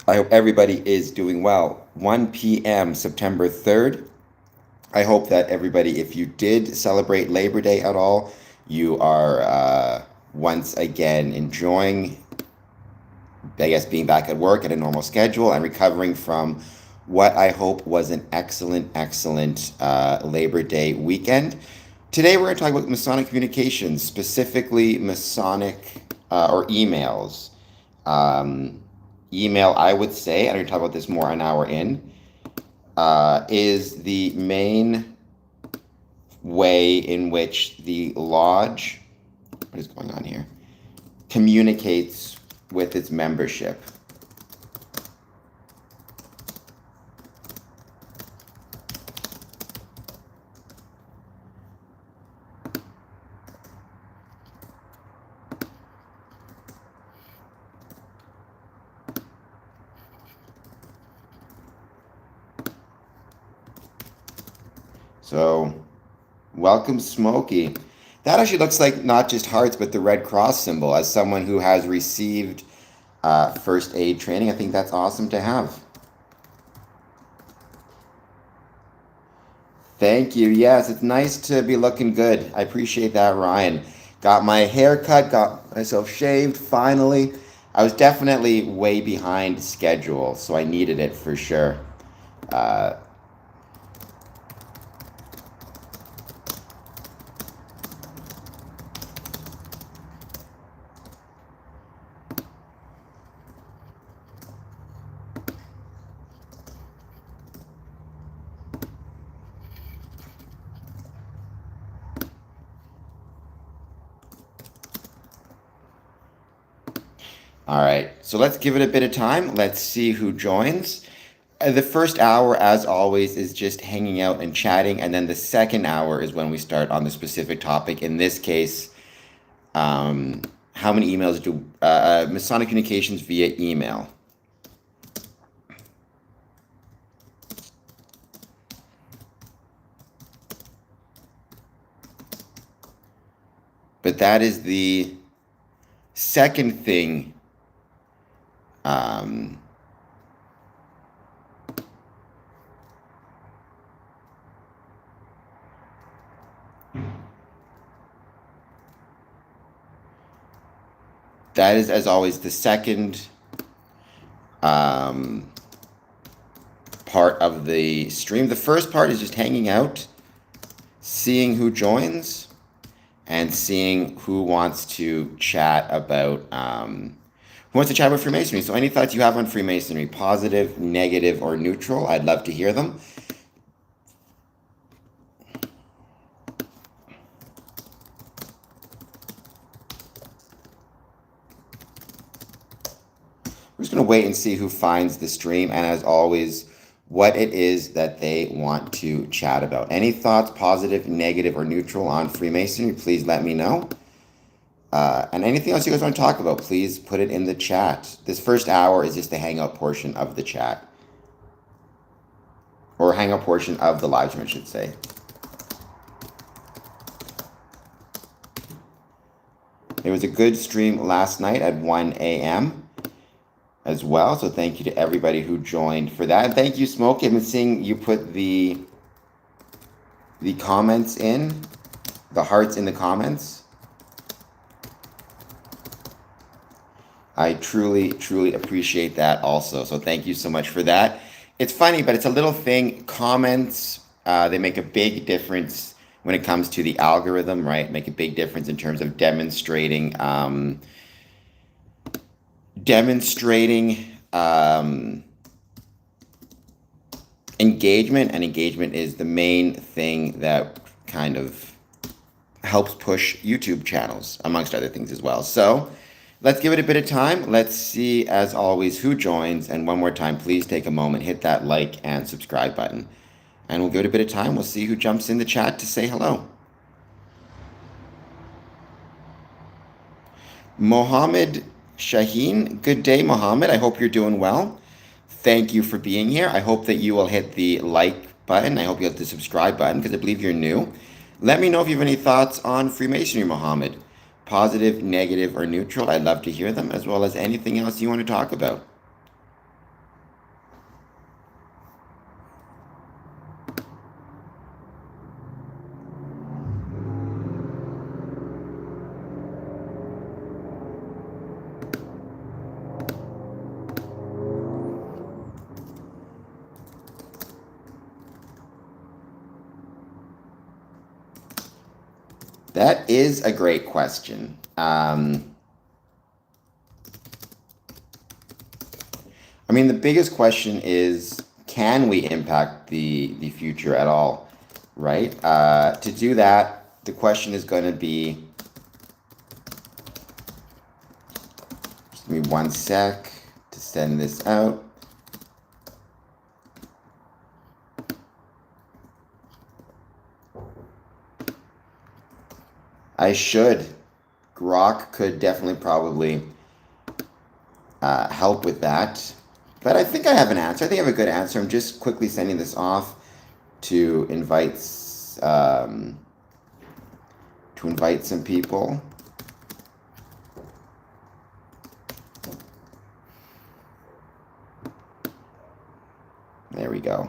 I hope everybody is doing well. 1 p.m. September 3rd. I hope that everybody, if you did celebrate Labor Day at all, you are once again enjoying, I guess, being back at work at a normal schedule and recovering from what I hope was an excellent Labor Day weekend. Today we're going to talk about Masonic communications, specifically Masonic or emails. Email, I would say, I'm going to talk about this more an hour in, is the main way in which the lodge, what is going on here, communicates with its membership. So, welcome, Smokey. That actually looks like not just hearts, but the Red Cross symbol. As someone who has received first aid training, I think that's awesome to have. Thank you. Yes, it's nice to be looking good. I appreciate that, Ryan. Got my hair cut, got myself shaved finally. I was definitely way behind schedule, so I needed it for sure. Uh, All right, so let's give it a bit of time. Let's see who joins. The first hour, as always, is just hanging out and chatting, and then the second hour is when we start on the specific topic. In this case, how many emails do Masonic communications via email? But that is the second thing. That is, as always, the second part of the stream. The first part is just hanging out, seeing who joins, and seeing who wants to chat about Freemasonry. So any thoughts you have on Freemasonry, positive, negative, or neutral, I'd love to hear them. We're just going to wait and see who finds the stream, and as always, what it is that they want to chat about. Any thoughts, positive, negative, or neutral on Freemasonry, please let me know. And anything else you guys want to talk about, please put it in the chat. This first hour is just the hangout portion of the chat. Or hangout portion of the live stream, I should say. It was a good stream last night at 1 a.m. as well. So thank you to everybody who joined for that. And thank you, Smokey. I've been seeing you put the comments in, the hearts in the comments. I truly, truly appreciate that also. So thank you so much for that. It's funny, but it's a little thing. Comments, they make a big difference when it comes to the algorithm, right? Make a big difference in terms of demonstrating engagement, and engagement is the main thing that kind of helps push YouTube channels, amongst other things as well. So let's give it a bit of time. Let's see, as always, who joins. And one more time, please take a moment, hit that like and subscribe button. And we'll give it a bit of time. We'll see who jumps in the chat to say hello. Mohammed Shaheen, good day, Mohammed. I hope you're doing well. Thank you for being here. I hope that you will hit the like button. I hope you'll hit the subscribe button because I believe you're new. Let me know if you have any thoughts on Freemasonry, Mohammed. Positive, negative, or neutral. I'd love to hear them, as well as anything else you want to talk about. That is a great question. I mean, the biggest question is, can we impact the future at all, right? To do that, the question is going to be, just give me 1 sec to send this out. I should. Grok could definitely probably help with that. But I think I have an answer. I think I have a good answer. I'm just quickly sending this off to invite some people. There we go.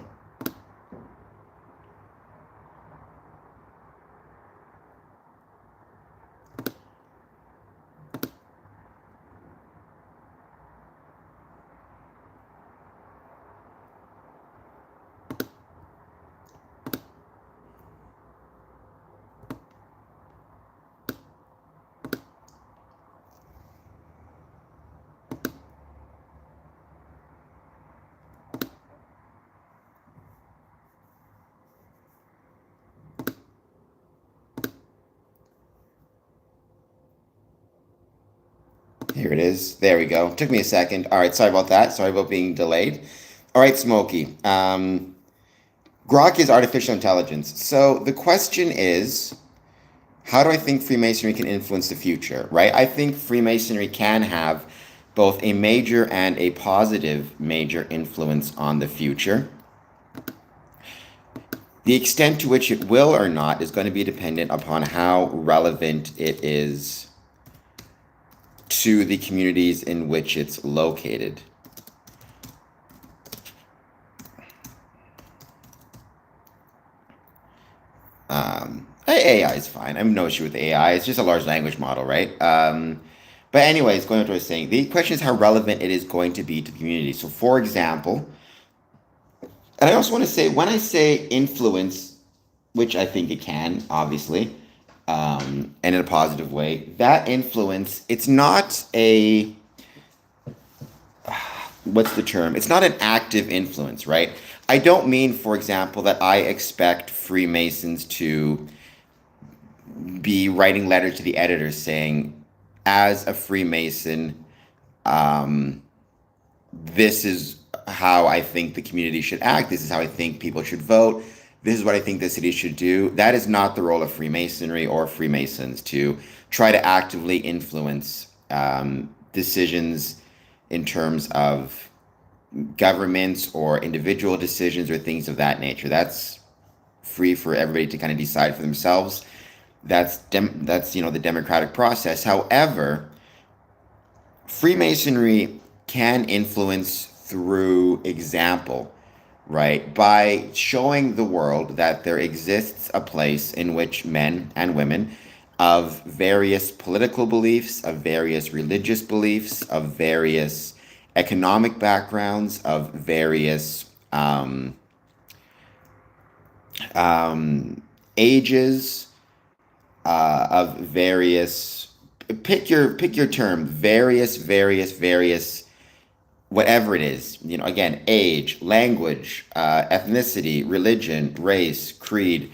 Here it is. There we go. Took me a second. All right, sorry about that. Sorry about being delayed. All right, Smokey. Grok is artificial intelligence. So the question is, how do I think Freemasonry can influence the future, right? I think Freemasonry can have both a major and a positive major influence on the future. The extent to which it will or not is going to be dependent upon how relevant it is to the communities in which it's located. AI is fine. I have no issue with AI. It's just a large language model, right? But anyways, going to what I was saying, the question is how relevant it is going to be to the community. So for example, and I also want to say, when I say influence, which I think it can, obviously, and in a positive way, that influence, it's not a, what's the term? It's not an active influence, right? I don't mean, for example, that I expect Freemasons to be writing letters to the editors saying, as a Freemason, this is how I think the community should act. This is how I think people should vote. This is what I think the city should do. That is not the role of Freemasonry or Freemasons, to try to actively influence decisions in terms of governments or individual decisions or things of that nature. That's free for everybody to kind of decide for themselves. That's the democratic process. However, Freemasonry can influence through example, right? By showing the world that there exists a place in which men and women of various political beliefs, of various religious beliefs, of various economic backgrounds, of various ages, of various, pick your term, various, whatever it is, again, age, language, ethnicity, religion, race, creed,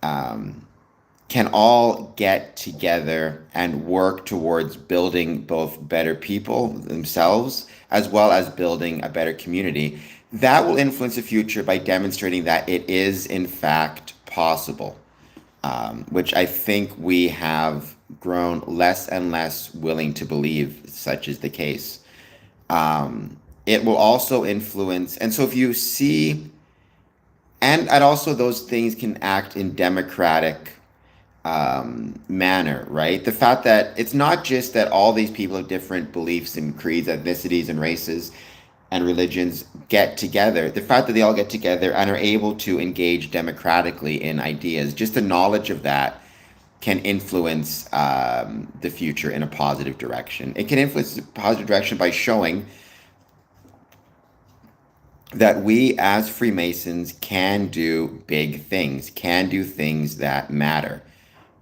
can all get together and work towards building both better people themselves as well as building a better community. That will influence the future by demonstrating that it is in fact possible, which I think we have grown less and less willing to believe such is the case. It will also influence, and so if you see, and also those things can act in democratic manner, right? The fact that it's not just that all these people of different beliefs and creeds, ethnicities and races and religions get together, the fact that they all get together and are able to engage democratically in ideas, just the knowledge of that can influence the future in a positive direction. It can influence the positive direction by showing that we as Freemasons can do big things, can do things that matter,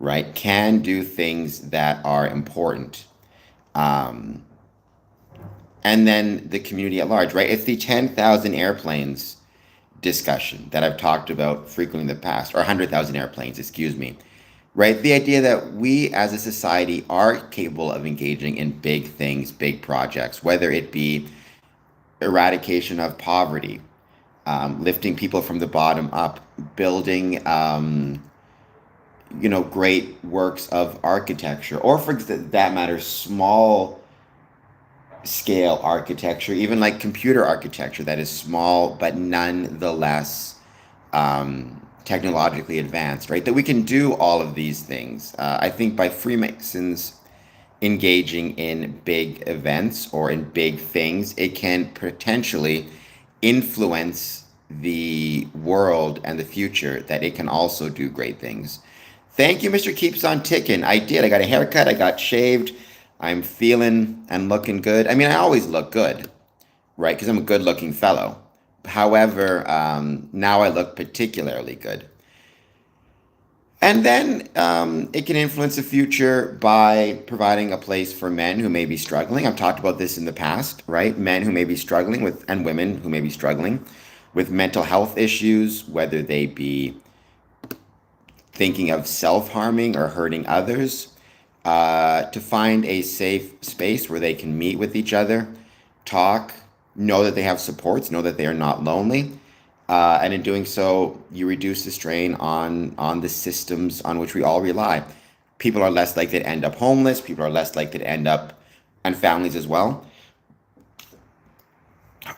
right, can do things that are important. Um, and then the community at large, right? It's the 10,000 airplanes discussion that I've talked about frequently in the past, or 100,000 airplanes, excuse me, right? The idea that we as a society are capable of engaging in big things, big projects, whether it be eradication of poverty, lifting people from the bottom up, building, great works of architecture, or for that matter, small scale architecture, even like computer architecture that is small but nonetheless technologically advanced, right? That we can do all of these things. I think by Freemasons engaging in big events or in big things, it can potentially influence the world and the future, that it can also do great things. Thank you, Mr. Keeps on Ticking. I did. I got a haircut. I got shaved. I'm feeling and looking good. I mean, I always look good, right? Because I'm a good looking fellow. However, now I look particularly good. And then it can influence the future by providing a place for men who may be struggling. I've talked about this in the past, right? Men who may be struggling with, and women who may be struggling with mental health issues, whether they be thinking of self-harming or hurting others, to find a safe space where they can meet with each other, talk, know that they have supports, know that they are not lonely. And in doing so, you reduce the strain on the systems on which we all rely. People are less likely to end up homeless. People are less likely to end up, and families as well,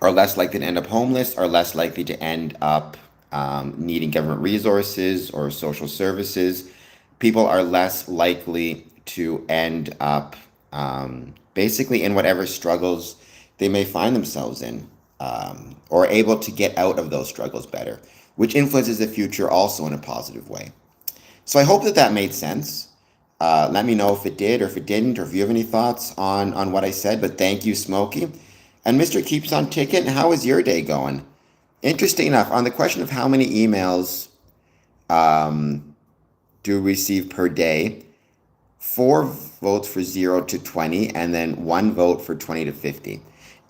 are less likely to end up homeless, are less likely to end up needing government resources or social services. People are less likely to end up basically in whatever struggles they may find themselves in, or able to get out of those struggles better, which influences the future also in a positive way. So I hope that that made sense. Let me know if it did or if it didn't, or if you have any thoughts on what I said. But thank you, Smokey. And Mr. Keeps on Ticking, how is your day going? Interesting enough, on the question of how many emails do we receive per day, 4 votes for 0 to 20, and then 1 vote for 20 to 50.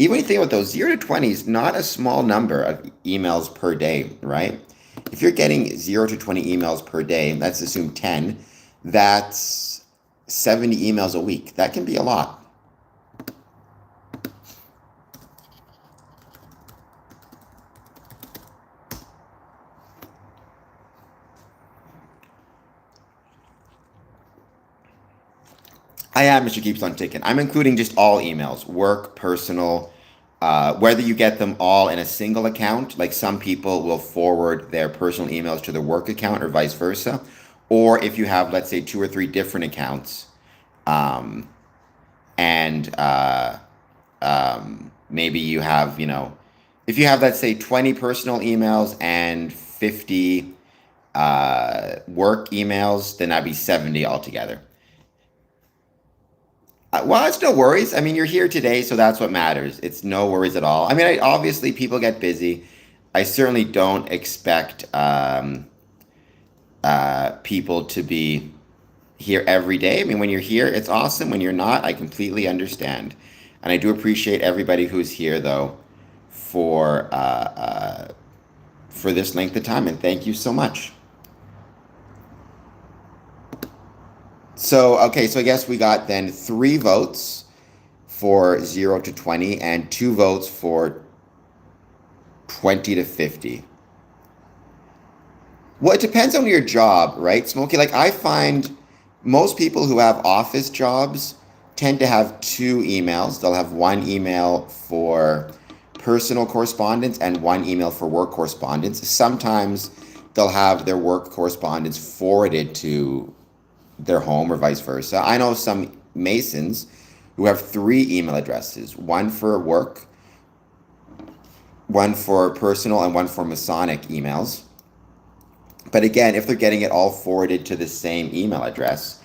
Even when you think about those, 0 to 20 is not a small number of emails per day, right? If you're getting 0 to 20 emails per day, let's assume 10, that's 70 emails a week. That can be a lot. I am, Mr. Keeps on Ticking. I'm including just all emails, work, personal, whether you get them all in a single account, like some people will forward their personal emails to their work account or vice versa, or if you have, let's say, 2 or 3 different accounts, and maybe you have, if you have, let's say, 20 personal emails and 50 work emails, then that'd be 70 altogether. Well, it's no worries. I mean, you're here today, so that's what matters. It's no worries at all. I mean, obviously, people get busy. I certainly don't expect people to be here every day. I mean, when you're here, it's awesome. When you're not, I completely understand. And I do appreciate everybody who's here, though, for this length of time. And thank you so much. So, okay, so I guess we got then 3 votes for 0 to 20 and 2 votes for 20 to 50. Well, it depends on your job, right, Smokey? Like, I find most people who have office jobs tend to have 2 emails. They'll have 1 email for personal correspondence and 1 email for work correspondence. Sometimes they'll have their work correspondence forwarded to their home or vice versa. I know some Masons who have 3 email addresses, 1 for work, 1 for personal, and 1 for Masonic emails. But again, if they're getting it all forwarded to the same email address,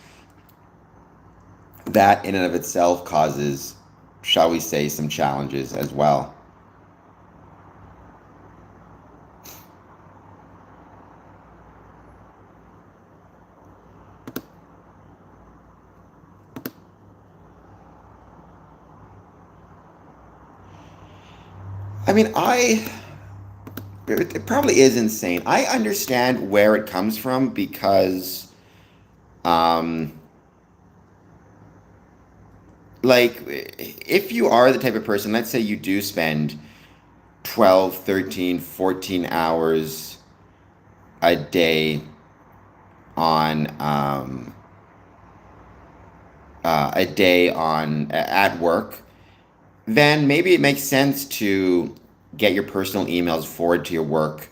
that in and of itself causes, shall we say, some challenges as well. I mean, it probably is insane. I understand where it comes from because, um, like, if you are the type of person, let's say you do spend 12, 13, 14 hours a day on, at work, then maybe it makes sense to get your personal emails forwarded to your work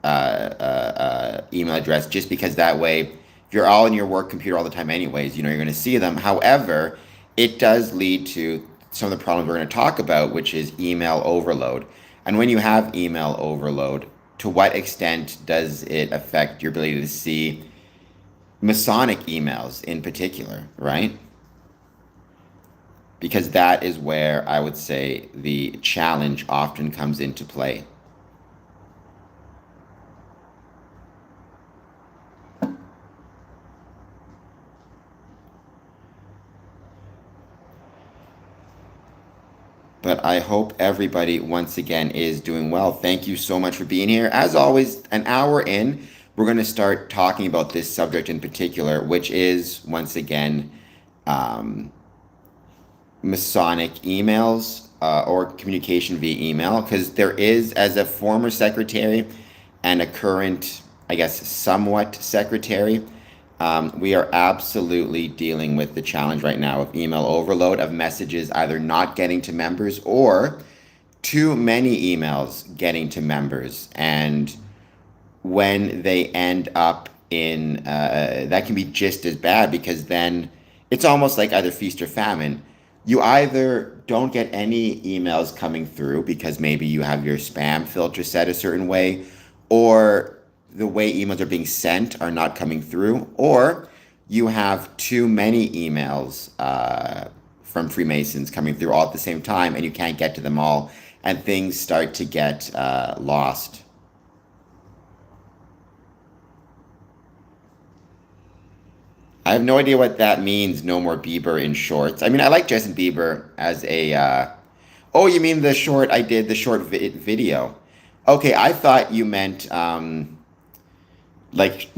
email address, just because that way, if you're all in your work computer all the time anyways, you're going to see them. However, it does lead to some of the problems we're going to talk about, which is email overload. And when you have email overload, to what extent does it affect your ability to see Masonic emails in particular, right? Because that is where I would say the challenge often comes into play. But I hope everybody once again is doing well. Thank you so much for being here. As always, an hour in, we're going to start talking about this subject in particular, which is once again um, Masonic emails or communication via email. Because there is, as a former secretary and a current, I guess, somewhat secretary, we are absolutely dealing with the challenge right now of email overload, of messages either not getting to members or too many emails getting to members. And when they end up in, that can be just as bad, because then it's almost like either feast or famine. You either don't get any emails coming through because maybe you have your spam filter set a certain way, or the way emails are being sent are not coming through, or you have too many emails from Freemasons coming through all at the same time, and you can't get to them all, and things start to get lost. I have no idea what that means. No more Bieber in shorts. I mean, I like Justin Bieber as a. Oh, you mean the short? I did the short video. Okay, I thought you meant like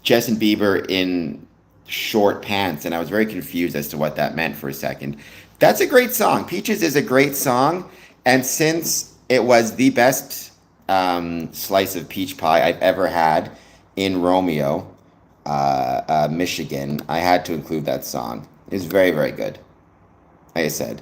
Justin Bieber in short pants, and I was very confused as to what that meant for a second. That's a great song. Peaches is a great song, and since it was the best slice of peach pie I've ever had in Romeo, Michigan, I had to include that song. It's very, very good. Like I said.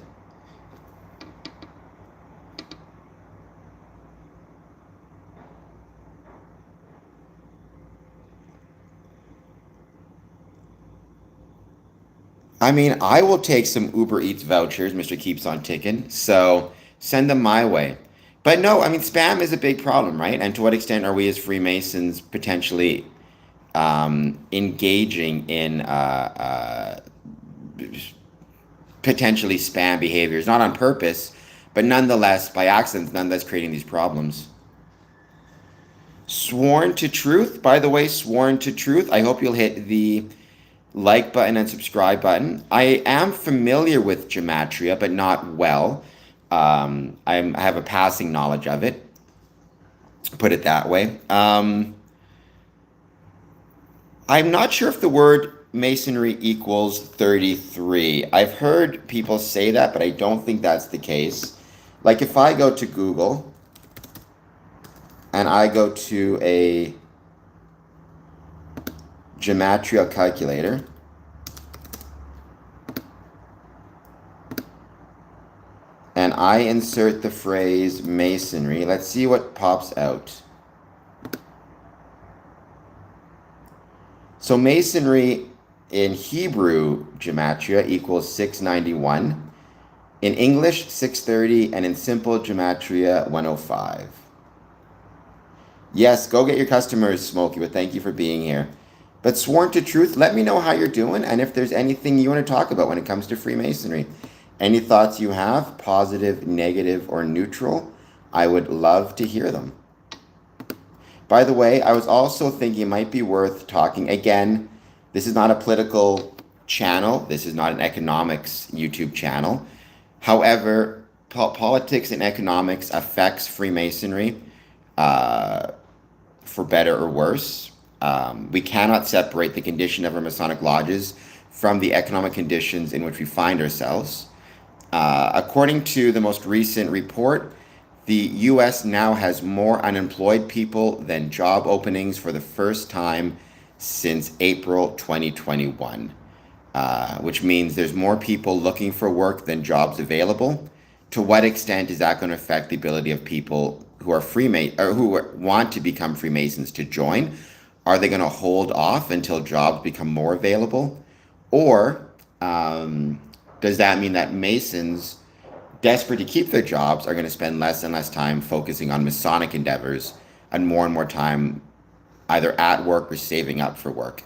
I mean, I will take some Uber Eats vouchers, Mr. Keeps on Ticking. So send them my way. But no, I mean, spam is a big problem, right? And to what extent are we as Freemasons potentially engaging in potentially spam behaviors, not on purpose, but nonetheless by accident, nonetheless creating these problems? Sworn to Truth, by the way, Sworn to Truth. I hope you'll hit the like button and subscribe button. I am familiar with gematria, but not well. I have a passing knowledge of it, put it that way. I'm not sure if the word masonry equals 33. I've heard people say that, but I don't think that's the case. Like if I go to Google and I go to a gematria calculator, and I insert the phrase masonry, let's see what pops out. So masonry in Hebrew gematria equals 691, in English 630, and in simple gematria 105. Yes, go get your customers, Smokey, but thank you for being here. But Sworn to Truth, let me know how you're doing and if there's anything you want to talk about when it comes to Freemasonry. Any thoughts you have, positive, negative, or neutral, I would love to hear them. By the way, I was also thinking it might be worth talking. Again, this is not a political channel. This is not an economics YouTube channel. However, politics and economics affects Freemasonry, for better or worse. We cannot separate the condition of our Masonic lodges from the economic conditions in which we find ourselves. According to the most recent report, the U.S. now has more unemployed people than job openings for the first time since April 2021, which means there's more people looking for work than jobs available. To what extent is that going to affect the ability of people who are or who want to become Freemasons to join? Are they going to hold off until jobs become more available? Or does that mean that Masons desperate to keep their jobs are going to spend less and less time focusing on Masonic endeavors and more time either at work or saving up for work?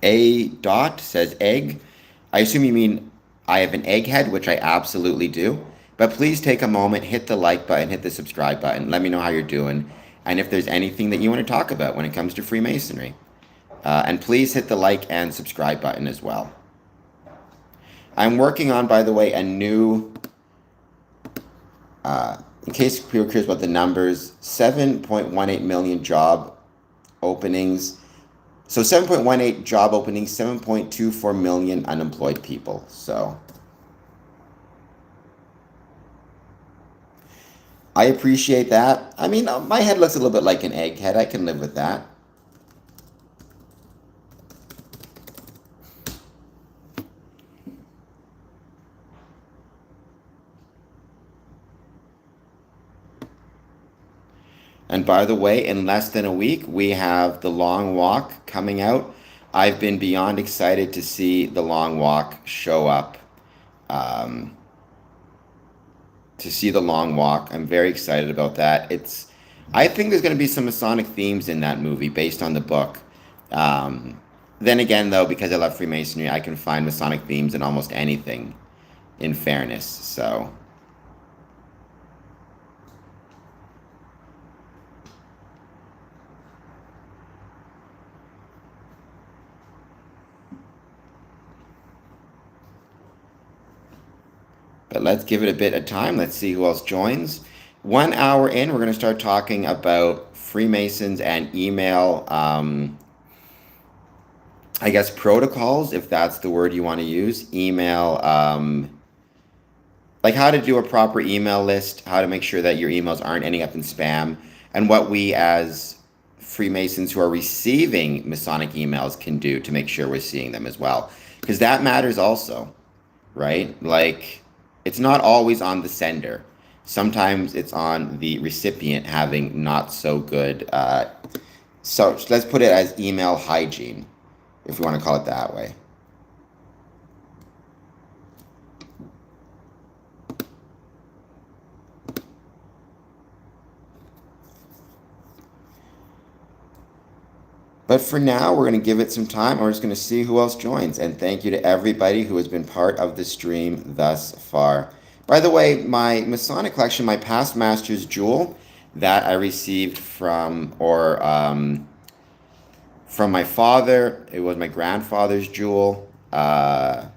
A dot says egg. I assume you mean I have an egghead, which I absolutely do. But please take a moment, hit the like button, hit the subscribe button. Let me know how you're doing. And if there's anything that you want to talk about when it comes to Freemasonry. And please hit the like and subscribe button as well. I'm working on, by the way, a new, in case people are curious about the numbers, 7.18 million job openings. So 7.18 job openings, 7.24 million unemployed people. So I appreciate that. I mean, my head looks a little bit like an egghead. I can live with that. And by the way, in less than a week, we have The Long Walk coming out. I've been beyond excited to see The Long Walk show up. To see The Long Walk. I'm very excited about that. I think there's going to be some Masonic themes in that movie based on the book. Then again, though, because I love Freemasonry, I can find Masonic themes in almost anything, in fairness. So... But let's give it a bit of time. Let's see who else joins. 1 hour in, we're going to start talking about Freemasons and email, I guess, protocols, if that's the word you want to use. Email, like how to do a proper email list, how to make sure that your emails aren't ending up in spam, and what we as Freemasons who are receiving Masonic emails can do to make sure we're seeing them as well. Because that matters also, right? Like... It's not always on the sender. Sometimes it's on the recipient having not so good. So let's put it as email hygiene, if we want to call it that way. But for now, we're going to give it some time. We're just going to see who else joins. And thank you to everybody who has been part of the stream thus far. By the way, my Masonic collection, my past master's jewel that I received from my father, it was my grandfather's jewel, got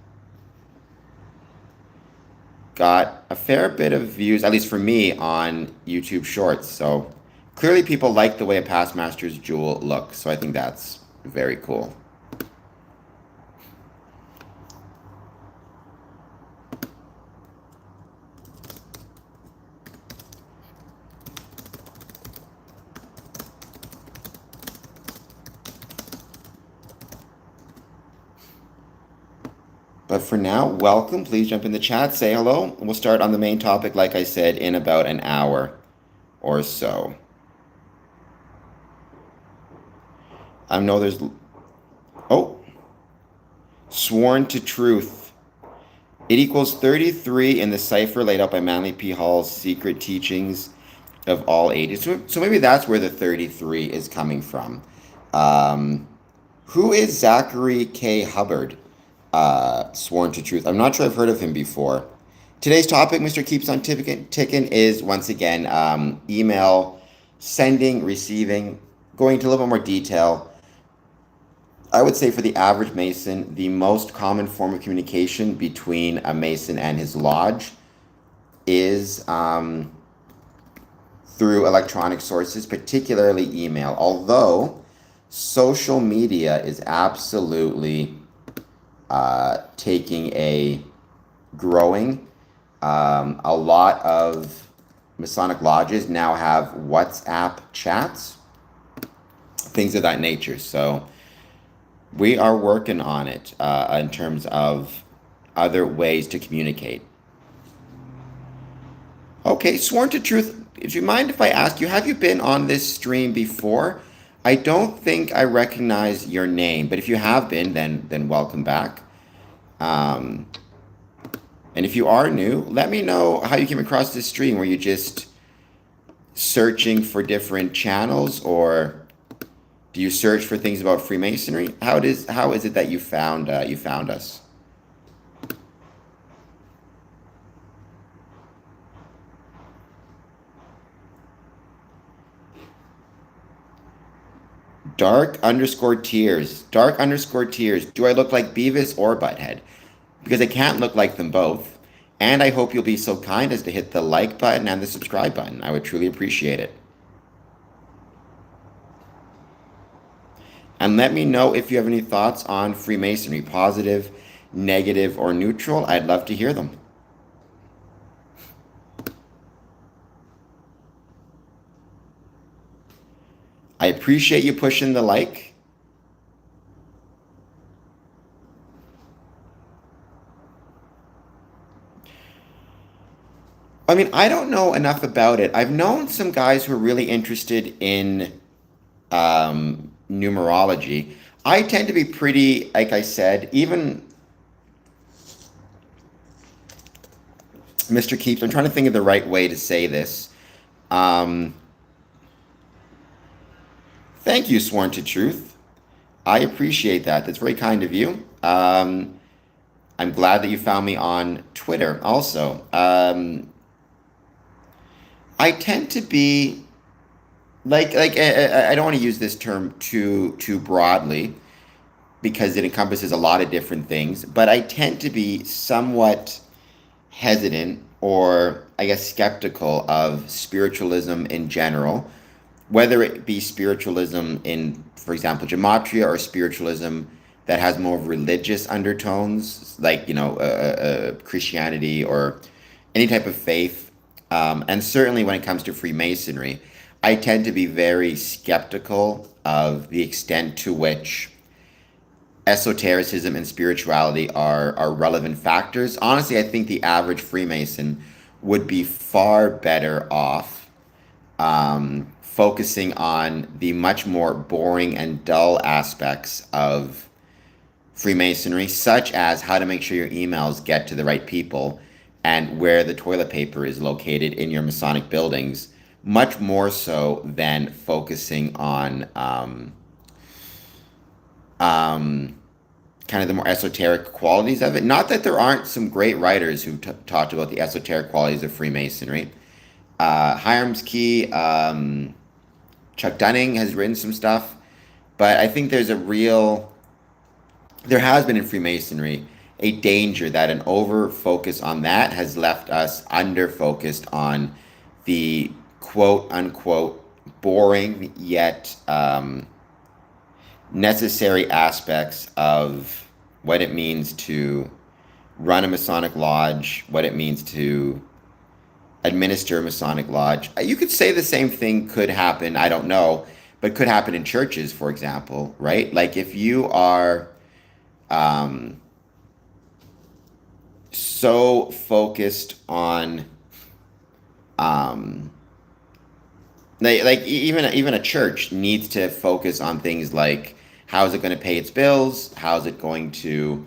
a fair bit of views, at least for me, on YouTube Shorts. So... Clearly, people like the way a past master's jewel looks, so I think that's very cool. But for now, welcome. Please jump in the chat, say hello. We'll start on the main topic, like I said, in about an hour or so. I know there's... Oh. Sworn to Truth. It equals 33 in the cipher laid out by Manly P. Hall's Secret Teachings of All Ages. So maybe that's where the 33 is coming from. Who is Zachary K. Hubbard? Sworn to Truth. I'm not sure I've heard of him before. Today's topic, Mr. Keeps on Ticking, is once again email sending, receiving, going into a little bit more detail. I would say for the average Mason, the most common form of communication between a Mason and his lodge is through electronic sources, particularly email. Although social media is absolutely taking a growing. A lot of Masonic lodges now have WhatsApp chats, things of that nature. So we are working on it in terms of other ways to communicate. Okay, Sworn to Truth, do you mind if I ask you, have you been on this stream before? I don't think I recognize your name, but if you have been, then welcome back. And if you are new, let me know how you came across this stream. Were you just searching for different channels, or do you search for things about Freemasonry? How is it that you found us? Dark_tears. Dark_tears. Do I look like Beavis or Butthead? Because I can't look like them both. And I hope you'll be so kind as to hit the like button and the subscribe button. I would truly appreciate it. And let me know if you have any thoughts on Freemasonry, positive, negative, or neutral. I'd love to hear them. I appreciate you pushing the like. I mean, I don't know enough about it. I've known some guys who are really interested in numerology. I tend to be pretty, like I said, even Mr. Keeps, I'm trying to think of the right way to say this. Thank you, Sworn to Truth. I appreciate that. That's very kind of you. I'm glad that you found me on Twitter also. I tend to be like I don't want to use this term too broadly because it encompasses a lot of different things, but I tend to be somewhat hesitant, or I guess skeptical, of spiritualism in general, whether it be spiritualism in, for example, gematria, or spiritualism that has more religious undertones, like, Christianity or any type of faith. And certainly when it comes to Freemasonry, I tend to be very skeptical of the extent to which esotericism and spirituality are relevant factors. Honestly, I think the average Freemason would be far better off focusing on the much more boring and dull aspects of Freemasonry, such as how to make sure your emails get to the right people and where the toilet paper is located in your Masonic buildings, much more so than focusing on kind of the more esoteric qualities of it. Not that there aren't some great writers who talked about the esoteric qualities of Freemasonry. Hiram's Key, Chuck Dunning has written some stuff, but I think there has been in Freemasonry a danger that an over focus on that has left us under focused on the quote unquote boring yet necessary aspects of what it means to run a Masonic lodge, what it means to administer a Masonic lodge. You could say the same thing could happen, I don't know, but could happen in churches, for example, right? Like if you are so focused on like even a church needs to focus on things like, how is it going to pay its bills? How is it going to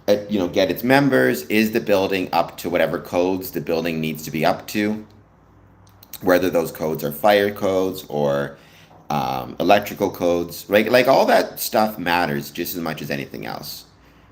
get its members? Is the building up to whatever codes the building needs to be up to? Whether those codes are fire codes or electrical codes, right? Like all that stuff matters just as much as anything else.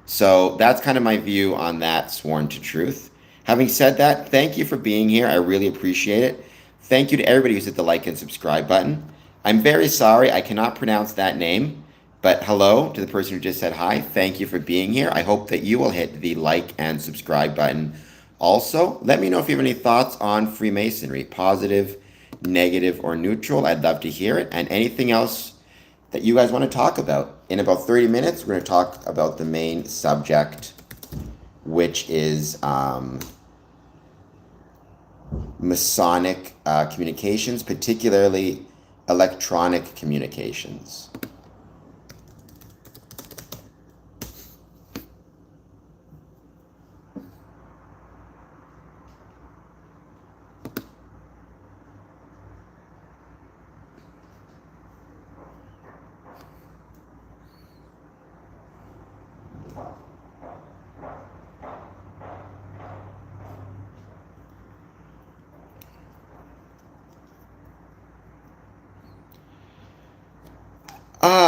So that's kind of my view on that, Sworn to Truth. Having said that, thank you for being here. I really appreciate it. Thank you to everybody who's hit the like and subscribe button. I'm very sorry I cannot pronounce that name, but hello to the person who just said hi. Thank you for being here. I hope that you will hit the like and subscribe button Also, let me know if you have any thoughts on Freemasonry, positive, negative, or neutral. I'd love to hear it. And anything else that you guys want to talk about. In about 30 minutes, we're going to talk about the main subject, which is Masonic communications, particularly electronic communications.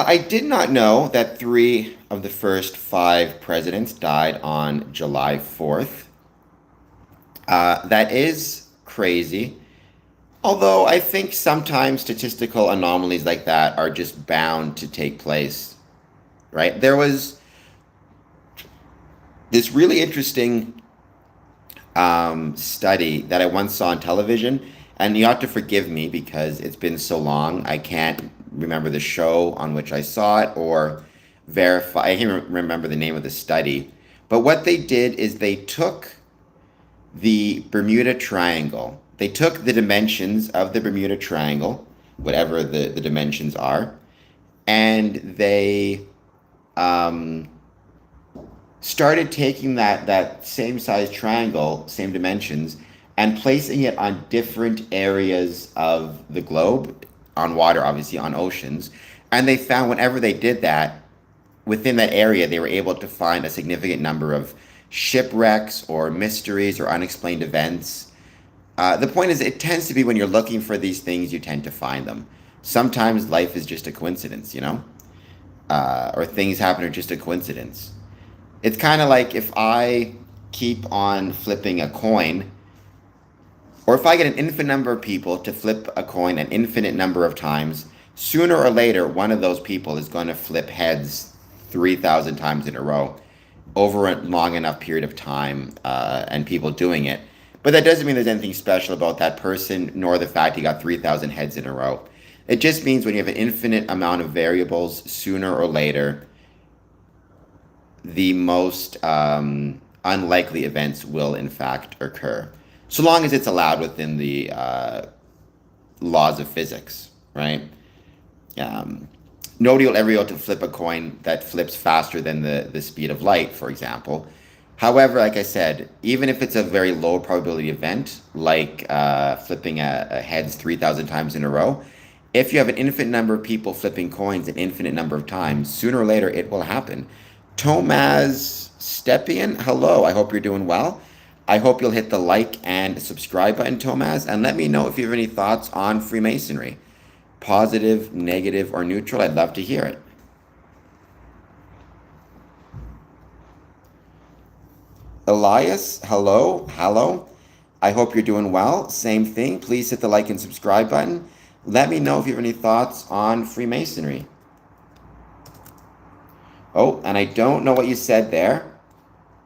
I did not know that 3 of the first 5 presidents died on July 4th. That is crazy. Although I think sometimes statistical anomalies like that are just bound to take place, right? There was this really interesting study that I once saw on television, and you have to forgive me because it's been so long. I can't remember the show on which I saw it or verify. I can't remember the name of the study. But what they did is they took the Bermuda Triangle. They took the dimensions of the Bermuda Triangle, whatever the dimensions are, and they started taking that same size triangle, same dimensions, and placing it on different areas of the globe, on water, obviously, on oceans. And they found whenever they did that, within that area, they were able to find a significant number of shipwrecks or mysteries or unexplained events. The point is, it tends to be when you're looking for these things, you tend to find them. Sometimes life is just a coincidence, or things happen are just a coincidence. It's kind of like if I keep on flipping a coin, or if I get an infinite number of people to flip a coin an infinite number of times, sooner or later, one of those people is going to flip heads 3,000 times in a row over a long enough period of time and people doing it. But that doesn't mean there's anything special about that person, nor the fact he got 3,000 heads in a row. It just means when you have an infinite amount of variables, sooner or later, the most unlikely events will in fact occur. So long as it's allowed within the laws of physics, right? Nobody will ever be able to flip a coin that flips faster than the speed of light, for example. However, like I said, even if it's a very low probability event, like flipping a heads 3,000 times in a row, if you have an infinite number of people flipping coins an infinite number of times, sooner or later it will happen. Tomaz Stepien, hello. I hope you're doing well. I hope you'll hit the like and subscribe button, Tomaz, and let me know if you have any thoughts on Freemasonry. Positive, negative, or neutral. I'd love to hear it. Elias, hello. Hello. I hope you're doing well. Same thing. Please hit the like and subscribe button. Let me know if you have any thoughts on Freemasonry. Oh, and I don't know what you said there.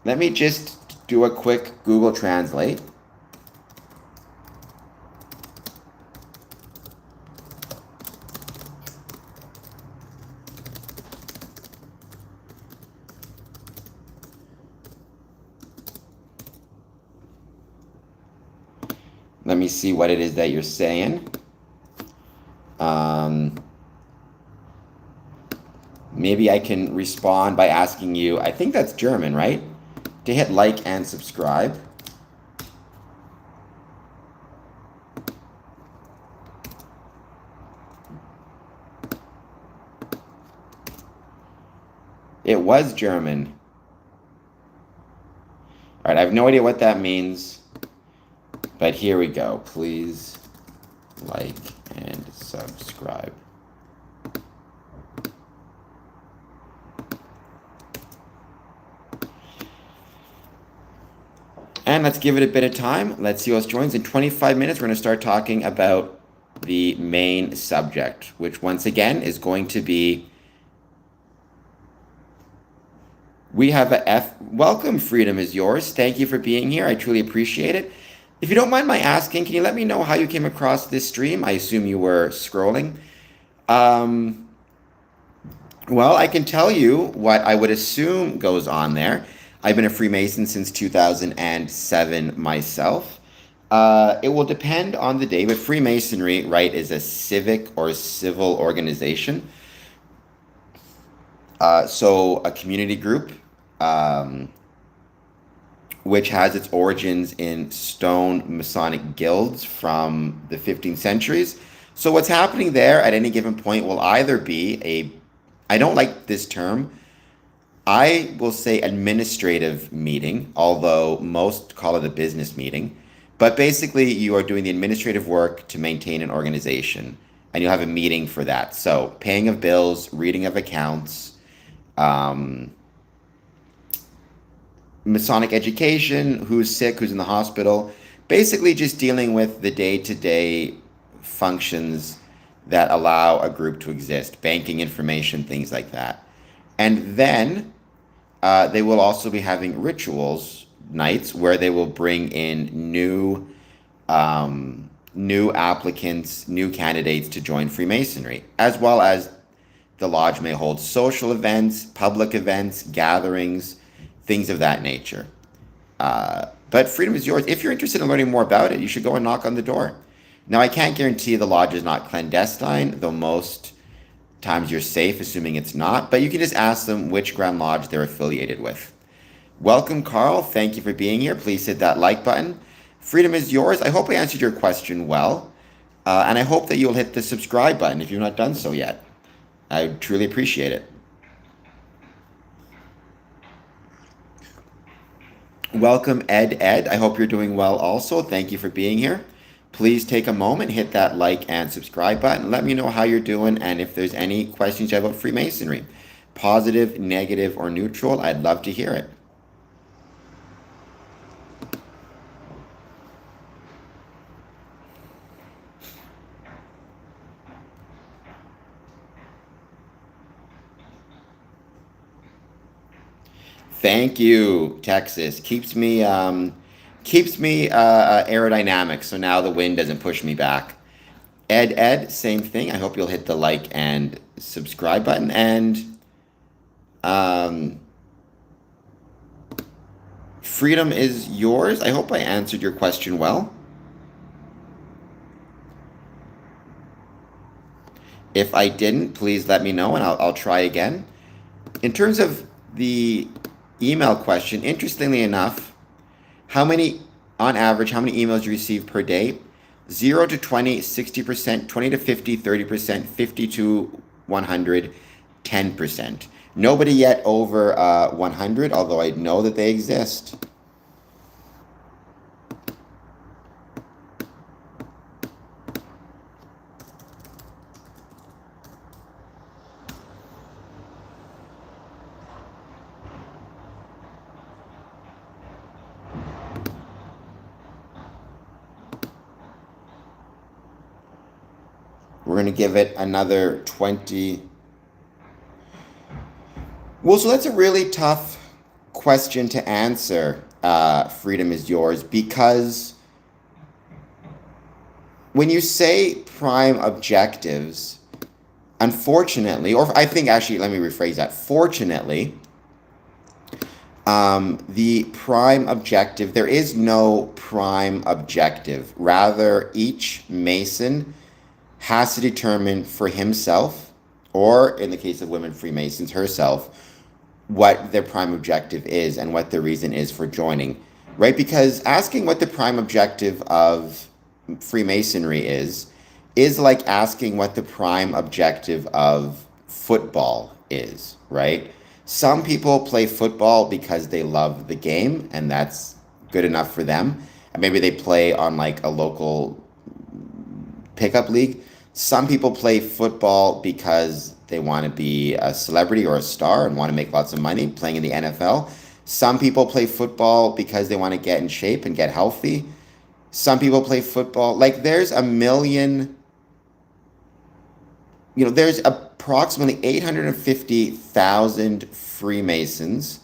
Let me just do a quick Google Translate. Let me see what it is that you're saying. Maybe I can respond by asking you, I think that's German, right? To hit like and subscribe. It was German. All right, I have no idea what that means, but here we go. Please like and subscribe. And let's give it a bit of time. Let's see who else joins. In 25 minutes, we're going to start talking about the main subject, which once again is going to be We have a F. Welcome, freedom is yours. Thank you for being here. I truly appreciate it. If you don't mind my asking, can you let me know how you came across this stream? I assume you were scrolling. Um, well, I can tell you what I would assume goes on there. I've been a Freemason since 2007 myself. It will depend on the day, but Freemasonry, right, is a civic or civil organization. So a community group, um, which has its origins in stone Masonic guilds from the 15th centuries. So what's happening there at any given point will either be I don't like this term, I will say administrative meeting, although most call it a business meeting. But basically, you are doing the administrative work to maintain an organization, and you'll have a meeting for that. So, paying of bills, reading of accounts, um, Masonic education, who's sick, who's in the hospital, basically just dealing with the day to day functions that allow a group to exist, banking information, things like that. And then they will also be having rituals nights where they will bring in new applicants, new candidates to join Freemasonry, as well as the lodge may hold social events, public events, gatherings, things of that nature. But freedom is yours. If you're interested in learning more about it, you should go and knock on the door. Now, I can't guarantee the lodge is not clandestine, though most times you're safe, assuming it's not. But you can just ask them which Grand Lodge they're affiliated with. Welcome, Carl. Thank you for being here. Please hit that like button. Freedom is yours. I hope I answered your question well. And I hope that you'll hit the subscribe button if you've not done so yet. I truly appreciate it. Welcome, Ed. I hope you're doing well also. Thank you for being here. Please take a moment, hit that like and subscribe button. Let me know how you're doing and if there's any questions you have about Freemasonry. Positive, negative, or neutral, I'd love to hear it. Thank you, Texas. Keeps me aerodynamic, so now the wind doesn't push me back. Ed, same thing. I hope you'll hit the like and subscribe button. And um, freedom is yours. I hope I answered your question well. If I didn't, please let me know and I'll try again. In terms of the email question, interestingly enough, how many, on average, how many emails you receive per day? 0 to 20, 60%, 20 to 50, 30%, 50 to 100, 10%. Nobody yet over 100, although I know that they exist. We're going to give it another 20. Well, so that's a really tough question to answer. Freedom is yours because when you say prime objectives, unfortunately, or I think actually, let me rephrase that. Fortunately, the prime objective, there is no prime objective. Rather, each Mason has to determine for himself, or in the case of women Freemasons, herself, what their prime objective is and what the reason is for joining, right? Because asking what the prime objective of Freemasonry is like asking what the prime objective of football is, right? Some people play football because they love the game and that's good enough for them. And maybe they play on like a local pickup league. Some people play football because they want to be a celebrity or a star and want to make lots of money playing in the NFL. Some people play football because they want to get in shape and get healthy. Some people play football. Like there's a million, there's approximately 850,000 Freemasons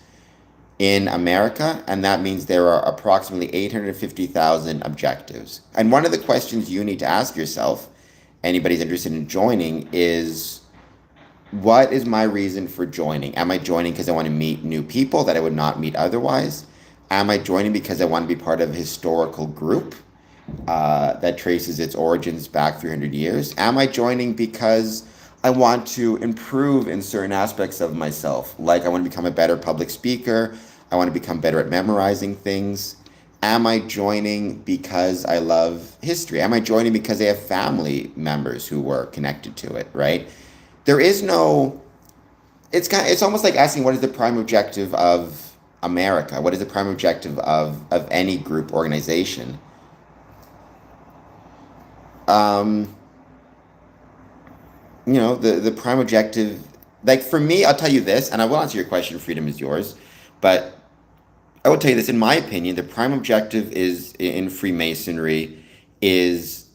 in America, and that means there are approximately 850,000 objectives. And one of the questions you need to ask yourself, anybody's interested in joining, is what is my reason for joining? Am I joining because I want to meet new people that I would not meet otherwise? Am I joining because I want to be part of a historical group that traces its origins back 300 years? Am I joining because I want to improve in certain aspects of myself? Like I want to become a better public speaker. I want to become better at memorizing things. Am I joining because I love history? Am I joining because I have family members who were connected to it, right? There is no, it's almost like asking what is the prime objective of America? What is the prime objective of any group organization? Um, the prime objective, like for me, I'll tell you this, and I will answer your question, freedom is yours, but I will tell you this, in my opinion, the prime objective is in Freemasonry is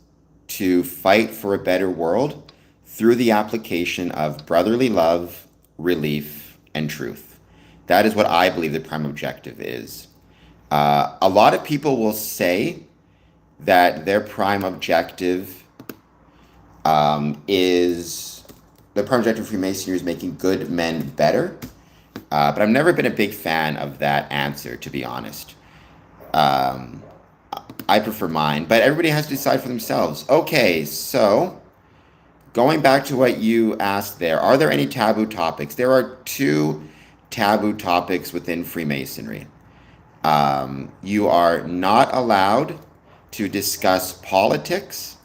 to fight for a better world through the application of brotherly love, relief, and truth. That is what I believe the prime objective is. A lot of people will say that their prime objective is the prime objective of Freemasonry is making good men better. But I've never been a big fan of that answer, to be honest. Um, I prefer mine, but everybody has to decide for themselves. Okay, so going back to what you asked there, are there any taboo topics? There are two taboo topics within Freemasonry. You are not allowed to discuss politics,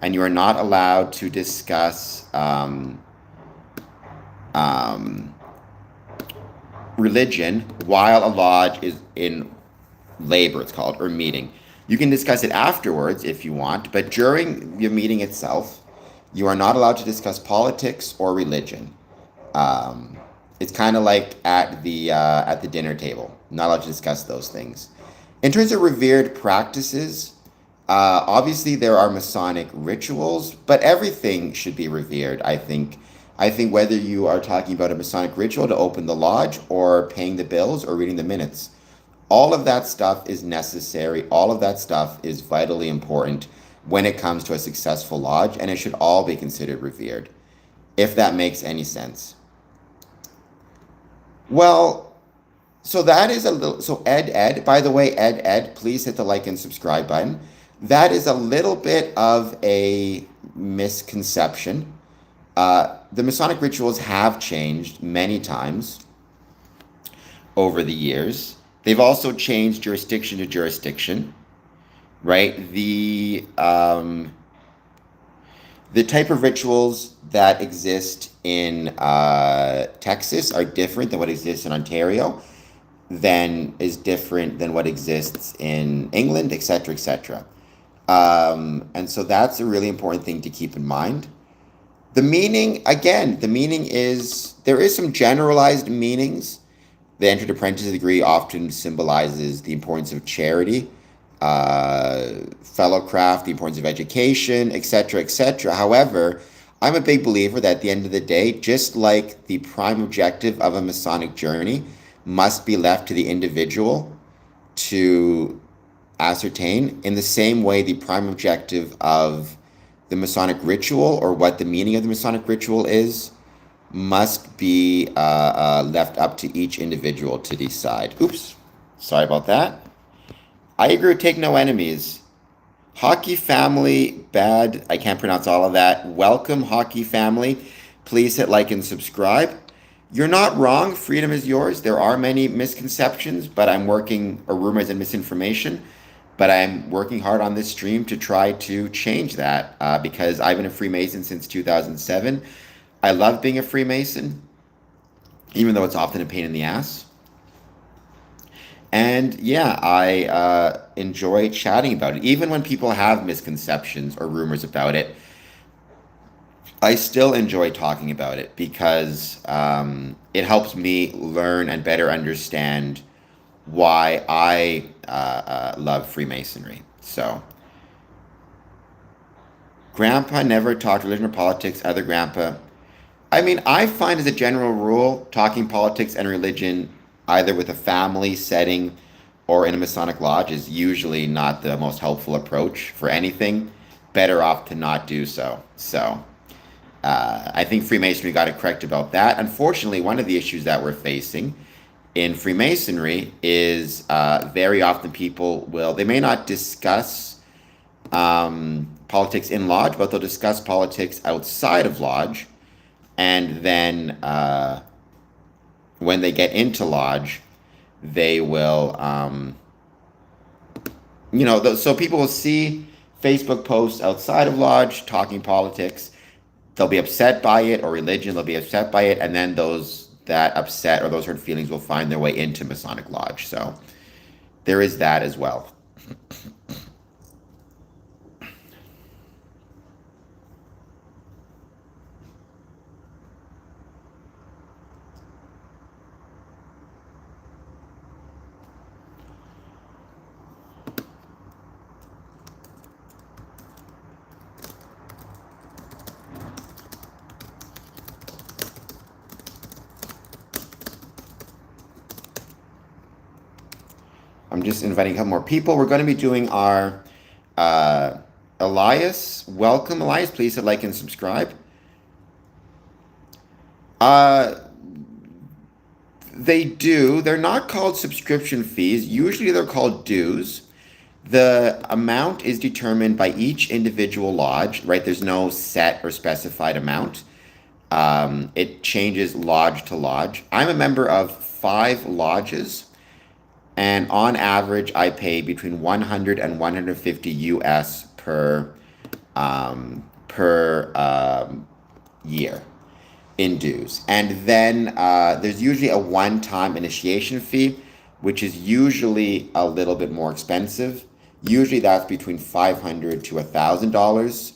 and you are not allowed to discuss religion while a lodge is in labor, it's called, or meeting. You can discuss it afterwards if you want, but during your meeting itself, you are not allowed to discuss politics or religion. It's kind of like at the dinner table, not allowed to discuss those things. In terms of revered practices, obviously there are Masonic rituals, but everything should be revered, I think. I think whether you are talking about a Masonic ritual to open the lodge or paying the bills or reading the minutes, all of that stuff is necessary. All of that stuff is vitally important when it comes to a successful lodge, and it should all be considered revered, if that makes any sense. Well, so that is a little, so Ed, by the way, Ed, please hit the like and subscribe button. That is a little bit of a misconception. The Masonic rituals have changed many times over the years. They've also changed jurisdiction to jurisdiction, right? The type of rituals that exist in Texas are different than what exists in Ontario, is different than what exists in England, etc., etc. And so that's a really important thing to keep in mind. The meaning, again, is, there is some generalized meanings. The entered apprentice degree often symbolizes the importance of charity, fellowcraft, the importance of education, etc., etc. However, I'm a big believer that at the end of the day, just like the prime objective of a Masonic journey must be left to the individual to ascertain, in the same way the prime objective of the Masonic ritual, or what the meaning of the Masonic ritual is, must be left up to each individual to decide. Oops, sorry about that. I agree with take no enemies. Hockey family, bad. I can't pronounce all of that. Welcome, hockey family. Please hit like and subscribe. You're not wrong. Freedom is yours. There are many misconceptions, but or rumors and misinformation. But I'm working hard on this stream to try to change that because I've been a Freemason since 2007. I love being a Freemason, even though it's often a pain in the ass. And yeah, I enjoy chatting about it. Even when people have misconceptions or rumors about it, I still enjoy talking about it because it helps me learn and better understand why I love Freemasonry. So, Grandpa never talked religion or politics. Other Grandpa. I mean, I find as a general rule, talking politics and religion either with a family setting or in a Masonic lodge is usually not the most helpful approach for anything. Better off to not do so. So I think Freemasonry got it correct about that. Unfortunately, one of the issues that we're facing in Freemasonry is very often they may not discuss politics in lodge, but they'll discuss politics outside of lodge. And then when they get into lodge, they will, so people will see Facebook posts outside of lodge talking politics. They'll be upset by it, or religion, they'll be upset by it, and then those that upset or those hurt feelings will find their way into Masonic lodge. So there is that as well. I'm just inviting a couple more people. We're going to be doing our Elias. Welcome, Elias. Please hit like and subscribe. They do. They're not called subscription fees. Usually they're called dues. The amount is determined by each individual lodge, right? There's no set or specified amount. It changes lodge to lodge. I'm a member of 5 lodges. And on average, I pay between 100 and 150 US per year in dues. And then there's usually a one-time initiation fee, which is usually a little bit more expensive. Usually that's between $500 to $1,000.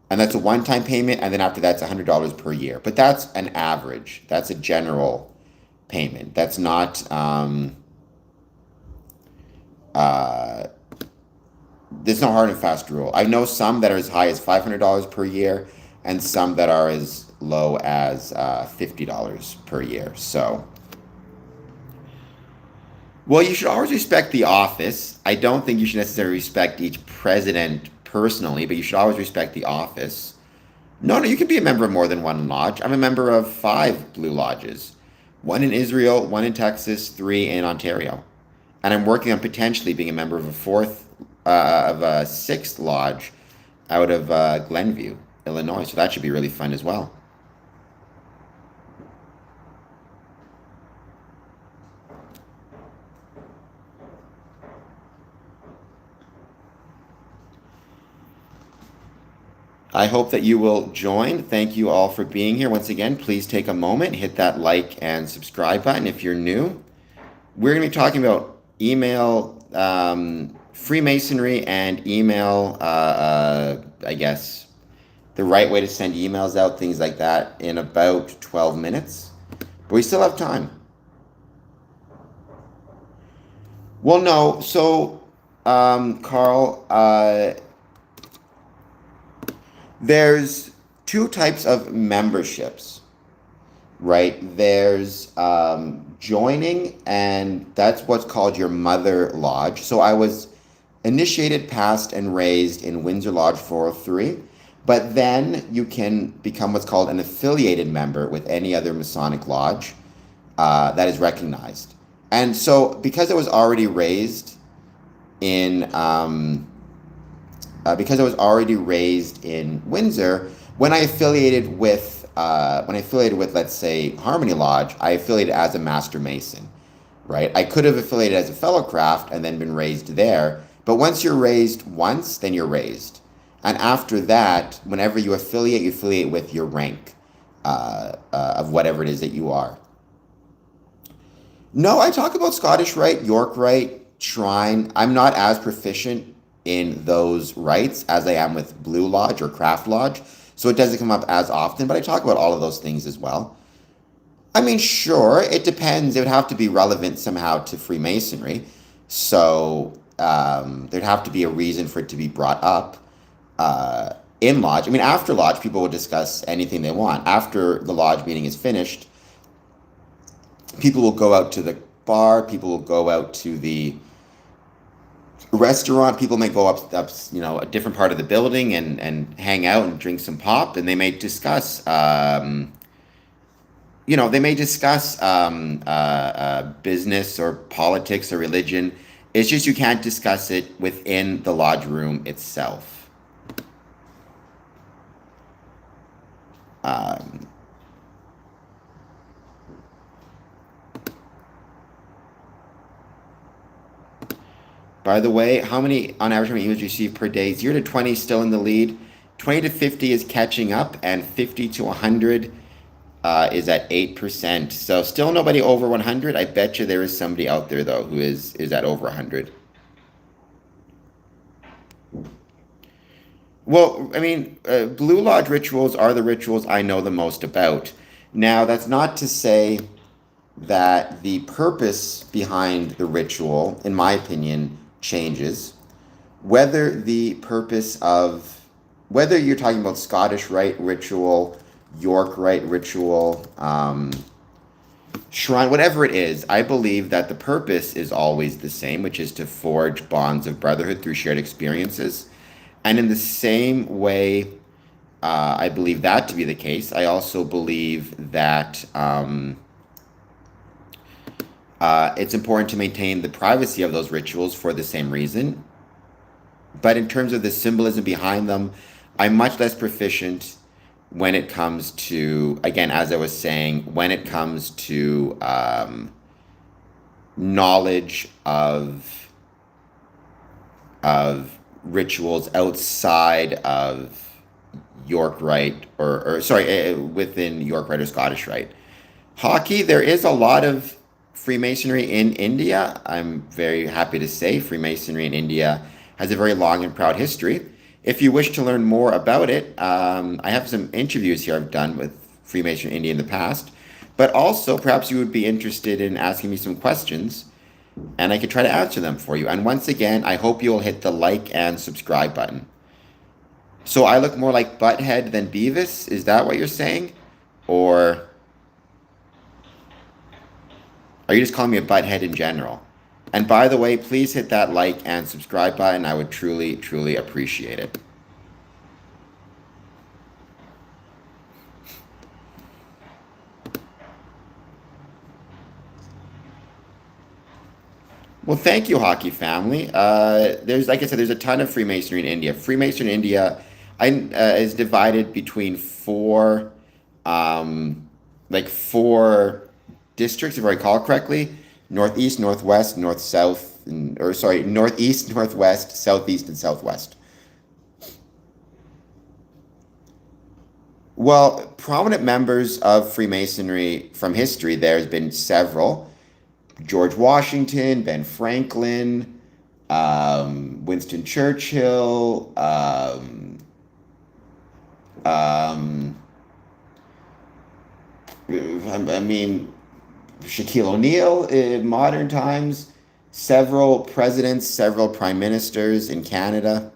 And that's a one-time payment. And then after that's $100 per year. But that's an average. That's a general payment. That's not... there's no hard and fast rule. I know some that are as high as $500 per year and some that are as low as $50 per year. So, well, you should always respect the office. I don't think you should necessarily respect each president personally, but you should always respect the office. No, you can be a member of more than one lodge. I'm a member of 5 Blue Lodges. 1 in Israel, 1 in Texas, 3 in Ontario. And I'm working on potentially being a member of a 6th lodge out of Glenview, Illinois. So that should be really fun as well. I hope that you will join. Thank you all for being here. Once again, please take a moment, hit that like and subscribe button if you're new. We're going to be talking about email, Freemasonry, and email, I guess, the right way to send emails out, things like that, in about 12 minutes. But we still have time. Well, no. So, Carl, there's 2 types of memberships, right? There's joining, and that's what's called your mother lodge. So I was initiated, passed, and raised in Windsor Lodge 403, but then you can become what's called an affiliated member with any other Masonic lodge that is recognized. And so because I was already raised in Windsor, when I affiliated with let's say Harmony Lodge, I affiliated as a Master Mason, right? I could have affiliated as a fellow craft and then been raised there, but once you're raised once, then you're raised, and after that, whenever you affiliate with your rank of whatever it is that you are. No, I talk about Scottish Rite, York Rite, Shrine. I'm not as proficient in those rites as I am with Blue Lodge or Craft Lodge, so it doesn't come up as often, but I talk about all of those things as well. I mean, sure, it depends. It would have to be relevant somehow to Freemasonry, so there'd have to be a reason for it to be brought up in lodge. I mean, after lodge, people will discuss anything they want. After the lodge meeting is finished, People will go out to the bar. People will go out to the restaurant. People may go up, a different part of the building and hang out and drink some pop, and they may discuss, business or politics or religion. It's just you can't discuss it within the lodge room itself. Um, by the way, on average, how many emails do you receive per day? 0 to 20 still in the lead. 20 to 50 is catching up, and 50 to 100 is at 8%. So still nobody over 100. I bet you there is somebody out there, though, who is at over 100. Well, I mean, Blue Lodge rituals are the rituals I know the most about. Now, that's not to say that the purpose behind the ritual, in my opinion, changes. Whether the purpose of, whether you're talking about Scottish Rite ritual, York Rite ritual, shrine, whatever it is, I believe that the purpose is always the same, which is to forge bonds of brotherhood through shared experiences. And in the same way, I believe that to be the case. I also believe that it's important to maintain the privacy of those rituals for the same reason. But in terms of the symbolism behind them, I'm much less proficient when it comes to, again, as I was saying, when it comes to knowledge of rituals outside of York Rite or sorry, within York Rite or Scottish Rite. Hockey, there is a lot of Freemasonry in India. I'm very happy to say Freemasonry in India has a very long and proud history. If you wish to learn more about it, I have some interviews here I've done with Freemasonry in India in the past, but also perhaps you would be interested in asking me some questions and I could try to answer them for you. And once again, I hope you'll hit the like and subscribe button. So I look more like Butthead than Beavis? Is that what you're saying? Or are you just calling me a butthead in general? And by the way, please hit that like and subscribe button. I would truly, truly appreciate it. Well, thank you, hockey family. There's, like I said, there's a ton of Freemasonry in India. Freemasonry in India is divided between four districts, if I recall correctly: northeast, northwest, north, south, northeast, northwest, southeast, and southwest. Well, prominent members of Freemasonry from history, there's been several. George Washington, Ben Franklin, Winston Churchill, um, I mean, Shaquille O'Neal in modern times, several presidents, several prime ministers in Canada.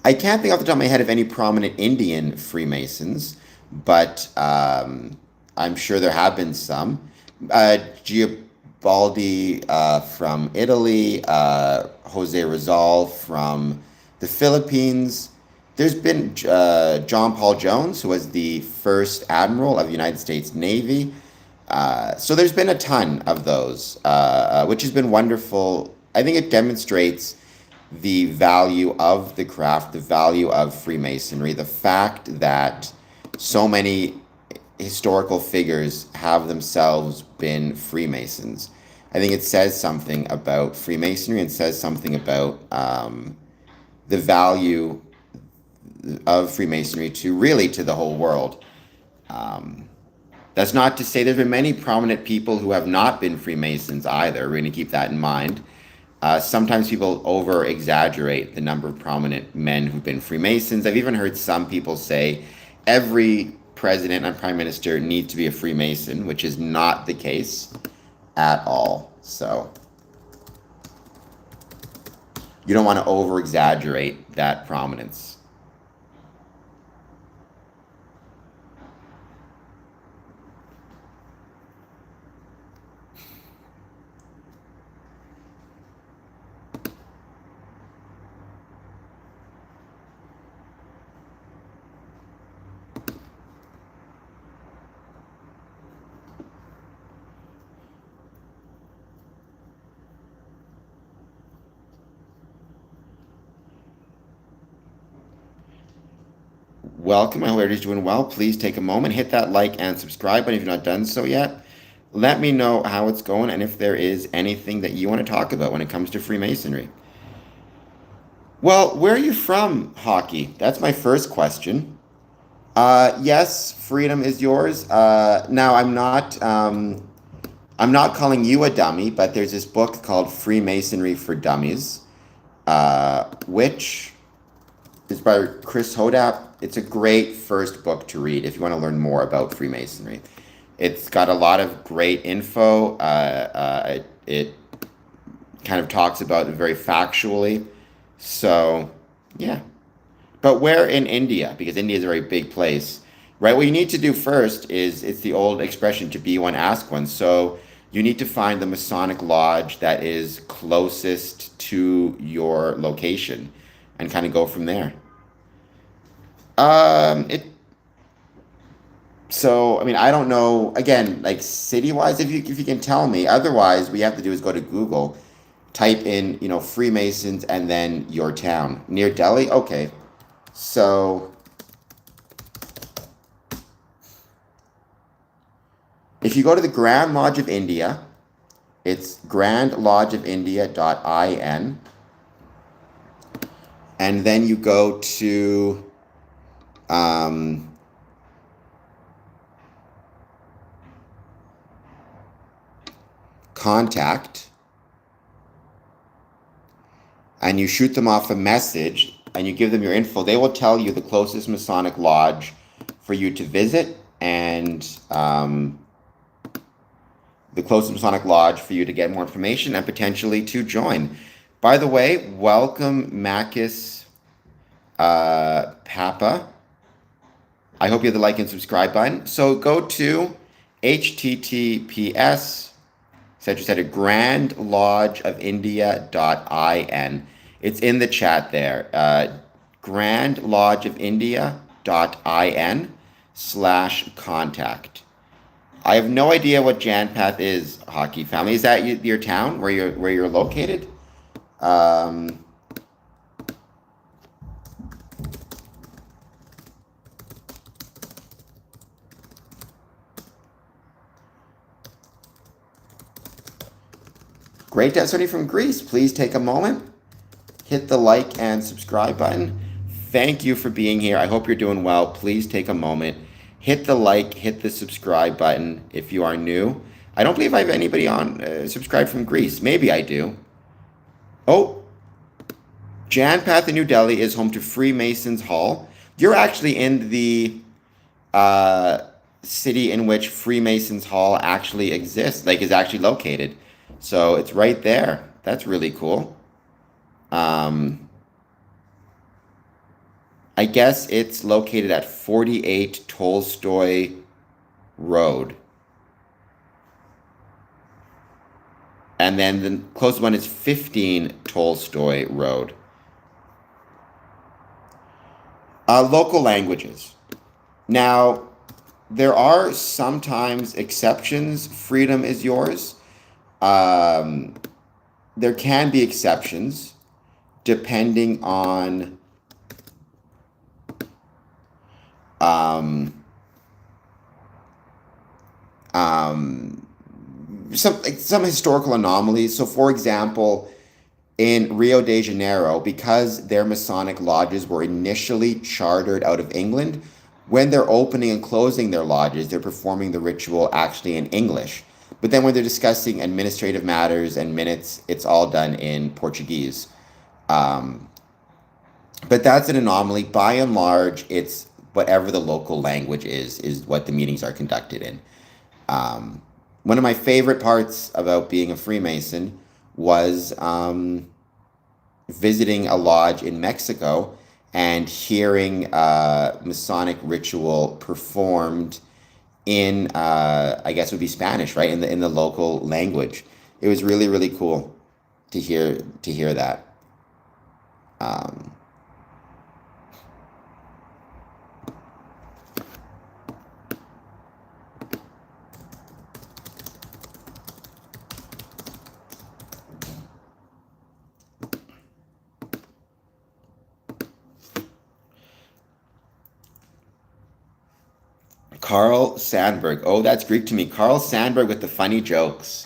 I can't think off the top of my head of any prominent Indian Freemasons, but I'm sure there have been some. Garibaldi from Italy, Jose Rizal from the Philippines. There's been John Paul Jones, who was the first admiral of the United States Navy. So there's been a ton of those, which has been wonderful. I think it demonstrates the value of the craft, the value of Freemasonry, the fact that so many historical figures have themselves been Freemasons. I think it says something about Freemasonry and says something about the value of Freemasonry to the whole world. That's not to say there's been many prominent people who have not been Freemasons either. We're going to keep that in mind. Sometimes people over exaggerate the number of prominent men who've been Freemasons. I've even heard some people say every president and prime minister need to be a Freemason, which is not the case at all. So you don't want to over exaggerate that prominence. welcome. I hope everybody's doing well. Please take a moment, hit that like and subscribe button if you're not done so yet. Let me know how it's going and if there is anything that you want to talk about when it comes to Freemasonry. Well, where are you from, Hockey? That's my first question. Yes, freedom is yours. Now, I'm not calling you a dummy, but there's this book called Freemasonry for Dummies, which is by Chris Hodap. It's a great first book to read if you want to learn more about Freemasonry. It's got a lot of great info. It kind of talks about it very factually. So, yeah. But where in India? Because India is a very big place, right? What you need to do first is it's the old expression to be one, ask one. So you need to find the Masonic lodge that is closest to your location and kind of go from there. It so I mean I don't know again like city wise if you can tell me. Otherwise, what you have to do is go to Google, type in Freemasons and then your town near Delhi. Okay, so if you go to the Grand Lodge of India, it's grandlodgeofindia.in, and then you go to contact, and you shoot them off a message, and you give them your info. They will tell you the closest Masonic lodge for you to visit, and the closest Masonic lodge for you to get more information and potentially to join. By the way, welcome Makis Papa. I hope you have the like and subscribe button. So go to https grandlodgeofindia.in. It's in the chat there. grandlodgeofindia.in/contact. I have no idea what Janpath is, Hockey Family. Is that your town where you're located? Great Destiny from Greece. Please take a moment, hit the like and subscribe button. Thank you for being here. I hope you're doing well. Please take a moment, hit the like, hit the subscribe button if you are new. I don't believe I have anybody on subscribe from Greece. Maybe I do. Oh, Janpath in New Delhi is home to Freemasons Hall. You're actually in the city in which Freemasons Hall actually exists, like is actually located. So it's right there. That's really cool. I guess it's located at 48 Tolstoy Road. And then the closest one is 15 Tolstoy Road. Local languages. Now, there are sometimes exceptions. Freedom is yours. There can be exceptions depending on some historical anomalies. So, for example, in Rio de Janeiro, because their Masonic lodges were initially chartered out of England, when they're opening and closing their lodges, they're performing the ritual actually in English. But then when they're discussing administrative matters and minutes, it's all done in Portuguese. But that's an anomaly. By and large, it's whatever the local language is what the meetings are conducted in. One of my favorite parts about being a Freemason was visiting a lodge in Mexico and hearing Masonic ritual performed in I guess it would be Spanish, right? In the local language. It was really, really cool to hear that. Carl Sandburg. Oh, that's Greek to me. Carl Sandburg with the funny jokes.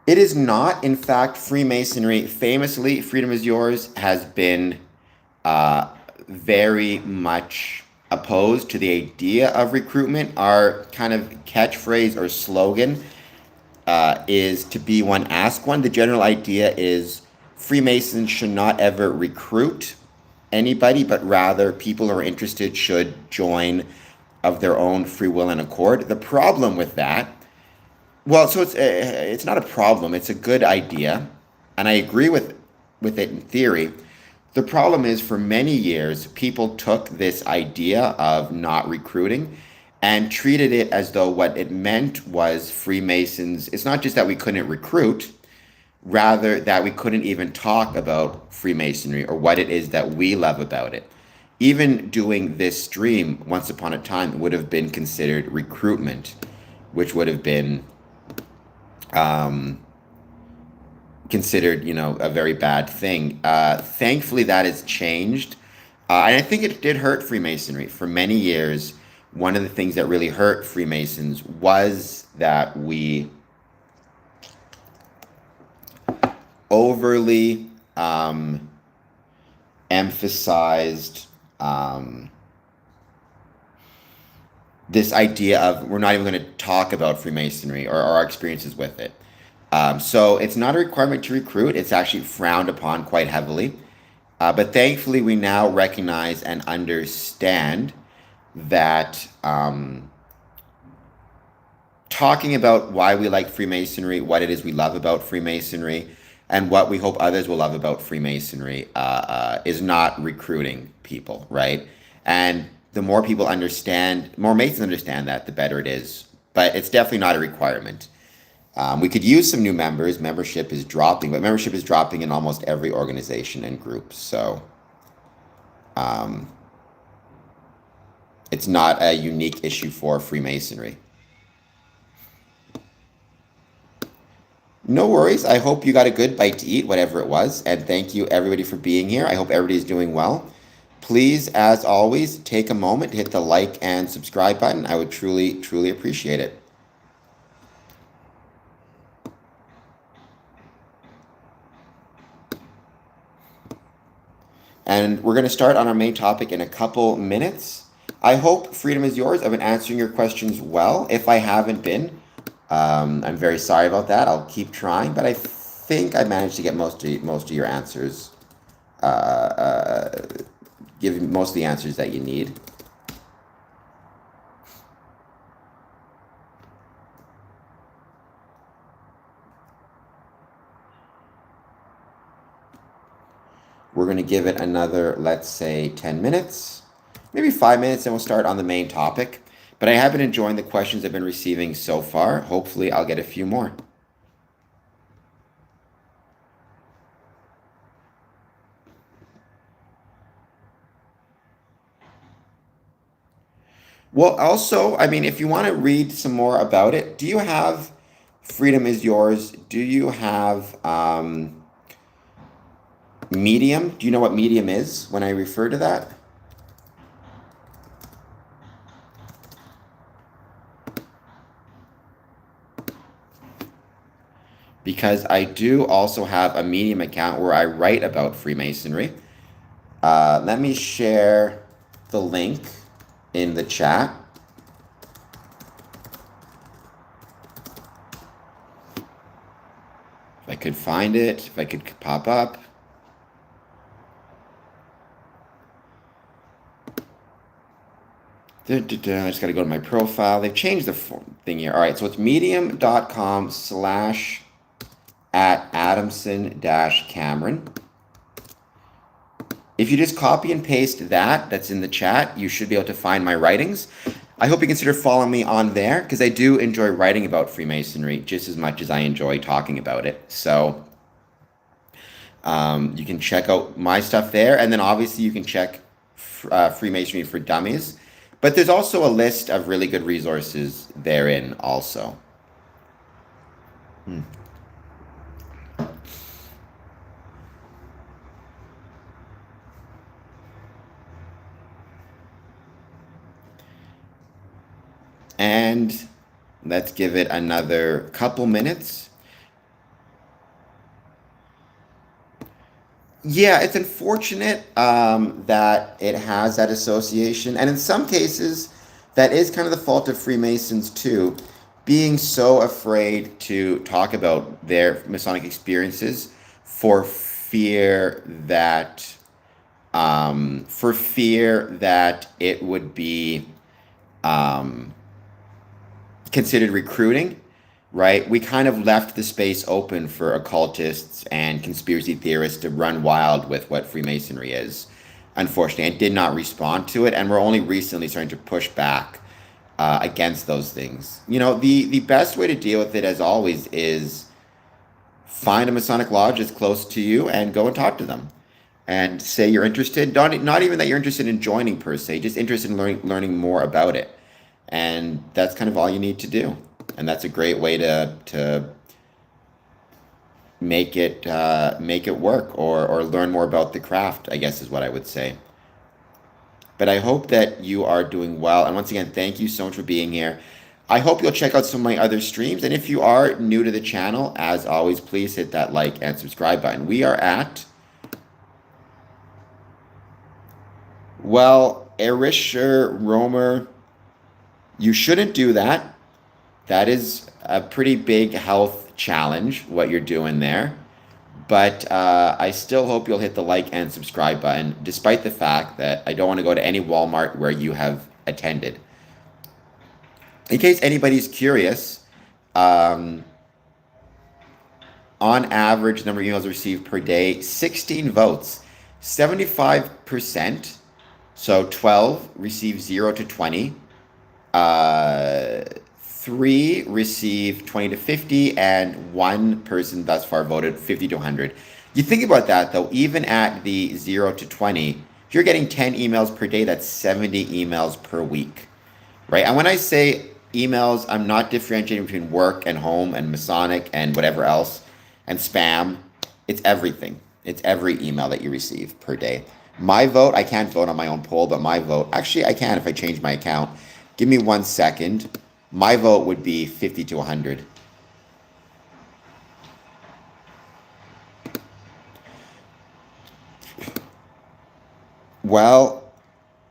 It is not. In fact, Freemasonry, famously, freedom is yours, has been uh, very much opposed to the idea of recruitment. Our kind of catchphrase or slogan is to be one, ask one. The general idea is Freemasons should not ever recruit anybody, but rather people who are interested should join of their own free will and accord. The problem with that, well, so it's not a problem. It's a good idea, and I agree with it in theory. The problem is, for many years, people took this idea of not recruiting and treated it as though what it meant was Freemasons. It's not just that we couldn't recruit, rather that we couldn't even talk about Freemasonry or what it is that we love about it. Even doing this stream once upon a time would have been considered recruitment, which would have been um, considered, a very bad thing. Thankfully, that has changed. And I think it did hurt Freemasonry for many years. One of the things that really hurt Freemasons was that we overly emphasized this idea of we're not even going to talk about Freemasonry or our experiences with it. So it's not a requirement to recruit. It's actually frowned upon quite heavily. But thankfully, we now recognize and understand that talking about why we like Freemasonry, what it is we love about Freemasonry, and what we hope others will love about Freemasonry is not recruiting people, right? And the more people understand, more Masons understand that, the better it is. But it's definitely not a requirement. We could use some new members. Membership is dropping, but membership is dropping in almost every organization and group. So um, it's not a unique issue for Freemasonry. No worries. I hope you got a good bite to eat, whatever it was. And thank you, everybody, for being here. I hope everybody's doing well. Please, as always, take a moment to hit the like and subscribe button. I would truly, truly appreciate it. And we're going to start on our main topic in a couple minutes. I hope freedom is yours. I've been answering your questions well. If I haven't been, I'm very sorry about that. I'll keep trying, but I think I managed to get most of your answers, give most of the answers that you need. We're going to give it another, let's say, 10 minutes, maybe 5 minutes, and we'll start on the main topic. But I have been enjoying the questions I've been receiving so far. Hopefully, I'll get a few more. Well, also, I mean, if you want to read some more about it, do you have Freedom is Yours? Do you have Medium? Do you know what Medium is when I refer to that? Because I do also have a Medium account where I write about Freemasonry. Let me share the link in the chat. If I could find it, if I could pop up. I just got to go to my profile. They've changed the thing here. All right, so it's medium.com/@Adamson-Cameron. If you just copy and paste that's in the chat, you should be able to find my writings. I hope you consider following me on there because I do enjoy writing about Freemasonry just as much as I enjoy talking about it. So you can check out my stuff there. And then obviously you can check Freemasonry for Dummies. But there's also a list of really good resources therein also. Hmm. And let's give it another couple minutes. Yeah, it's unfortunate that it has that association. And in some cases, that is kind of the fault of Freemasons too, being so afraid to talk about their Masonic experiences for fear that it would be um, considered recruiting, right? We kind of left the space open for occultists and conspiracy theorists to run wild with what Freemasonry is. Unfortunately, I did not respond to it, and we're only recently starting to push back against those things. You know, the best way to deal with it, as always, is find a Masonic lodge that's close to you and go and talk to them and say you're interested. Not even that you're interested in joining per se, just interested in learning more about it. And that's kind of all you need to do. And that's a great way to make it work or learn more about the craft, I guess is what I would say. But I hope that you are doing well. And once again, thank you so much for being here. I hope you'll check out some of my other streams. And if you are new to the channel, as always, please hit that like and subscribe button. We are at, well, Erisher Romer. You shouldn't do that. That is a pretty big health challenge, what you're doing there. But I still hope you'll hit the like and subscribe button, despite the fact that I don't want to go to any Walmart where you have attended. In case anybody's curious, on average, number of emails received per day, 16 votes. 75%, so 12 receive 0 to 20. 3 receive 20 to 50, and 1 person thus far voted 50 to 100. You think about that, though, even at the 0 to 20, if you're getting 10 emails per day, that's 70 emails per week, right? And when I say emails, I'm not differentiating between work and home and Masonic and whatever else and spam. It's everything. It's every email that you receive per day. My vote, I can't vote on my own poll, but my vote, actually, I can if I change my account. Give me 1 second. My vote would be 50 to 100. Well,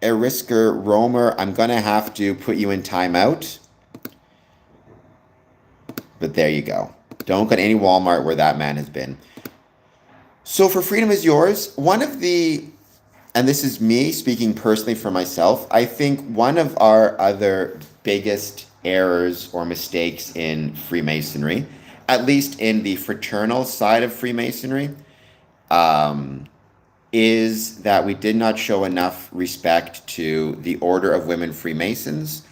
Erisker Romer, I'm going to have to put you in timeout. But there you go. Don't go to any Walmart where that man has been. So for Freedom is Yours, one of the, and this is me speaking personally for myself, I think one of our other biggest errors or mistakes in Freemasonry, at least in the fraternal side of Freemasonry, is that we did not show enough respect to the Order of Women Freemasons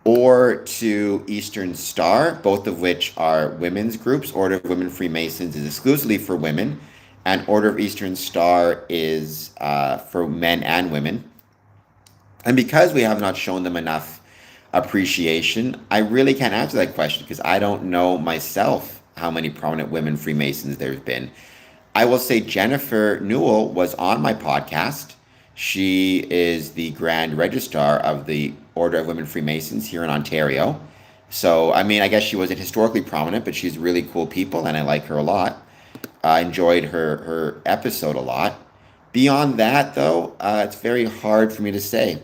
or to Eastern Star, both of which are women's groups. Order of Women Freemasons is exclusively for women, and Order of Eastern Star is for men and women. And because we have not shown them enough appreciation, I really can't answer that question because I don't know myself how many prominent women Freemasons there's been. I will say Jennifer Newell was on my podcast. She is the Grand Registrar of the Order of Women Freemasons here in Ontario. So, I mean, I guess she wasn't historically prominent, but she's really cool people, and I like her a lot. I enjoyed her episode a lot. Beyond that, though, it's very hard for me to say.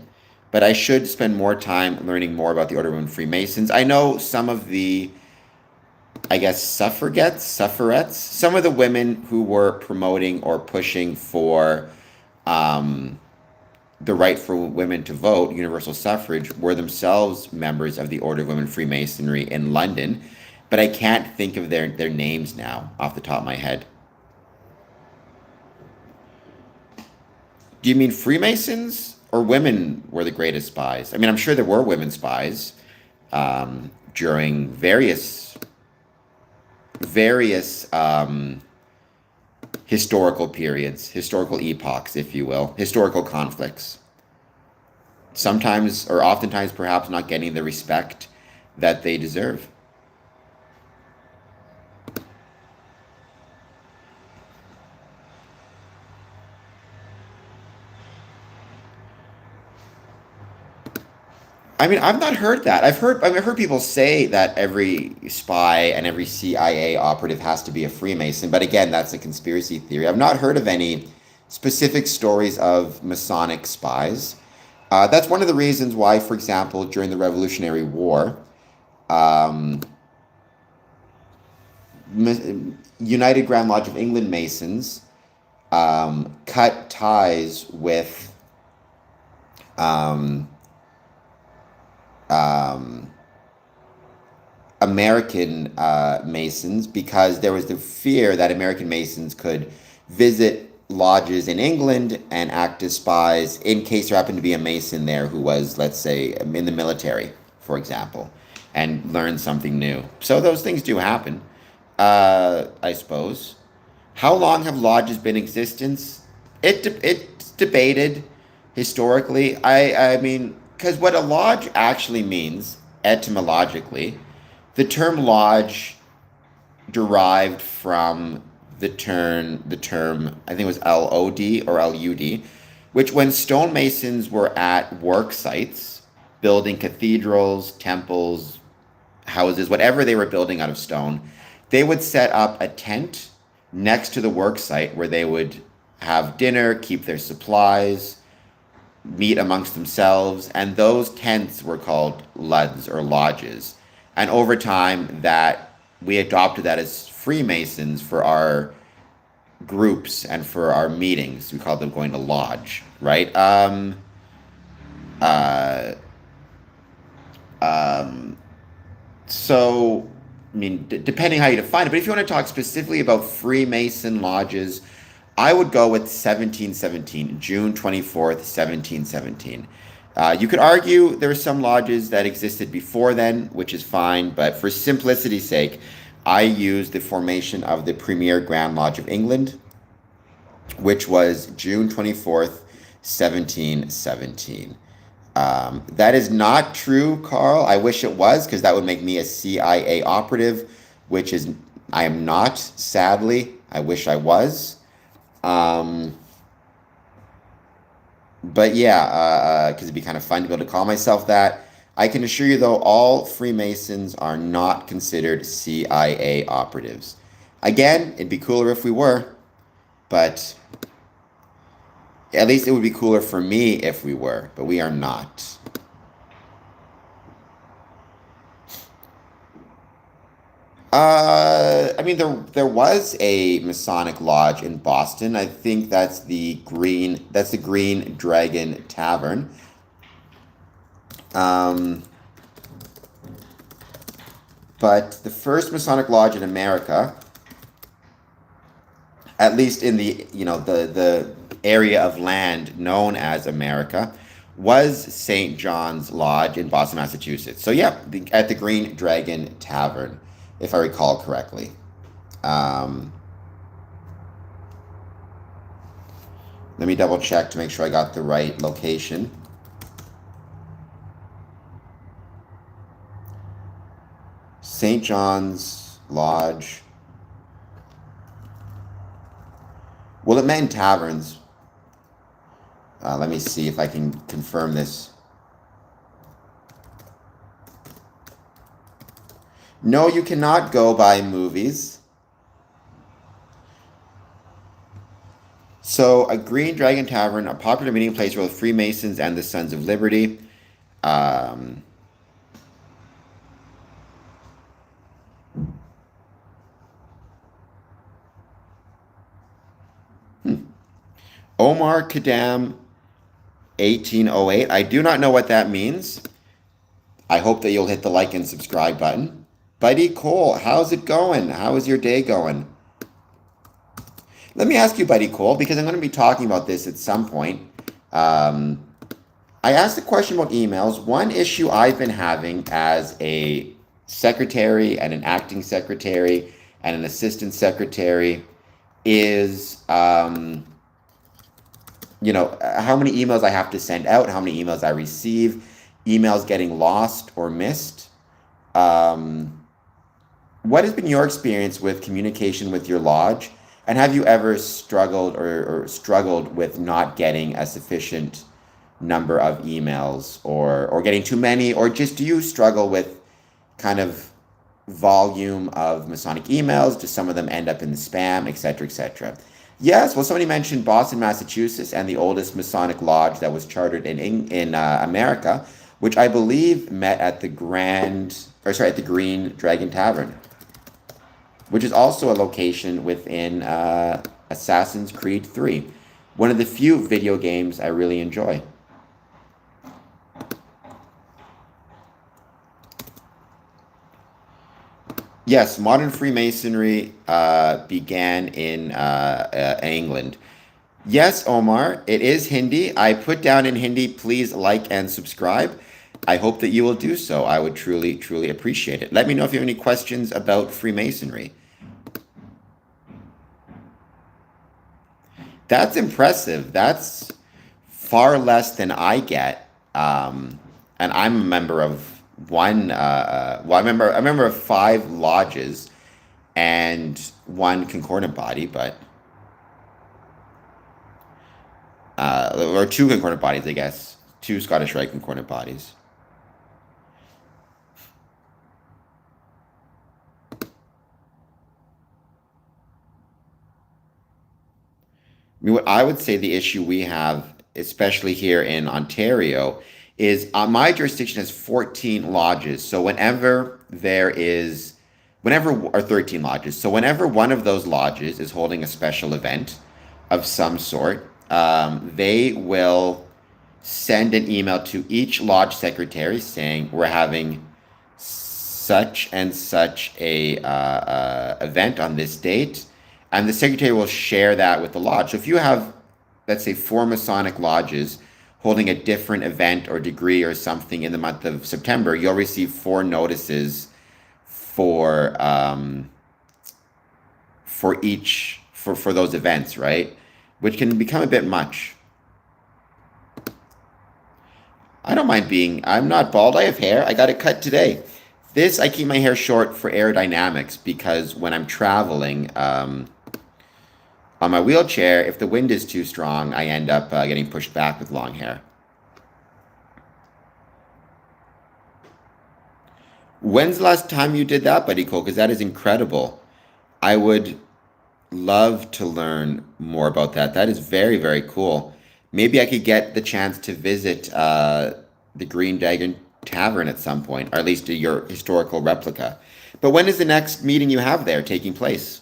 But I should spend more time learning more about the Order of Women Freemasons. I know some of the, I guess, suffragettes, some of the women who were promoting or pushing for the right for women to vote, universal suffrage, were themselves members of the Order of Women Freemasonry in London. But I can't think of their names now off the top of my head. Do you mean Freemasons or women were the greatest spies? I mean, I'm sure there were women spies during various historical periods, historical epochs, if you will, historical conflicts. sometimes or oftentimes perhaps not getting the respect that they deserve. I mean, I've not heard that. I've heard people say that every spy and every CIA operative has to be a Freemason, but again, that's a conspiracy theory. I've not heard of any specific stories of Masonic spies. That's one of the reasons why, for example, during the Revolutionary War, um, United Grand Lodge of England Masons cut ties with um, um, American Masons because there was the fear that American Masons could visit lodges in England and act as spies in case there happened to be a Mason there who was, let's say, in the military, for example, and learn something new. So those things do happen, I suppose. How long have lodges been in existence? It's debated historically. I mean, because what a lodge actually means etymologically, the term lodge derived from the term I think it was LOD or LUD, which when stonemasons were at work sites, building cathedrals, temples, houses, whatever they were building out of stone, they would set up a tent next to the work site where they would have dinner, keep their supplies, meet amongst themselves, and those tents were called luds or lodges. And over time, that we adopted that as Freemasons for our groups and for our meetings. We called them going to lodge, right? Uh, um, so, I mean, depending how you define it, but if you want to talk specifically about Freemason lodges, I would go with 1717, June 24th, 1717. You could argue there are some lodges that existed before then, which is fine, but for simplicity's sake, I use the formation of the Premier Grand Lodge of England, which was June 24th, 1717. That is not true, Carl. I wish it was, because that would make me a CIA operative, which is I am not, sadly. I wish I was. Um, but yeah, because it'd be kind of fun to be able to call myself that. I can assure you, though, all Freemasons are not considered CIA operatives. Again, it'd be cooler if we were, but at least it would be cooler for me if we were, but we are not. I mean, there was a Masonic lodge in Boston. I think that's the Green Dragon Tavern. Um, but the first Masonic lodge in America, at least in the area of land known as America, was St. John's Lodge in Boston, Massachusetts. So yeah, at the Green Dragon Tavern, if I recall correctly. Um, Let me double check to make sure I got the right location. St. John's Lodge. Well, it meant taverns. Let me see if I can confirm this. No, you cannot go by movies. So, a Green Dragon Tavern, a popular meeting place for the Freemasons and the Sons of Liberty. Um, Omar Kadam, 1808. I do not know what that means. I hope that you'll hit the like and subscribe button. Buddy Cole, how's it going? How is your day going? Let me ask you, Buddy Cole, because I'm going to be talking about this at some point. Um, I asked a question about emails. One issue I've been having as a secretary and an acting secretary and an assistant secretary is how many emails I have to send out, how many emails I receive, emails getting lost or missed. Um, what has been your experience with communication with your lodge? And have you ever struggled or struggled with not getting a sufficient number of emails or getting too many, or just do you struggle with kind of volume of Masonic emails? Do some of them end up in the spam, et cetera, et cetera? Yes, well, somebody mentioned Boston, Massachusetts, and the oldest Masonic lodge that was chartered in America, which I believe met at at the Green Dragon Tavern, which is also a location within Assassin's Creed 3, one of the few video games I really enjoy. Yes, modern Freemasonry began in England. Yes, Omar, it is Hindi. I put down in Hindi, please like and subscribe. I hope that you will do so. I would truly, truly appreciate it. Let me know if you have any questions about Freemasonry. That's impressive. That's far less than I get. And I'm a member of I'm a member of 5 lodges and 1 concordant body, but or 2 concordant bodies, I guess. 2 Scottish Rite concordant bodies. I mean, what I would say the issue we have, especially here in Ontario, is my jurisdiction has 14 lodges. So or 13 lodges. So whenever one of those lodges is holding a special event of some sort, they will send an email to each lodge secretary saying we're having such and such a event on this date, and the secretary will share that with the lodge. So if you have, let's say, 4 Masonic lodges holding a different event or degree or something in the month of September, you'll receive 4 notices for each for those events, right? Which can become a bit much. I don't mind I'm not bald. I have hair. I got it cut today. I keep my hair short for aerodynamics because when I'm traveling on my wheelchair, if the wind is too strong, I end up getting pushed back with long hair. When's the last time you did that, Buddy Cole? Because that is incredible. I would love to learn more about that. That is very, very cool. Maybe I could get the chance to visit the Green Dragon Tavern at some point, or at least your historical replica. But when is the next meeting you have there taking place?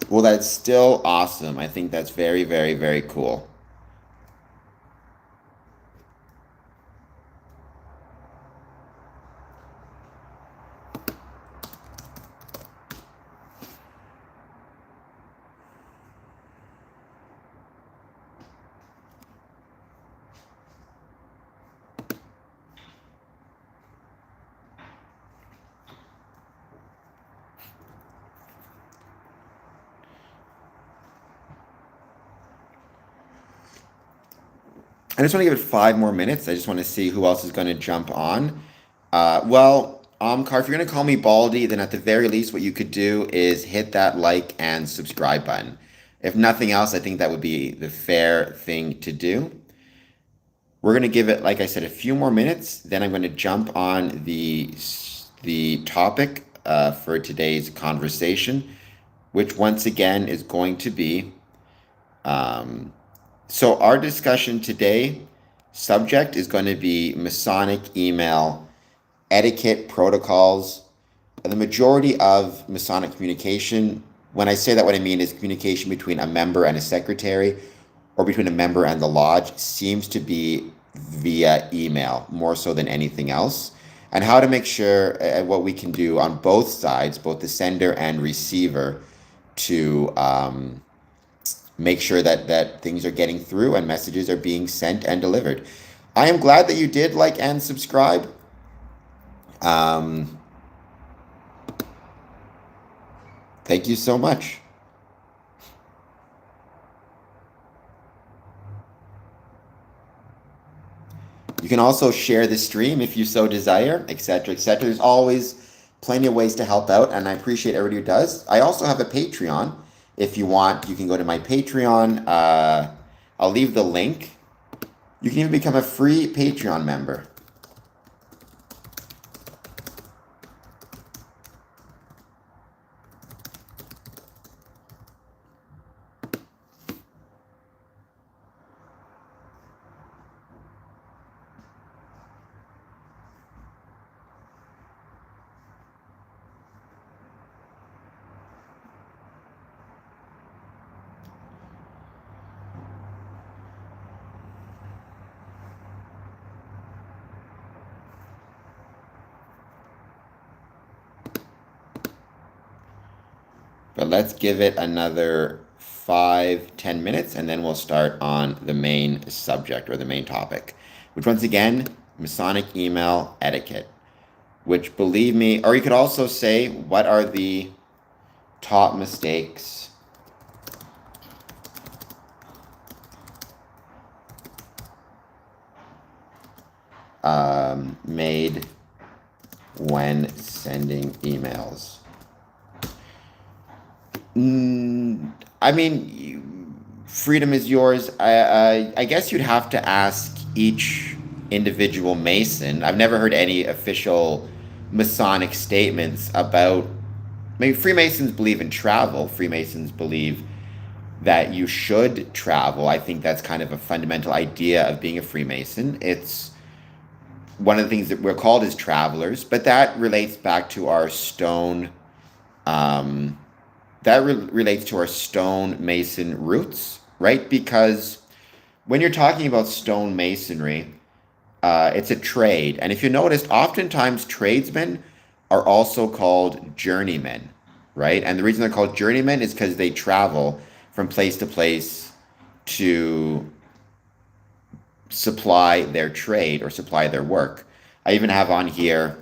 Well, that's still awesome. I think that's very, very, very cool. I just want to give it 5 more minutes. I just want to see who else is going to jump on. Car, if you're going to call me Baldy, then at the very least, what you could do is hit that like and subscribe button. If nothing else, I think that would be the fair thing to do. We're going to give it, like I said, a few more minutes. Then I'm going to jump on the topic for today's conversation, which once again is going to be um, so our discussion today subject is going to be Masonic email etiquette protocols. The majority of Masonic communication, when I say that, what I mean is communication between a member and a secretary or between a member and the lodge seems to be via email more so than anything else. And how to make sure what we can do on both sides, both the sender and receiver, to make sure that things are getting through and messages are being sent and delivered. I am glad that you did like and subscribe. Um, Thank you so much. You can also share the stream if you so desire, etc., etc. There's always plenty of ways to help out, and I appreciate everybody who does. I also have a Patreon. If you want, you can go to my Patreon. I'll leave the link. You can even become a free Patreon member. But let's give it another 5-10 minutes, and then we'll start on the main subject or the main topic, which once again, Masonic email etiquette. Which, believe me, or you could also say, what are the top mistakes made when sending emails? I mean, freedom is yours. I guess you'd have to ask each individual Mason. I've never heard any official Masonic statements about. Maybe Freemasons believe in travel. Freemasons believe that you should travel. I think that's kind of a fundamental idea of being a Freemason. It's one of the things that we're called as travelers, but that relates back to our stone. Relates to our stone mason roots, right? Because when you're talking about stone masonry, it's a trade. And if you noticed, oftentimes tradesmen are also called journeymen, right? And the reason they're called journeymen is because they travel from place to place to supply their trade or supply their work. I even have on here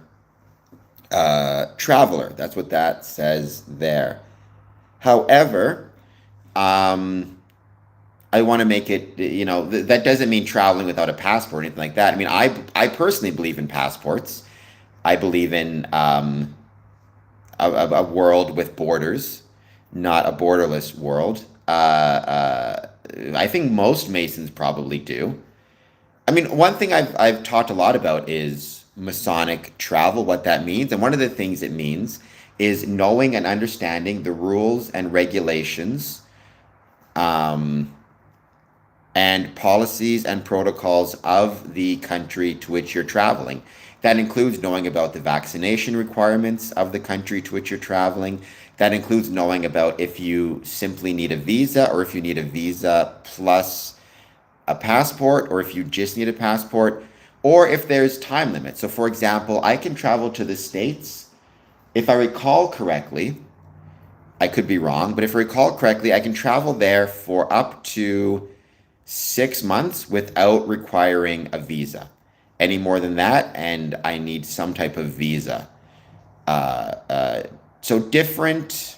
traveler. That's what that says there. However, I want to make it, that doesn't mean traveling without a passport or anything like that. I mean, I personally believe in passports. I believe in a world with borders, not a borderless world. I think most Masons probably do. I mean, one thing I've talked a lot about is Masonic travel, what that means. And one of the things it means is knowing and understanding the rules and regulations and policies and protocols of the country to which you're traveling. That includes knowing about the vaccination requirements of the country to which you're traveling. That includes knowing about if you simply need a visa or if you need a visa plus a passport or if you just need a passport or if there's time limits. So for example, I can travel to the States. If I recall correctly, I could be wrong, but if I recall correctly, I can travel there for up to 6 months without requiring a visa. Any more than that, and I need some type of visa. So different,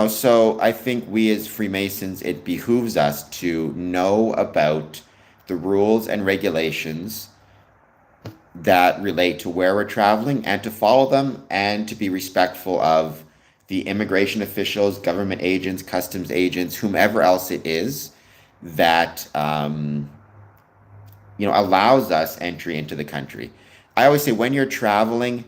so I think we as Freemasons, it behooves us to know about the rules and regulations that relate to where we're traveling and to follow them and to be respectful of the immigration officials, government agents, customs agents, whomever else it is that allows us entry into the country. I always say when you're traveling,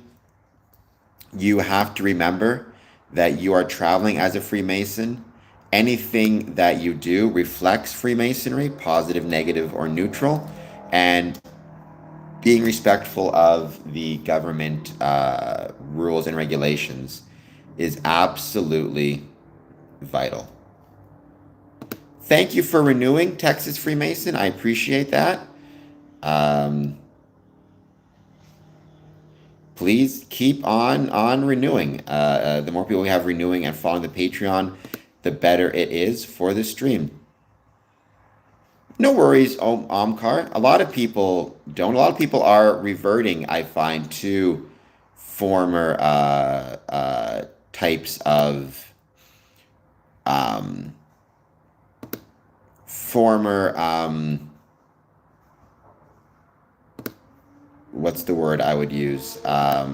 you have to remember that you are traveling as a Freemason. Anything that you do reflects Freemasonry, positive, negative, or neutral, and being respectful of the government rules and regulations is absolutely vital. Thank you for renewing, Texas Freemason. I appreciate that. Please keep on renewing. The more people we have renewing and following the Patreon, the better it is for the stream. No worries, Omkar. A lot of people don't. A lot of people are reverting, I find, to former types of former, what's the word I would use? I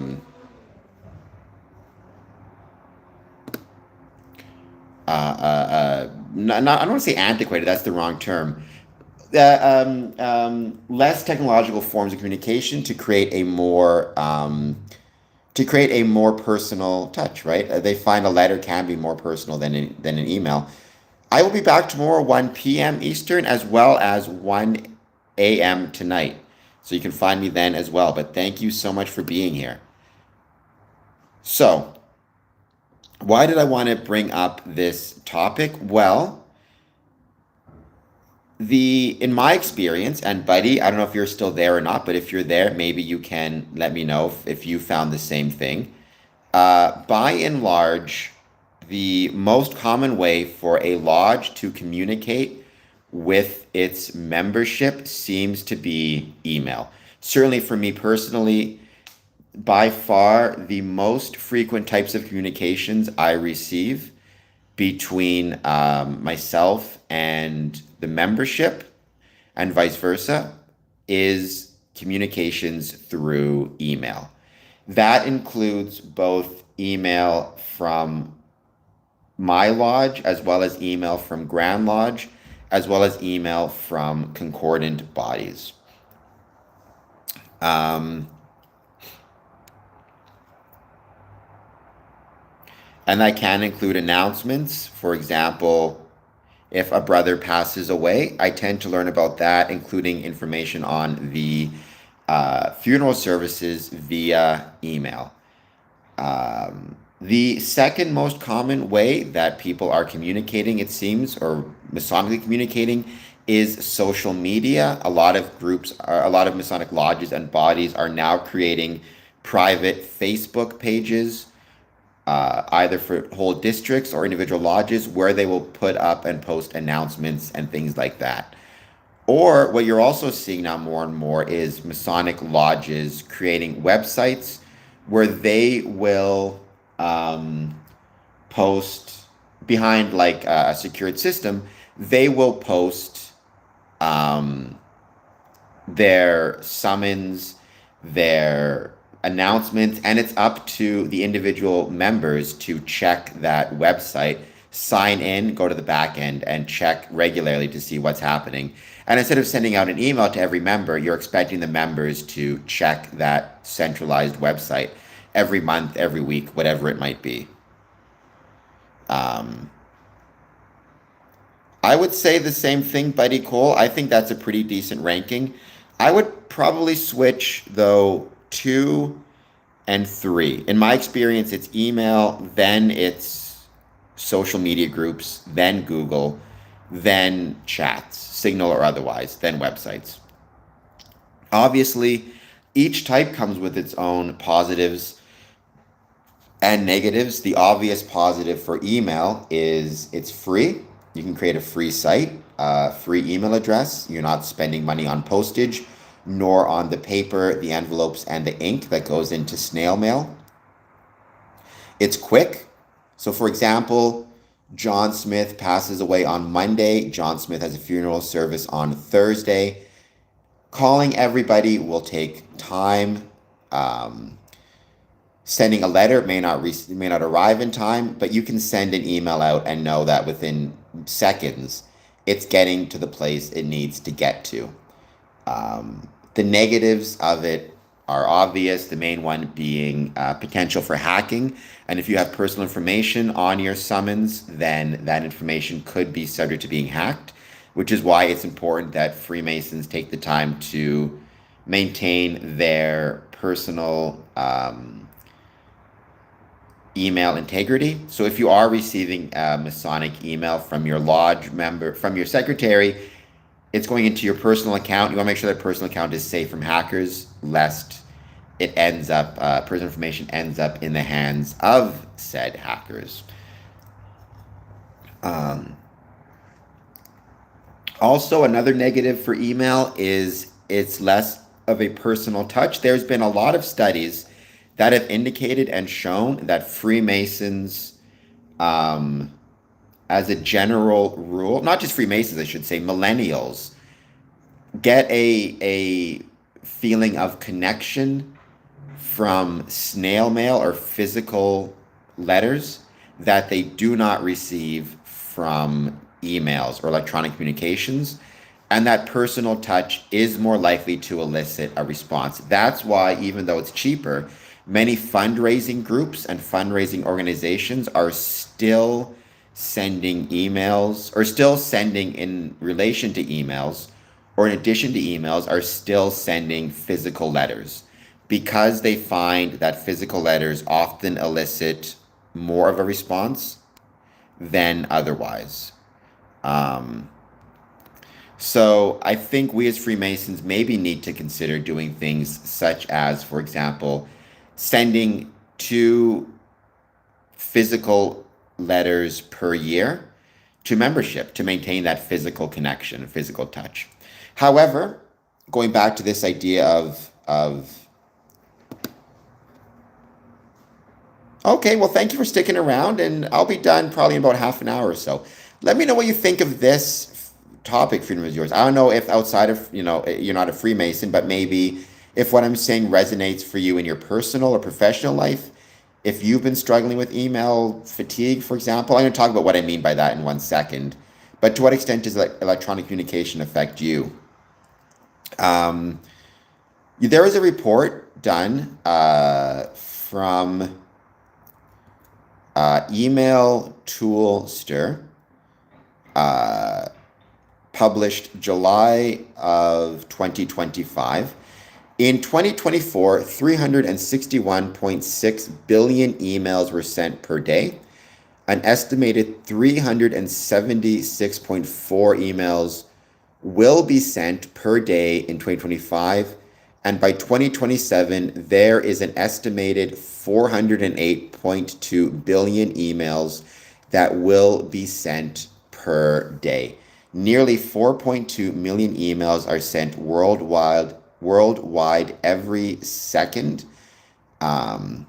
don't want to say antiquated, that's the wrong term. Less technological forms of communication to create a more personal touch, right? They find a letter can be more personal than an email. I will be back tomorrow, 1 p.m. Eastern, as well as 1 a.m. tonight. So you can find me then as well. But thank you so much for being here. So, why did I want to bring up this topic? Well, in my experience, and buddy, I don't know if you're still there or not, but if you're there, maybe you can let me know if you found the same thing. By and large, the most common way for a lodge to communicate with its membership seems to be email. Certainly for me personally, by far the most frequent types of communications I receive between myself and the membership and vice versa is communications through email. That includes both email from my lodge as well as email from Grand Lodge as well as email from concordant bodies. And that can include announcements. For example, if a brother passes away, I tend to learn about that, including information on the funeral services via email. The second most common way that people are communicating, it seems, or Masonically communicating, is social media. A lot of Masonic lodges and bodies are now creating private Facebook pages, either for whole districts or individual lodges, where they will put up and post announcements and things like that. Or what you're also seeing now more and more is Masonic lodges creating websites where they will post behind like a secured system. They will post their summons, their announcements, and it's up to the individual members to check that website, sign in, go to the back end, and check regularly to see what's happening. And instead of sending out an email to every member, you're expecting the members to check that centralized website every month, every week, whatever it might be. I would say the same thing, Buddy Cole. I think that's a pretty decent ranking. I would probably switch, though, 2 and 3. In my experience, it's email, then it's social media groups, then Google, then chats, Signal or otherwise, then websites. Obviously, each type comes with its own positives and negatives. The obvious positive for email is it's free. You can create a free site, free email address. You're not spending money on postage, nor on the paper, the envelopes, and the ink that goes into snail mail. It's quick. So, for example, John Smith passes away on Monday. John Smith has a funeral service on Thursday. Calling everybody will take time. Sending a letter may not arrive in time, but you can send an email out and know that within seconds it's getting to the place it needs to get to. The negatives of it are obvious, the main one being potential for hacking. And if you have personal information on your summons, then that information could be subject to being hacked, which is why it's important that Freemasons take the time to maintain their personal email integrity. So if you are receiving a Masonic email from your lodge member, from your secretary, it's going into your personal account. You want to make sure that personal account is safe from hackers, lest it ends up, personal information ends up in the hands of said hackers. Also, another negative for email is it's less of a personal touch. There's been a lot of studies that have indicated and shown that Freemasons, um, as a general rule, not just Freemasons, I should say, millennials, get a feeling of connection from snail mail or physical letters that they do not receive from emails or electronic communications. And that personal touch is more likely to elicit a response. That's why, even though it's cheaper, many fundraising groups and fundraising organizations are still sending emails, or still sending, in relation to emails, or in addition to emails, are still sending physical letters, because they find that physical letters often elicit more of a response than otherwise. Um, so I think we as Freemasons maybe need to consider doing things such as, for example, sending 2 physical letters per year to membership to maintain that physical connection, physical touch. However, going back to this idea of okay, well, thank you for sticking around, and I'll be done probably in about half an hour or so. Let me know what you think of this topic, Freedom is Yours. I don't know if outside of, you're not a Freemason, but maybe if what I'm saying resonates for you in your personal or professional life. If you've been struggling with email fatigue, for example, I'm going to talk about what I mean by that in 1 second. But to what extent does electronic communication affect you? Um, there was a report done from Email Toolster, published July of 2025. In 2024, 361.6 billion emails were sent per day. An estimated 376.4 emails will be sent per day in 2025. And by 2027, there is an estimated 408.2 billion emails that will be sent per day. Nearly 4.2 million emails are sent worldwide every second. And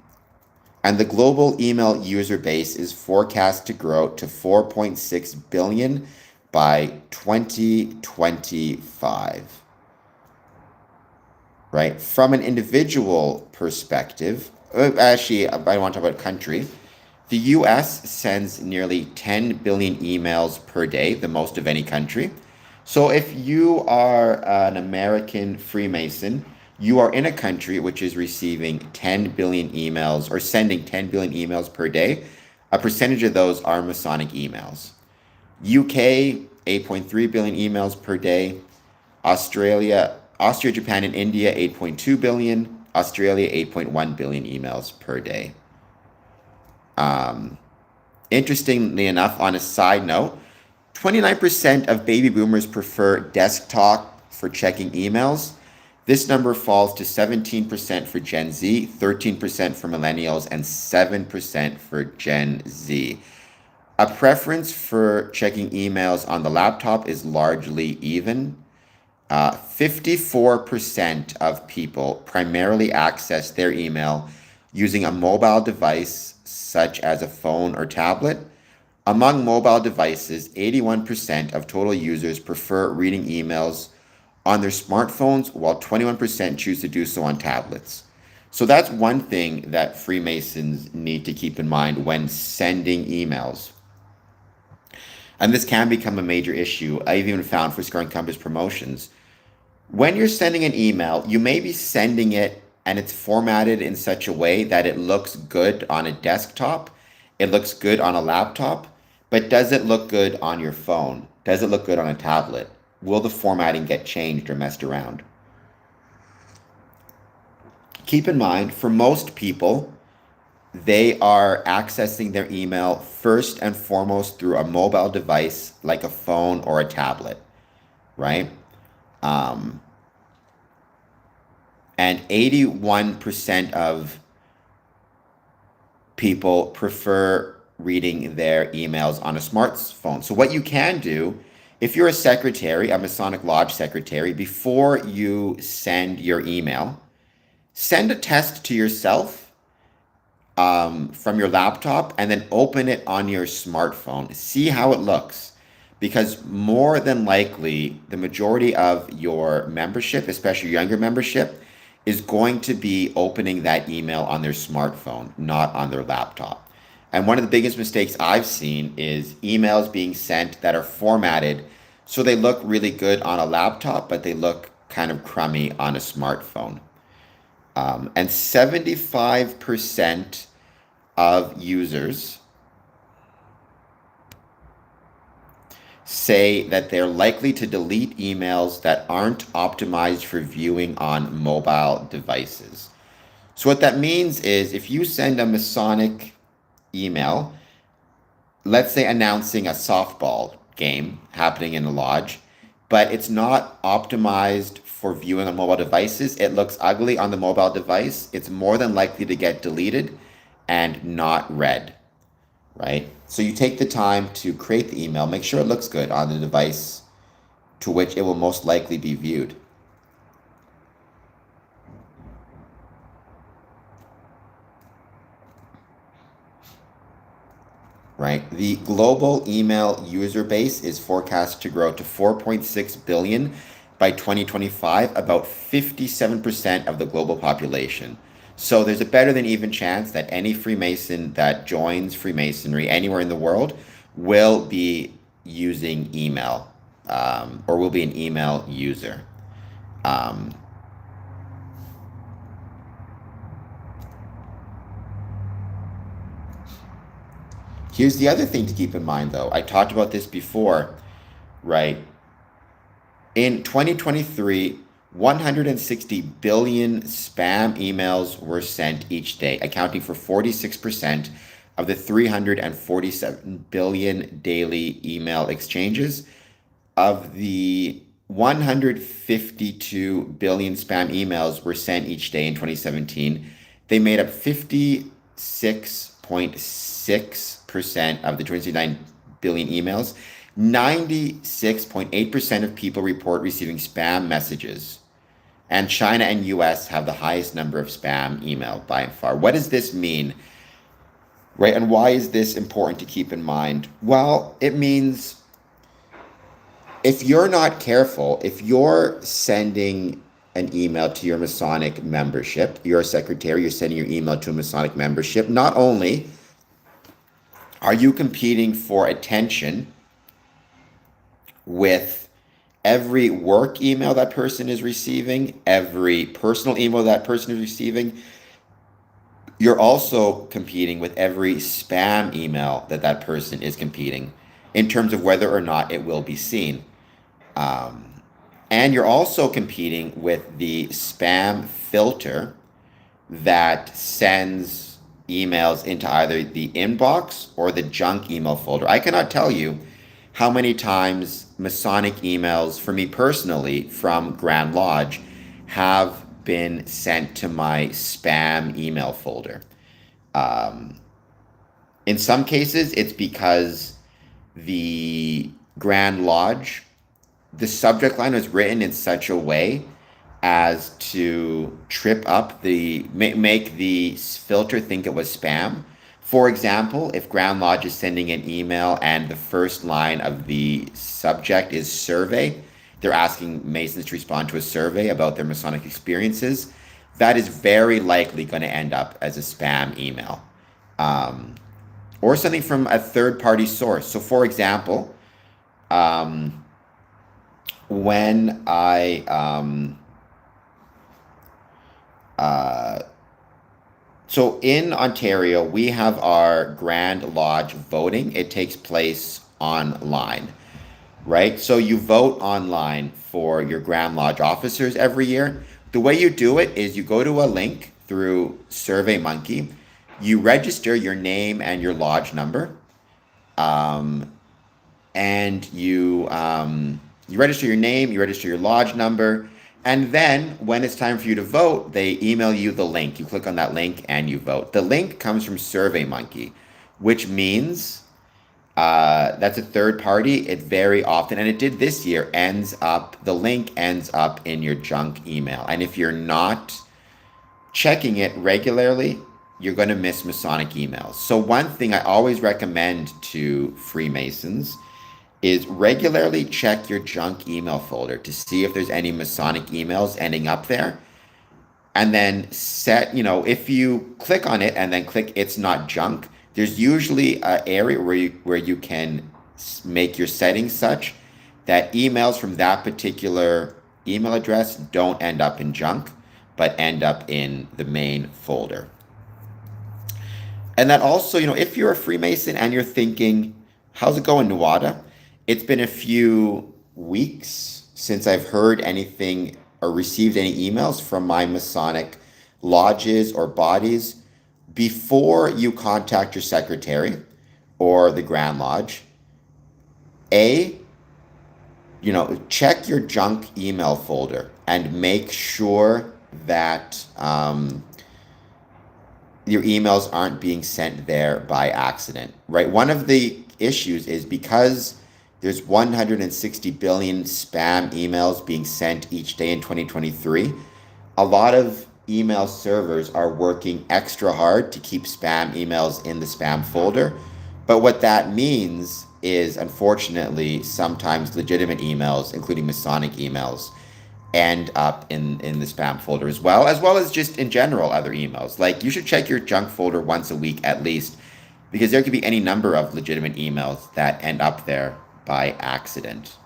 the global email user base is forecast to grow to 4.6 billion by 2025. Right? From an individual perspective, actually, I want to talk about country. The US sends nearly 10 billion emails per day, the most of any country. So if you are an American Freemason, you are in a country which is receiving 10 billion emails or sending 10 billion emails per day. A percentage of those are Masonic emails. UK, 8.3 billion emails per day. Austria, Japan, and India, 8.2 billion. Australia, 8.1 billion emails per day. Interestingly enough, on a side note, 29% of baby boomers prefer desktop for checking emails. This number falls to 17% for Gen Z, 13% for millennials, and 7% for Gen Z. A preference for checking emails on the laptop is largely even. 54% of people primarily access their email using a mobile device such as a phone or tablet. Among mobile devices, 81% of total users prefer reading emails on their smartphones, while 21% choose to do so on tablets. So that's one thing that Freemasons need to keep in mind when sending emails. And this can become a major issue. I've even found for Scar and Compass promotions. When you're sending an email, you may be sending it and it's formatted in such a way that it looks good on a desktop, it looks good on a laptop, but does it look good on your phone? Does it look good on a tablet? Will the formatting get changed or messed around? Keep in mind, for most people, they are accessing their email first and foremost through a mobile device like a phone or a tablet, right? Um, and 81% of people prefer reading their emails on a smartphone. So what you can do, if you're a secretary, a Masonic Lodge secretary, before you send your email, send a test to yourself from your laptop and then open it on your smartphone. See how it looks. Because more than likely, the majority of your membership, especially younger membership, is going to be opening that email on their smartphone, not on their laptop. And one of the biggest mistakes I've seen is emails being sent that are formatted so they look really good on a laptop, but they look kind of crummy on a smartphone. And 75% of users say that they're likely to delete emails that aren't optimized for viewing on mobile devices. So what that means is if you send a Masonic email, let's say announcing a softball game happening in the lodge, but it's not optimized for viewing on mobile devices, it looks ugly on the mobile device, it's more than likely to get deleted and not read, right? So you take the time to create the email, make sure it looks good on the device to which it will most likely be viewed. Right? The global email user base is forecast to grow to 4.6 billion by 2025, about 57% of the global population. So there's a better than even chance that any Freemason that joins Freemasonry anywhere in the world will be using email, or will be an email user. Here's the other thing to keep in mind, though. I talked about this before, right? In 2023, 160 billion spam emails were sent each day, accounting for 46% of the 347 billion daily email exchanges. Of the 152 billion spam emails were sent each day in 2017, they made up 56.6% of the 29 billion emails. 96.8% of people report receiving spam messages. And China and US have the highest number of spam email by far. What does this mean? Right? And why is this important to keep in mind? Well, it means if you're not careful, if you're sending an email to your Masonic membership, you're a secretary, you're sending your email to a Masonic membership, not only are you competing for attention with every work email that person is receiving, every personal email that person is receiving, you're also competing with every spam email that that person is competing in terms of whether or not it will be seen. And you're also competing with the spam filter that sends emails into either the inbox or the junk email folder. I cannot tell you how many times Masonic emails, for me personally, from Grand Lodge have been sent to my spam email folder. In some cases, it's because the Grand Lodge, the subject line was written in such a way as to trip up make the filter think it was spam. For example, if Grand Lodge is sending an email and the first line of the subject is survey, they're asking Masons to respond to a survey about their Masonic experiences, that is very likely going to end up as a spam email. Or something from a third-party source. So for example, when so in Ontario, we have our Grand Lodge voting. It takes place online, right? So you vote online for your Grand Lodge officers every year. The way you do it is you go to a link through SurveyMonkey, you register your name and your lodge number, and you register your name, you register your lodge number, and then when it's time for you to vote, they email you the link. You click on that link and you vote. The link comes from SurveyMonkey, which means that's a third party. It very often, and it did this year, the link ends up in your junk email. And if you're not checking it regularly, you're going to miss Masonic emails. So one thing I always recommend to Freemasons is regularly check your junk email folder to see if there's any Masonic emails ending up there. And then set, if you click on it and then click it's not junk, there's usually an area where you can make your settings such that emails from that particular email address don't end up in junk, but end up in the main folder. And that also, if you're a Freemason and you're thinking, how's it going, Nuada? It's been a few weeks since I've heard anything or received any emails from my Masonic lodges or bodies. Before you contact your secretary or the Grand Lodge, check your junk email folder and make sure that your emails aren't being sent there by accident, right? One of the issues is because there's 160 billion spam emails being sent each day in 2023. A lot of email servers are working extra hard to keep spam emails in the spam folder. But what that means is, unfortunately, sometimes legitimate emails, including Masonic emails, end up in the spam folder as well as just in general other emails. Like, you should check your junk folder once a week at least, because there could be any number of legitimate emails that end up there by accident.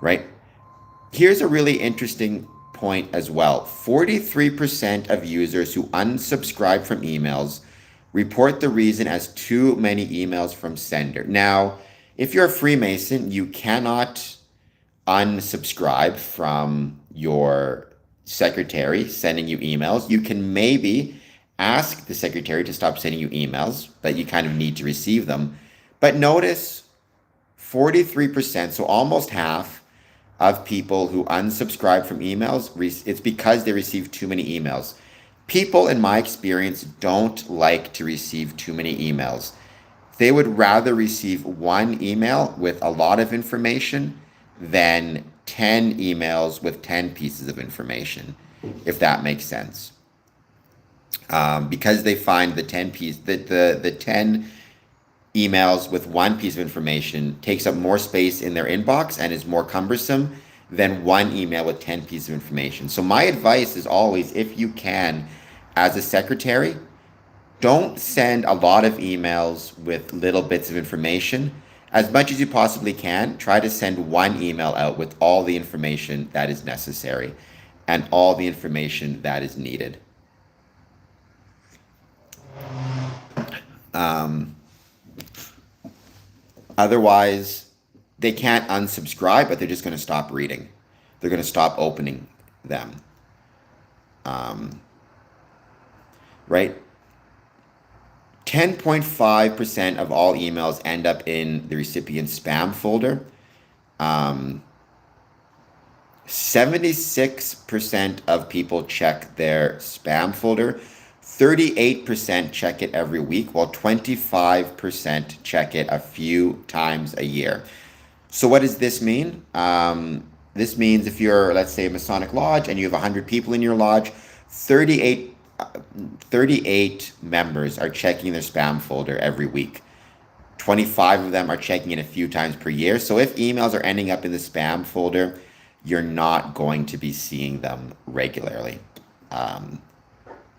Right? Here's a really interesting point as well. 43% of users who unsubscribe from emails report the reason as too many emails from sender. Now, if you're a Freemason, you cannot unsubscribe from your secretary sending you emails. You can maybe ask the secretary to stop sending you emails, but you kind of need to receive them. But notice 43%, so almost half of people who unsubscribe from emails, it's because they receive too many emails. People, in my experience, don't like to receive too many emails. They would rather receive one email with a lot of information than 10 emails with 10 pieces of information, if that makes sense. Because they find the 10 emails with one piece of information takes up more space in their inbox and is more cumbersome than one email with 10 pieces of information. So my advice is always, if you can, as a secretary, don't send a lot of emails with little bits of information. As much as you possibly can, try to send one email out with all the information that is necessary and all the information that is needed. Otherwise, they can't unsubscribe, but they're just going to stop reading. They're going to stop opening them. Right? 10.5% of all emails end up in the recipient's spam folder. 76% of people check their spam folder. 38% check it every week, while 25% check it a few times a year. So what does this mean? This means if you're, let's say, a Masonic lodge and you have 100 people in your lodge, 38 members are checking their spam folder every week. 25 of them are checking it a few times per year. So if emails are ending up in the spam folder, you're not going to be seeing them regularly.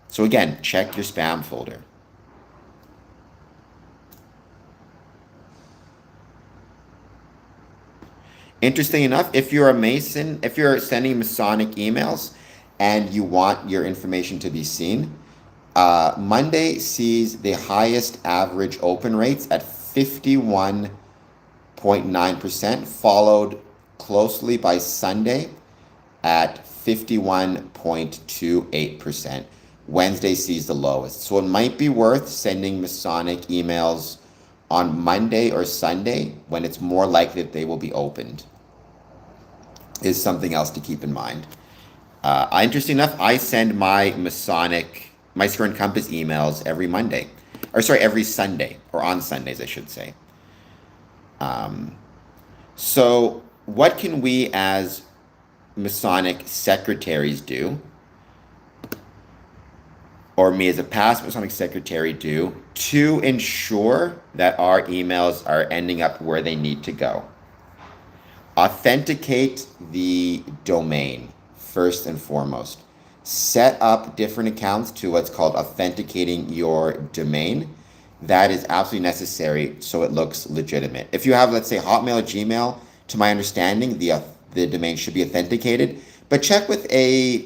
So again, check your spam folder. Interesting enough, if you're a Mason, if you're sending Masonic emails and you want your information to be seen, Monday sees the highest average open rates at 51.9%, followed closely by Sunday at 51.28%. Wednesday sees the lowest. So it might be worth sending Masonic emails on Monday or Sunday when it's more likely that they will be opened. Is something else to keep in mind. Interesting enough, I send my Square and Compass emails every Sunday, or on Sundays, I should say. So what can we as Masonic secretaries do, or me as a past Masonic secretary do, to ensure that our emails are ending up where they need to go. Authenticate the domain first and foremost. Set up different accounts to what's called authenticating your domain. That is absolutely necessary so it looks legitimate. If you have, let's say, Hotmail or Gmail, to my understanding, the domain should be authenticated, but check with a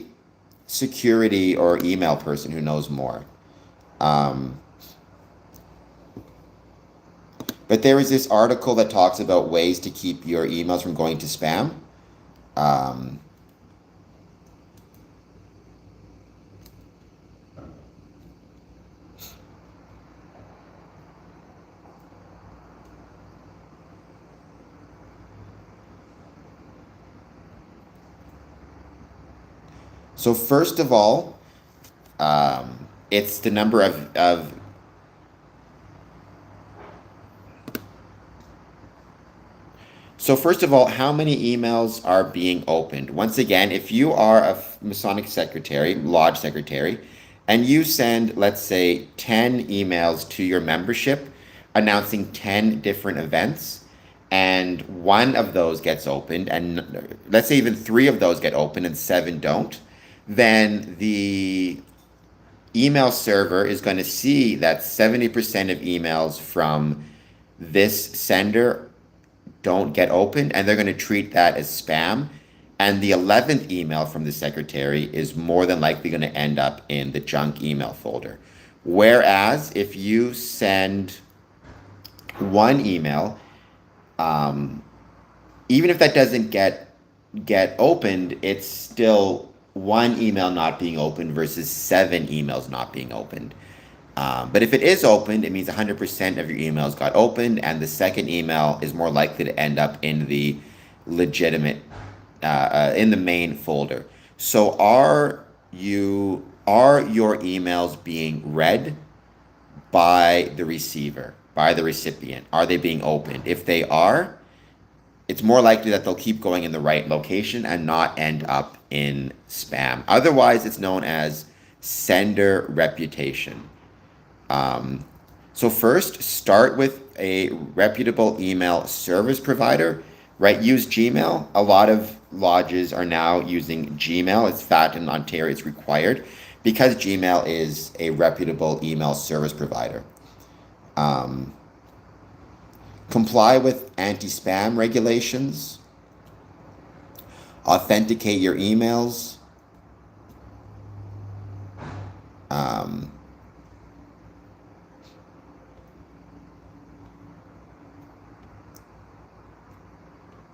security or email person who knows more. But there is this article that talks about ways to keep your emails from going to spam. So first of all, it's the number of So first of all, how many emails are being opened? Once again, if you are a Masonic secretary, lodge secretary, and you send, let's say, 10 emails to your membership announcing 10 different events, and one of those gets opened, and let's say even three of those get opened and seven don't, then the email server is going to see that 70% of emails from this sender don't get opened, and they're going to treat that as spam. And the 11th email from the secretary is more than likely going to end up in the junk email folder. Whereas if you send one email, even if that doesn't get opened, it's still one email not being opened versus 7 emails not being opened. But if it is opened, it means 100% of your emails got opened, and the second email is more likely to end up in the legitimate, in the main folder. So are your emails being read by the receiver, by the recipient? Are they being opened? If they are, it's more likely that they'll keep going in the right location and not end up in spam. Otherwise, it's known as sender reputation. So first, start with a reputable email service provider, right? Use Gmail. A lot of lodges are now using Gmail. It's fact in Ontario, it's required because Gmail is a reputable email service provider. Comply with anti-spam regulations. Authenticate your emails.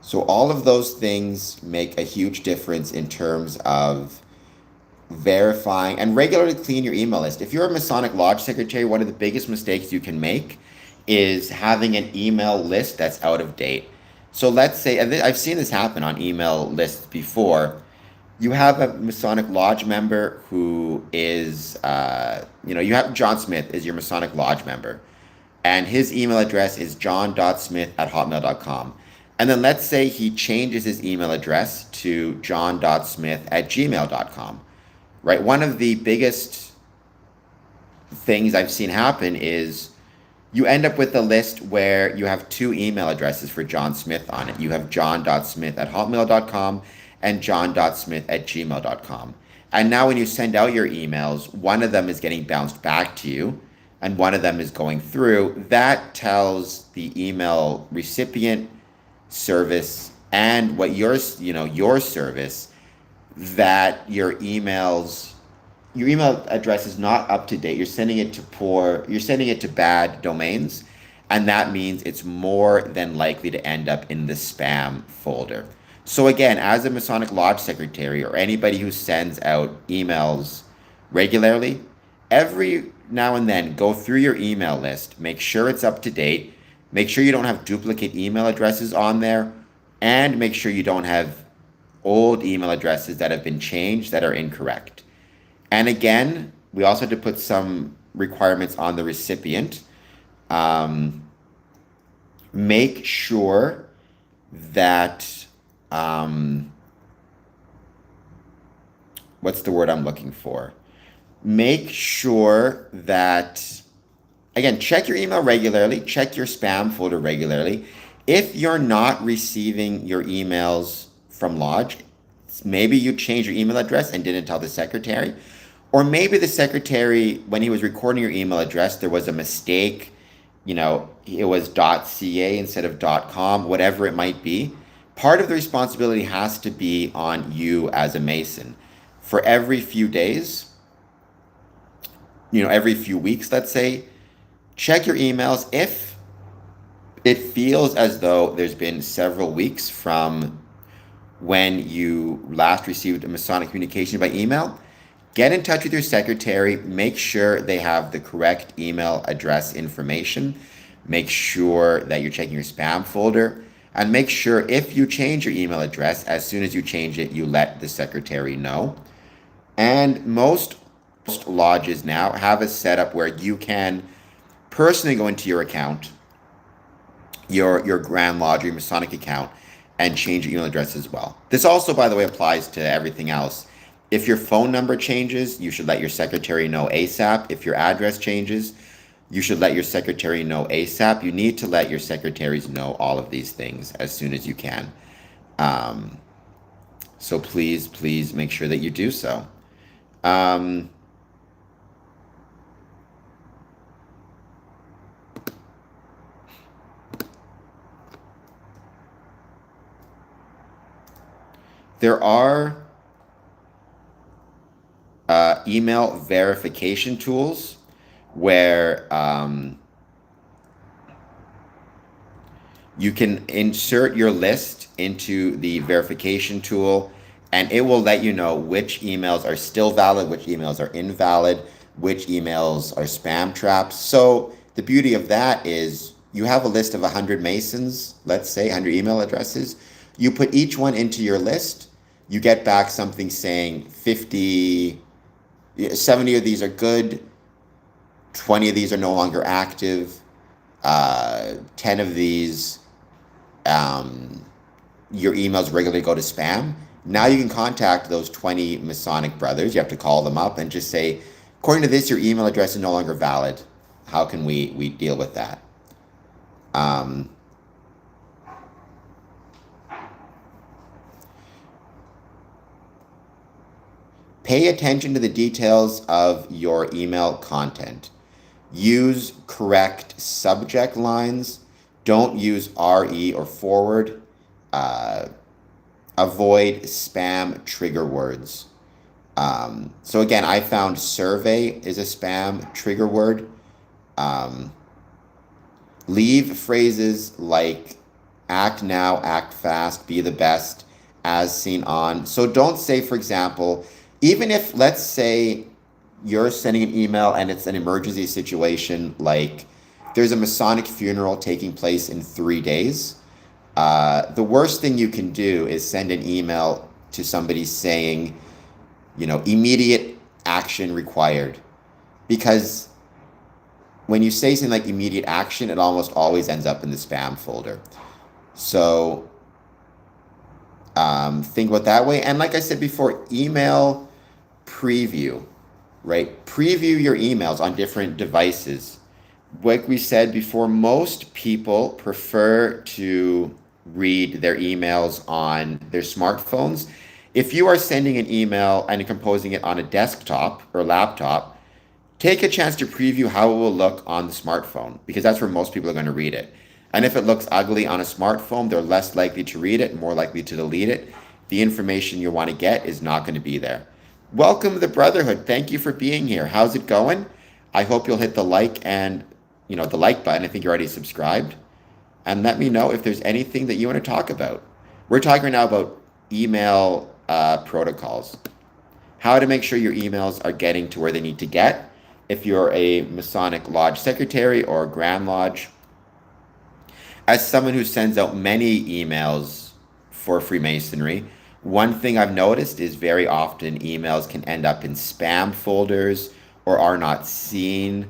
So all of those things make a huge difference in terms of verifying and regularly clean your email list. If you're a Masonic Lodge secretary, one of the biggest mistakes you can make is having an email list that's out of date. So let's say, and I've seen this happen on email lists before. You have a Masonic Lodge member who is, you have John Smith is your Masonic Lodge member, and his email address is john.smith@hotmail.com. And then let's say he changes his email address to john.smith@gmail.com, right? One of the biggest things I've seen happen is you end up with a list where you have 2 email addresses for John Smith on it. You have john.smith@hotmail.com and john.smith@gmail.com. And now when you send out your emails, one of them is getting bounced back to you and one of them is going through. That tells the email recipient service and what your service that your email address is not up to date. You're sending it to bad domains, and that means it's more than likely to end up in the spam folder. So again, as a Masonic Lodge secretary or anybody who sends out emails regularly, every now and then go through your email list, make sure it's up to date, make sure you don't have duplicate email addresses on there, and make sure you don't have old email addresses that have been changed that are incorrect. And again, we also have to put some requirements on the recipient. Make sure that what's the word I'm looking for? Make sure that, again, check your email regularly, check your spam folder regularly. If you're not receiving your emails from Lodge, maybe you changed your email address and didn't tell the secretary. Or maybe the secretary, when he was recording your email address, there was a mistake. It was .ca instead of .com, whatever it might be. Part of the responsibility has to be on you as a Mason. For every few days, every few weeks, let's say, check your emails. If it feels as though there's been several weeks from when you last received a Masonic communication by email, get in touch with your secretary. Make sure they have the correct email address information. Make sure that you're checking your spam folder. And make sure if you change your email address, as soon as you change it, you let the secretary know. And most lodges now have a setup where you can personally go into your account, your Grand Lodge, your Masonic account, and change your email address as well. This also, by the way, applies to everything else. If your phone number changes, you should let your secretary know ASAP. If your address changes, you should let your secretary know ASAP. You need to let your secretaries know all of these things as soon as you can. So please make sure that you do so. There are email verification tools where you can insert your list into the verification tool, and it will let you know which emails are still valid, which emails are invalid, which emails are spam traps. So the beauty of that is you have a list of 100 Masons, let's say 100 email addresses. You put each one into your list. You get back something saying 70 of these are good, 20 of these are no longer active, 10 of these, your emails regularly go to spam. Now you can contact those 20 Masonic brothers. You have to call them up and just say, according to this, your email address is no longer valid. How can we deal with that? Pay attention to the details of your email content. Use correct subject lines. Don't use RE or forward. Avoid spam trigger words. So again, I found survey is a spam trigger word. Leave phrases like act now, act fast, be the best, as seen on. So don't say, for example, even if, let's say, you're sending an email and it's an emergency situation, like there's a Masonic funeral taking place in 3 days, the worst thing you can do is send an email to somebody saying, immediate action required. Because when you say something like immediate action, it almost always ends up in the spam folder. So think about that way. And like I said before, email preview, right? Preview your emails on different devices. Like we said before, most people prefer to read their emails on their smartphones. If you are sending an email and composing it on a desktop or laptop, take a chance to preview how it will look on the smartphone, because that's where most people are going to read it. And if it looks ugly on a smartphone, they're less likely to read it, more likely to delete it. The information you want to get is not going to be there. Welcome to the Brotherhood. Thank you for being here. How's it going? I hope you'll hit the like and, the like button. I think you're already subscribed. And let me know if there's anything that you want to talk about. We're talking right now about email protocols. How to make sure your emails are getting to where they need to get. If you're a Masonic Lodge secretary or a Grand Lodge, as someone who sends out many emails for Freemasonry, one thing I've noticed is very often emails can end up in spam folders or are not seen.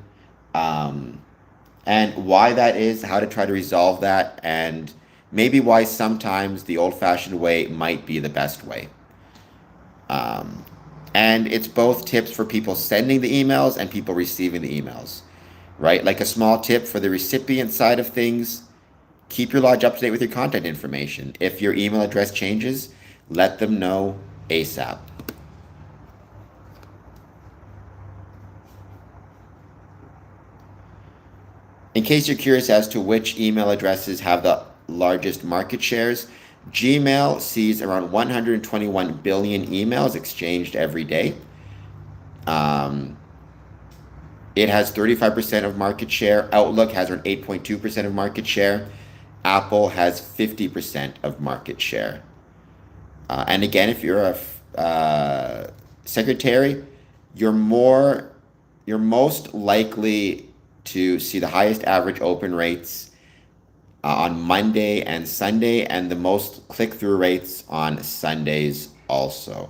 And why that is, how to try to resolve that, and maybe why sometimes the old-fashioned way might be the best way. And it's both tips for people sending the emails and people receiving the emails, right? Like a small tip for the recipient side of things, keep your lodge up to date with your contact information. If your email address changes, let them know ASAP. In case you're curious as to which email addresses have the largest market shares, Gmail sees around 121 billion emails exchanged every day. It has 35% of market share. Outlook has around 8.2% of market share. Apple has 50% of market share. And again, if you're a secretary, you're most likely to see the highest average open rates on Monday and Sunday, and the most click-through rates on Sundays also.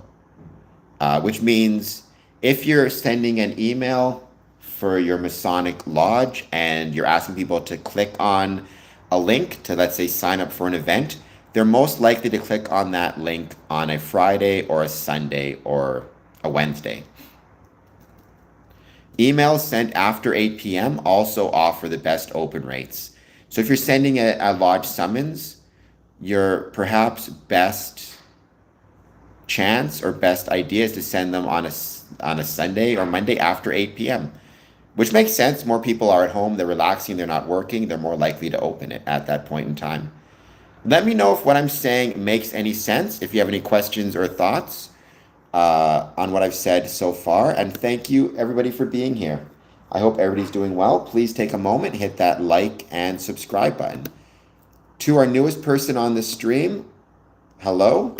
Which means if you're sending an email for your Masonic Lodge and you're asking people to click on a link to, let's say, sign up for an event, they're most likely to click on that link on a Friday or a Sunday or a Wednesday. Emails sent after 8 p.m. also offer the best open rates. So if you're sending a lodge summons, your perhaps best chance or best idea is to send them on a Sunday or Monday after 8 p.m., which makes sense. More people are at home, they're relaxing, they're not working, they're more likely to open it at that point in time. Let me know if what I'm saying makes any sense, if you have any questions or thoughts on what I've said so far. And thank you, everybody, for being here. I hope everybody's doing well. Please take a moment, hit that like and subscribe button. To our newest person on the stream, hello.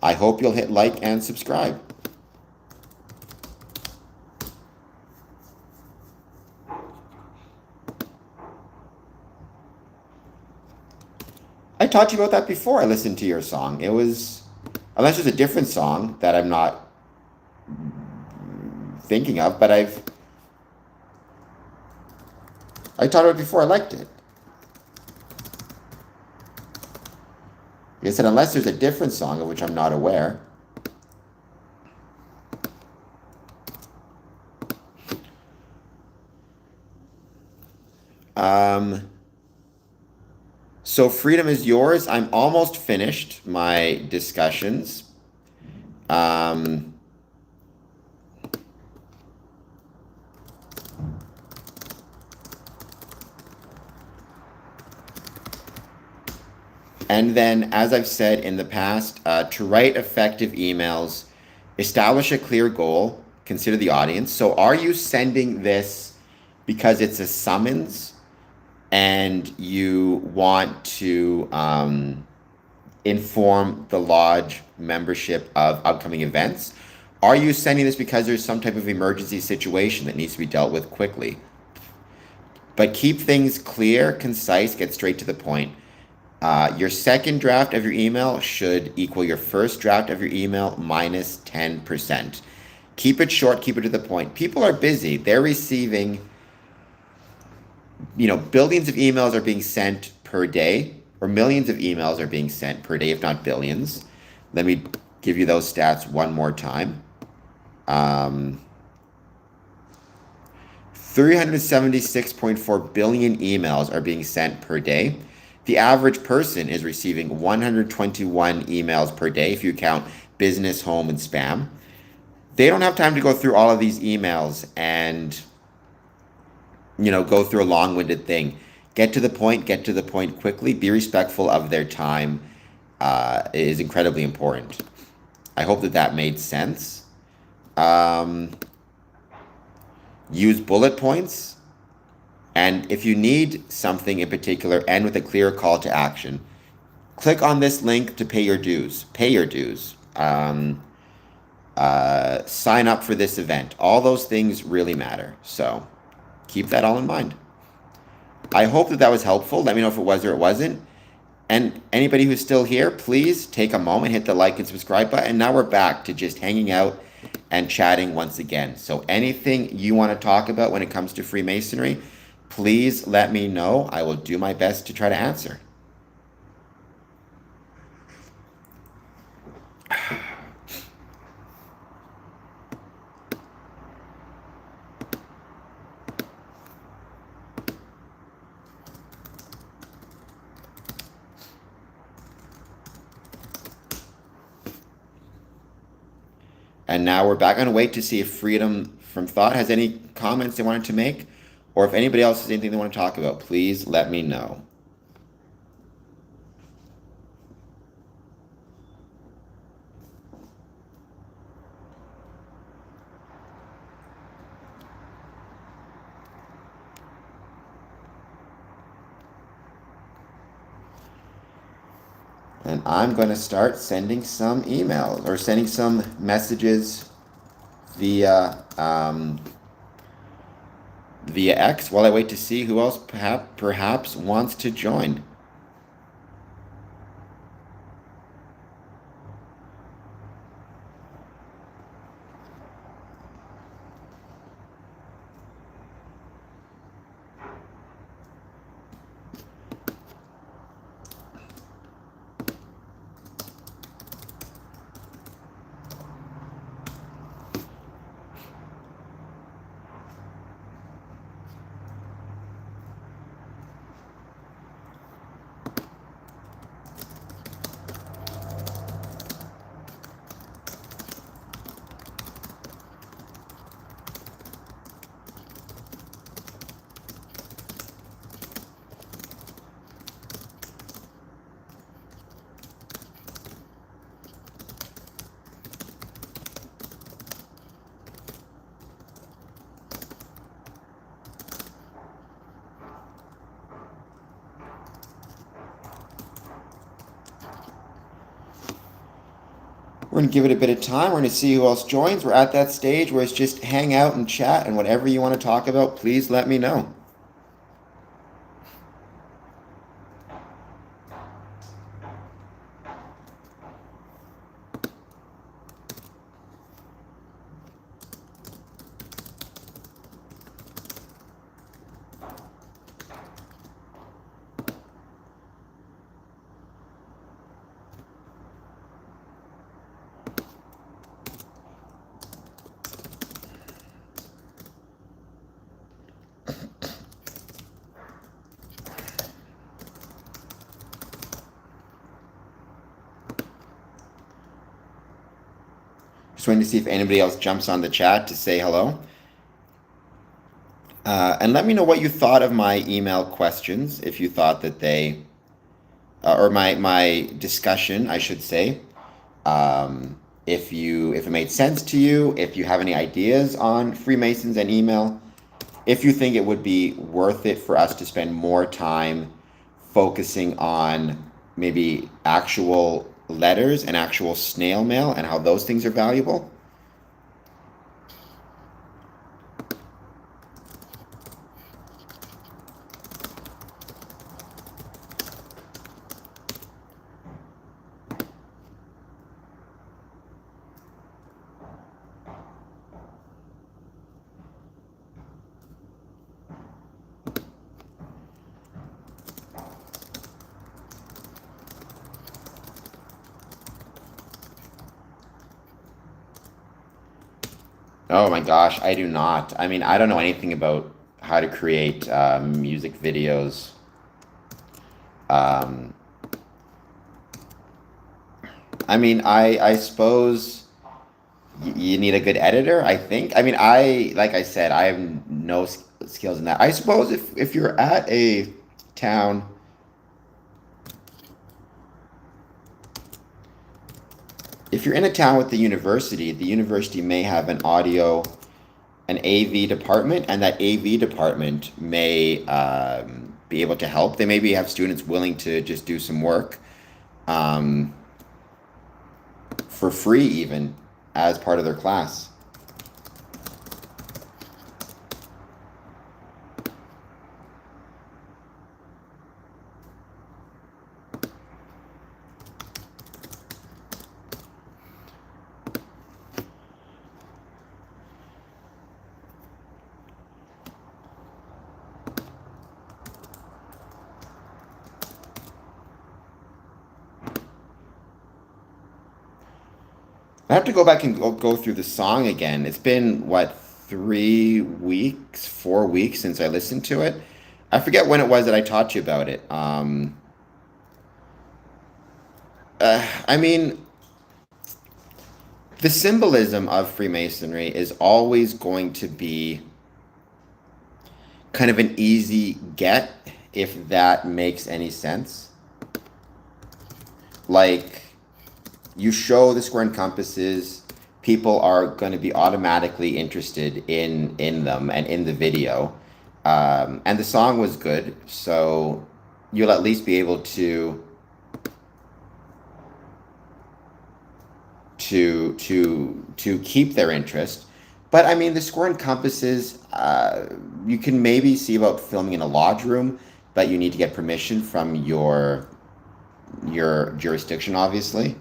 I hope you'll hit like and subscribe. I taught you about that before I listened to your song. It was, unless there's a different song that I'm not thinking of, but I taught it before. I liked it. Like I said, unless there's a different song of which I'm not aware. So freedom is yours. I'm almost finished my discussions. And then, as I've said in the past, to write effective emails, establish a clear goal, consider the audience. So are you sending this because it's a summons and you want to inform the lodge membership of upcoming events? Are you sending this because there's some type of emergency situation that needs to be dealt with quickly? But keep things clear, concise, get straight to the point. Your second draft of your email should equal your first draft of your email minus 10%. Keep it short, keep it to the point. People are busy. They're receiving, billions of emails are being sent per day, or millions of emails are being sent per day, if not billions. Let me give you those stats one more time. 376.4 billion emails are being sent per day. The average person is receiving 121 emails per day if you count business, home, and spam. They don't have time to go through all of these emails and go through a long-winded thing. Get to the point quickly. Be respectful of their time. It is incredibly important. I hope that made sense. Use bullet points. And if you need something in particular, end with a clear call to action. Click on this link to pay your dues. Pay your dues. Sign up for this event. All those things really matter. So keep that all in mind. I hope that was helpful. Let me know if it was or it wasn't. And anybody who's still here, please take a moment, hit the like and subscribe button. Now we're back to just hanging out and chatting once again. So anything you want to talk about when it comes to Freemasonry, please let me know. I will do my best to try to answer. And now we're back. I'm gonna wait to see if Freedom from Thought has any comments they wanted to make, or if anybody else has anything they want to talk about. Please let me know. And I'm going to start sending some emails or sending some messages via X while I wait to see who else perhaps wants to join. We're going to give it a bit of time. We're going to see who else joins. We're at that stage where it's just hang out and chat, and whatever you want to talk about, please let me know. Just waiting to see if anybody else jumps on the chat to say hello. And let me know what you thought of my email questions, if you thought that they, or my discussion, I should say. If it made sense to you, if you have any ideas on Freemasons and email, if you think it would be worth it for us to spend more time focusing on maybe actual letters and actual snail mail and how those things are valuable. Oh my gosh, I do not. I mean, I don't know anything about how to create music videos. Um, I mean, I suppose you need a good editor, I think. I mean, like I said, I have no skills in that. I suppose if you're at a town, if you're in a town with the university may have an AV department, and that AV department may be able to help. They maybe have students willing to just do some work um, for free, even as part of their class. I have to go back and go through the song again. It's been, what, 3 weeks, 4 weeks since I listened to it. I forget when it was that I taught you about it. I mean, The symbolism of Freemasonry is always going to be kind of an easy get, if that makes any sense. Like, you show the square and compasses, people are going to be automatically interested in them and in the video. And the song was good, so you'll at least be able to keep their interest. But I mean, the square and compasses, you can maybe see about filming in a lodge room, but you need to get permission from your jurisdiction, obviously.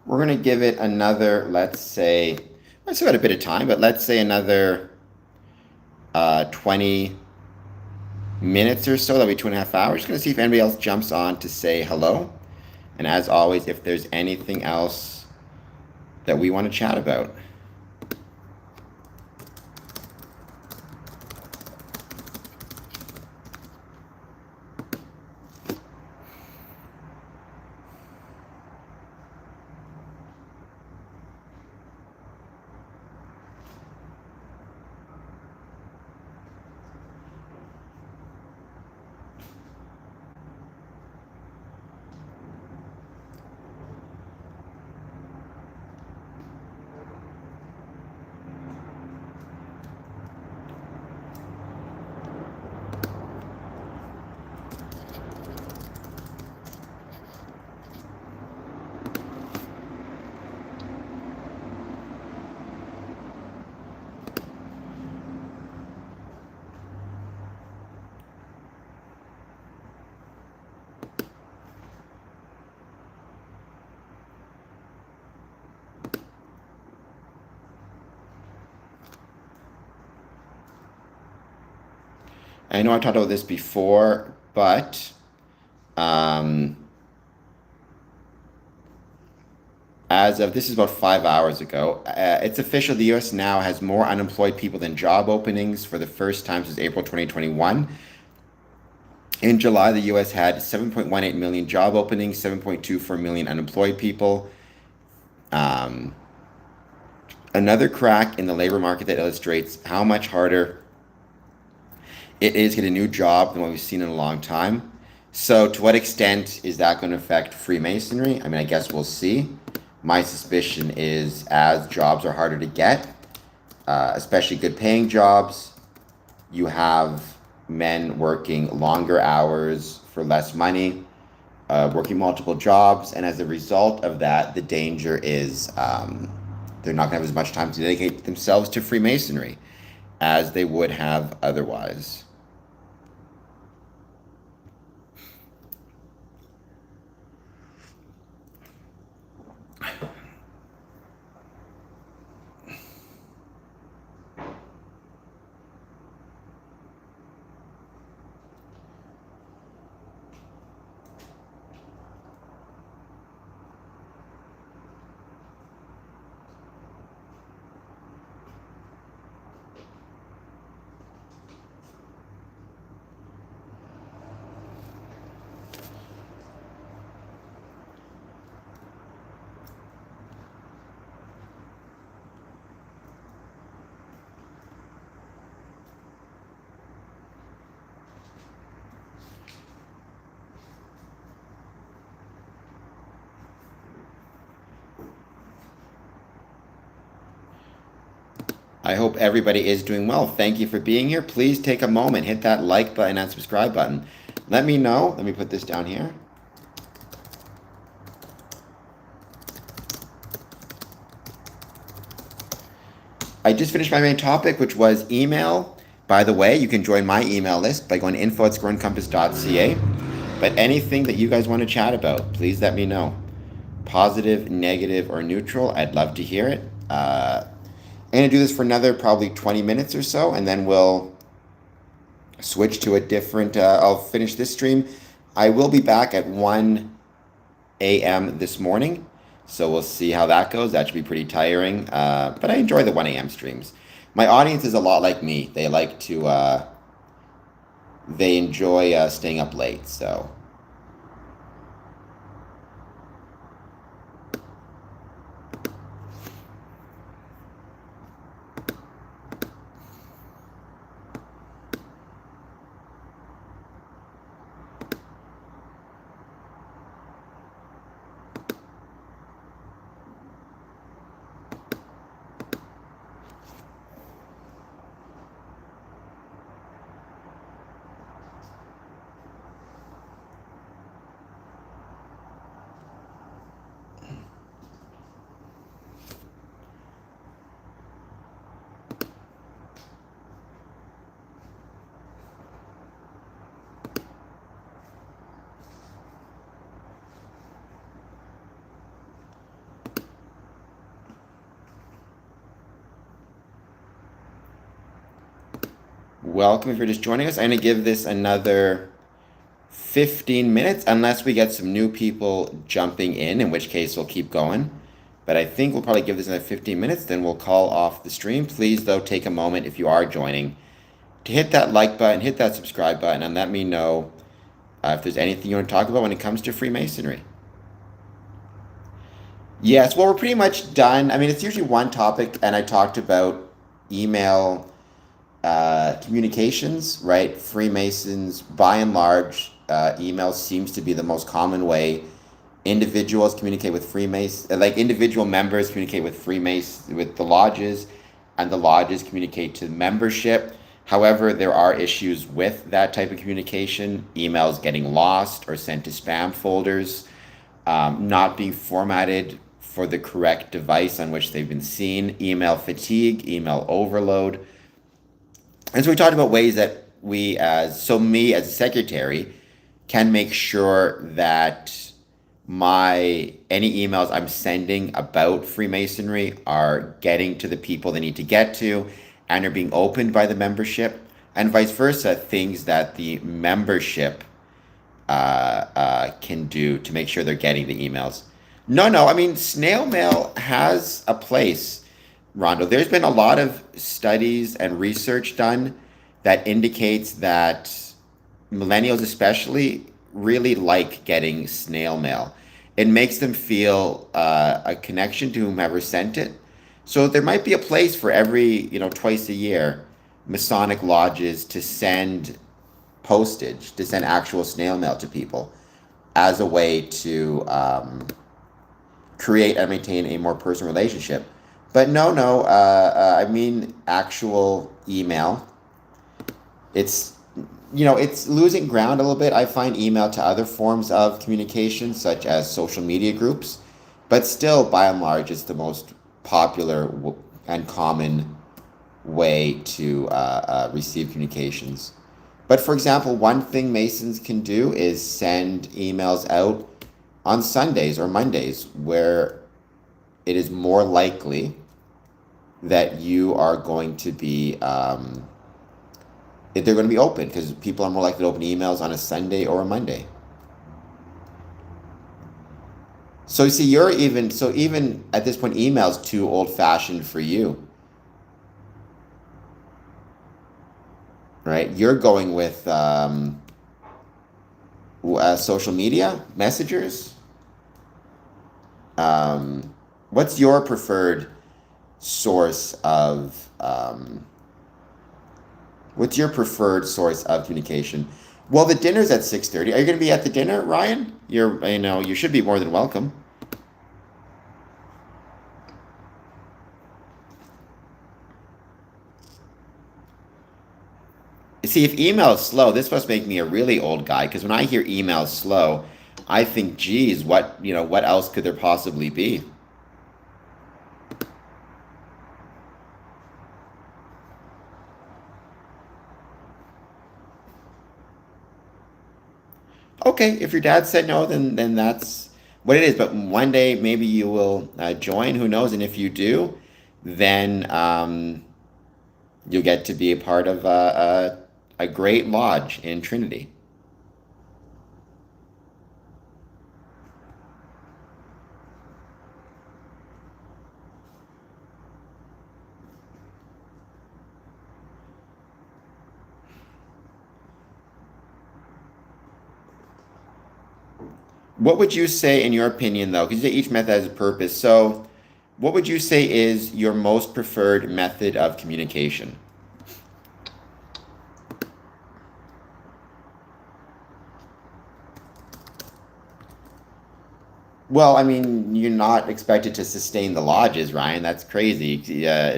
We're going to give it another, let's say, I still got a bit of time, but let's say another 20 minutes or so. That'll be 2.5 hours. Just going to see if anybody else jumps on to say hello. And as always, if there's anything else that we want to chat about. I know I talked about this before, but um, as of this is about 5 hours ago, it's official. The U.S. now has more unemployed people than job openings for the first time since April 2021. In July, the U.S. had 7.18 million job openings, 7.24 million unemployed people. Another crack in the labor market that illustrates how much harder it is to get a new job than what we've seen in a long time. So to what extent is that going to affect Freemasonry? I mean, I guess we'll see. My suspicion is as jobs are harder to get, especially good paying jobs, you have men working longer hours for less money, working multiple jobs. And as a result of that, the danger is they're not going to have as much time to dedicate themselves to Freemasonry as they would have otherwise. I hope everybody is doing well. Thank you for being here. Please take a moment, hit that like button and subscribe button. Let me know. Let me put this down here. I just finished my main topic, which was email. By the way, you can join my email list by going to info@scoreandcompass.ca. But anything that you guys want to chat about, please let me know. Positive, negative, or neutral, I'd love to hear it. I'm going to do this for another probably 20 minutes or so, and then we'll switch to a different, I'll finish this stream. I will be back at 1 a.m. this morning, so we'll see how that goes. That should be pretty tiring, but I enjoy the 1 a.m. streams. My audience is a lot like me. They like to, they enjoy staying up late, so. Welcome if you're just joining us. I'm going to give this another 15 minutes, unless we get some new people jumping in which case we'll keep going. But I think we'll probably give this another 15 minutes, then we'll call off the stream. Please, though, take a moment if you are joining to hit that like button, hit that subscribe button, and let me know if there's anything you want to talk about when it comes to Freemasonry. Yes, well, we're pretty much done. I mean, it's usually one topic, and I talked about email communications, right? Freemasons, by and large, email seems to be the most common way individuals communicate with Freemasons, like individual members communicate with Freemasons, with the lodges, and the lodges communicate to membership. However, there are issues with that type of communication, emails getting lost or sent to spam folders, not being formatted for the correct device on which they've been seen, email fatigue, email overload. And so we talked about ways that me as a secretary can make sure that any emails I'm sending about Freemasonry are getting to the people they need to get to and are being opened by the membership, and vice versa, things that the membership can do to make sure they're getting the emails. No, I mean, snail mail has a place, Rondo. There's been a lot of studies and research done that indicates that millennials especially really like getting snail mail. It makes them feel a connection to whomever sent it. So there might be a place for every, twice a year, Masonic lodges to send postage, to send actual snail mail to people as a way to create and maintain a more personal relationship. But no, I mean actual email. It's losing ground a little bit. I find email to other forms of communication, such as social media groups, but still, by and large, it's the most popular and common way to receive communications. But for example, one thing Masons can do is send emails out on Sundays or Mondays, where it is more likely that you are going to be they're going to be open, because people are more likely to open emails on a Sunday or a Monday. So you see, even at this point, email's too old-fashioned for you, right? You're going with social media messengers. What's your preferred source of communication? Well, the dinner's at 6:30. Are you going to be at the dinner, Ryan? You should be more than welcome. See, if email is slow, this must make me a really old guy. Because when I hear email slow, I think, geez, what else could there possibly be? Okay, if your dad said no, then that's what it is. But one day maybe you will join. Who knows? And if you do, then you'll get to be a part of a great lodge in Trinity. What would you say, in your opinion, though? Because you say each method has a purpose. So, what would you say is your most preferred method of communication? Well, I mean, you're not expected to sustain the lodges, Ryan. That's crazy.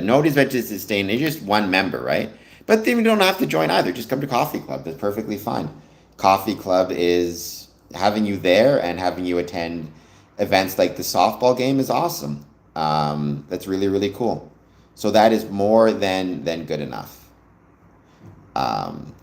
Nobody's expected to sustain. It's just one member, right? But then you don't have to join either. Just come to Coffee Club. That's perfectly fine. Coffee Club is having you there and having you attend events like the softball game is awesome. That's really, really cool. So that is more than good enough. Um,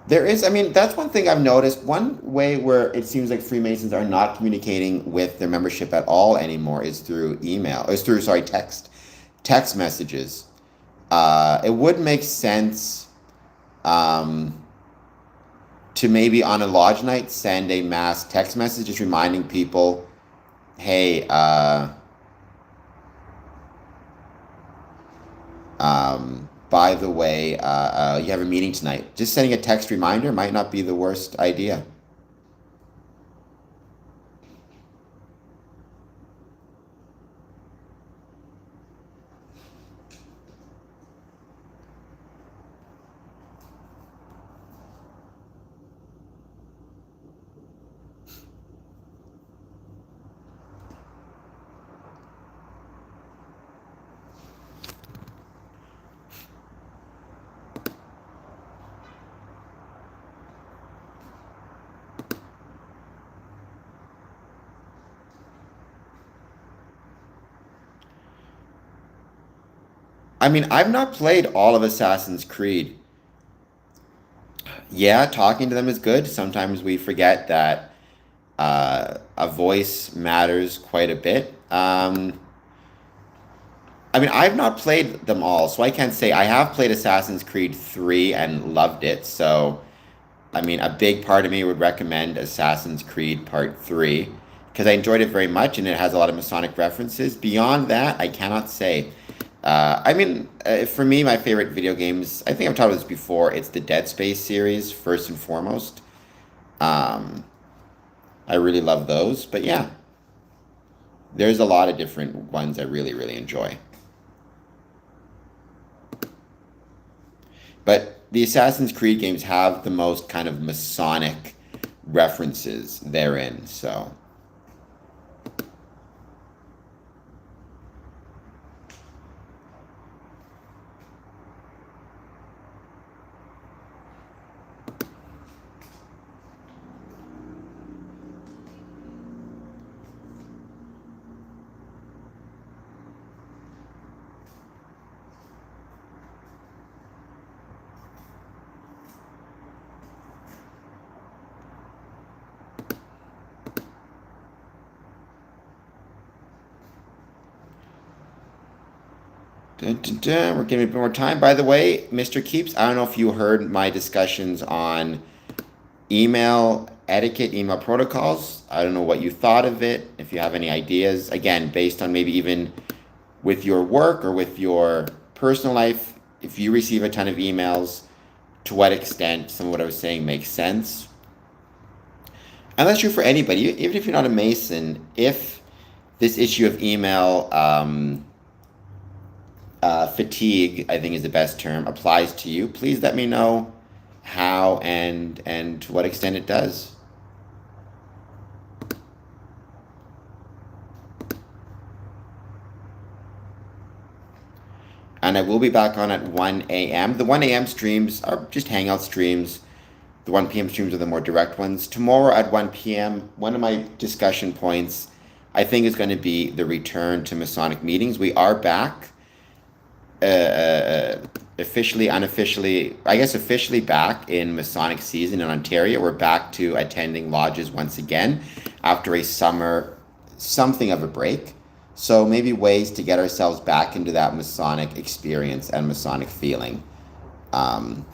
There is, I mean, that's one thing I've noticed. One way where it seems like Freemasons are not communicating with their membership at all anymore is through email, or is through, sorry, text messages. It would make sense um, to maybe on a lodge night send a mass text message just reminding people, hey, by the way, you have a meeting tonight. Just sending a text reminder might not be the worst idea. I mean, I've not played all of Assassin's Creed. Yeah, talking to them is good. Sometimes we forget that a voice matters quite a bit. I mean, I've not played them all, so I can't say. I have played Assassin's Creed 3 and loved it. So, I mean, a big part of me would recommend Assassin's Creed Part 3 because I enjoyed it very much and it has a lot of Masonic references. Beyond that, I cannot say. I mean, for me, my favorite video games, I think I've talked about this before, it's the Dead Space series, first and foremost. Um, I really love those. But yeah, there's a lot of different ones I really, really enjoy. But the Assassin's Creed games have the most kind of Masonic references therein. So, dun, dun, dun, we're getting a bit more time. By the way, Mr. Keeps, I don't know if you heard my discussions on email etiquette, email protocols. I don't know what you thought of it. If you have any ideas, again, based on maybe even with your work or with your personal life, if you receive a ton of emails, to what extent some of what I was saying makes sense. And that's true for anybody, even if you're not a Mason. If this issue of email fatigue, I think is the best term, applies to you, please let me know how and to what extent it does. And I will be back on at 1 a.m. The 1 a.m. streams are just hangout streams. The 1 p.m. streams are the more direct ones. Tomorrow at 1 p.m., one of my discussion points, I think, is going to be the return to Masonic meetings. We are back, officially, unofficially, I guess officially back in Masonic season in Ontario. We're back to attending lodges once again after a summer, something of a break. So maybe ways to get ourselves back into that Masonic experience and Masonic feeling. And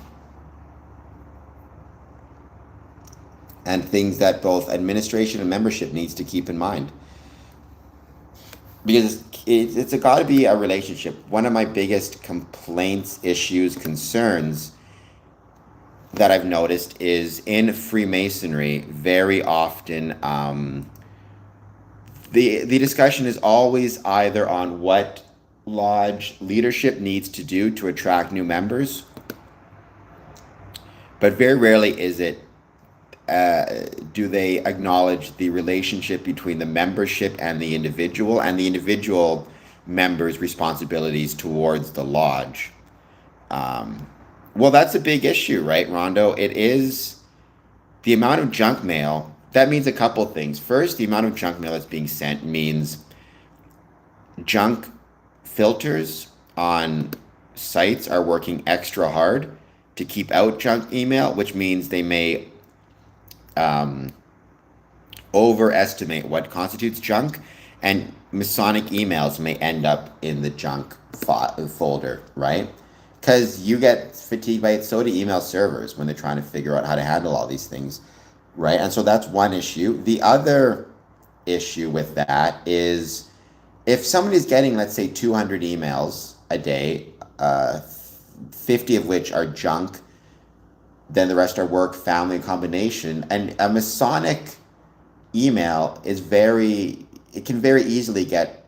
things that both administration and membership needs to keep in mind. Because it's got to be a relationship. One of my biggest complaints, issues, concerns that I've noticed is in Freemasonry, very often the discussion is always either on what lodge leadership needs to do to attract new members, but very rarely is it do they acknowledge the relationship between the membership and the individual members' responsibilities towards the lodge. Well, that's a big issue, right, Rondo? It is the amount of junk mail. That means a couple things. First, the amount of junk mail that's being sent means junk filters on sites are working extra hard to keep out junk email, which means they may overestimate what constitutes junk, and Masonic emails may end up in the junk folder, right? Because you get fatigued by it, so do email servers when they're trying to figure out how to handle all these things, right? And so that's one issue. The other issue with that is if somebody's getting, let's say, 200 emails a day, 50 of which are junk, then the rest are work, family, combination. And a Masonic email is it can very easily get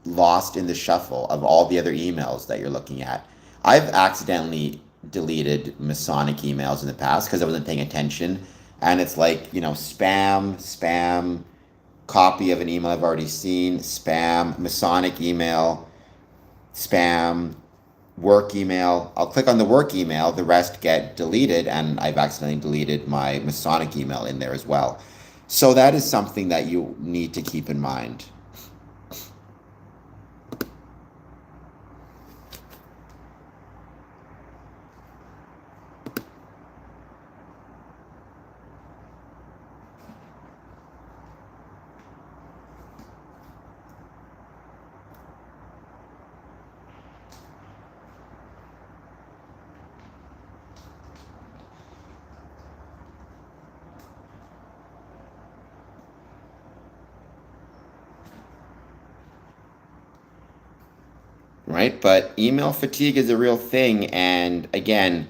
lost in the shuffle of all the other emails that you're looking at. I've accidentally deleted Masonic emails in the past because I wasn't paying attention. And it's like, spam, copy of an email I've already seen, spam, Masonic email, spam, work email. I'll click on the work email, the rest get deleted, and I've accidentally deleted my Masonic email in there as well. So that is something that you need to keep in mind. Right? But email fatigue is a real thing. And again,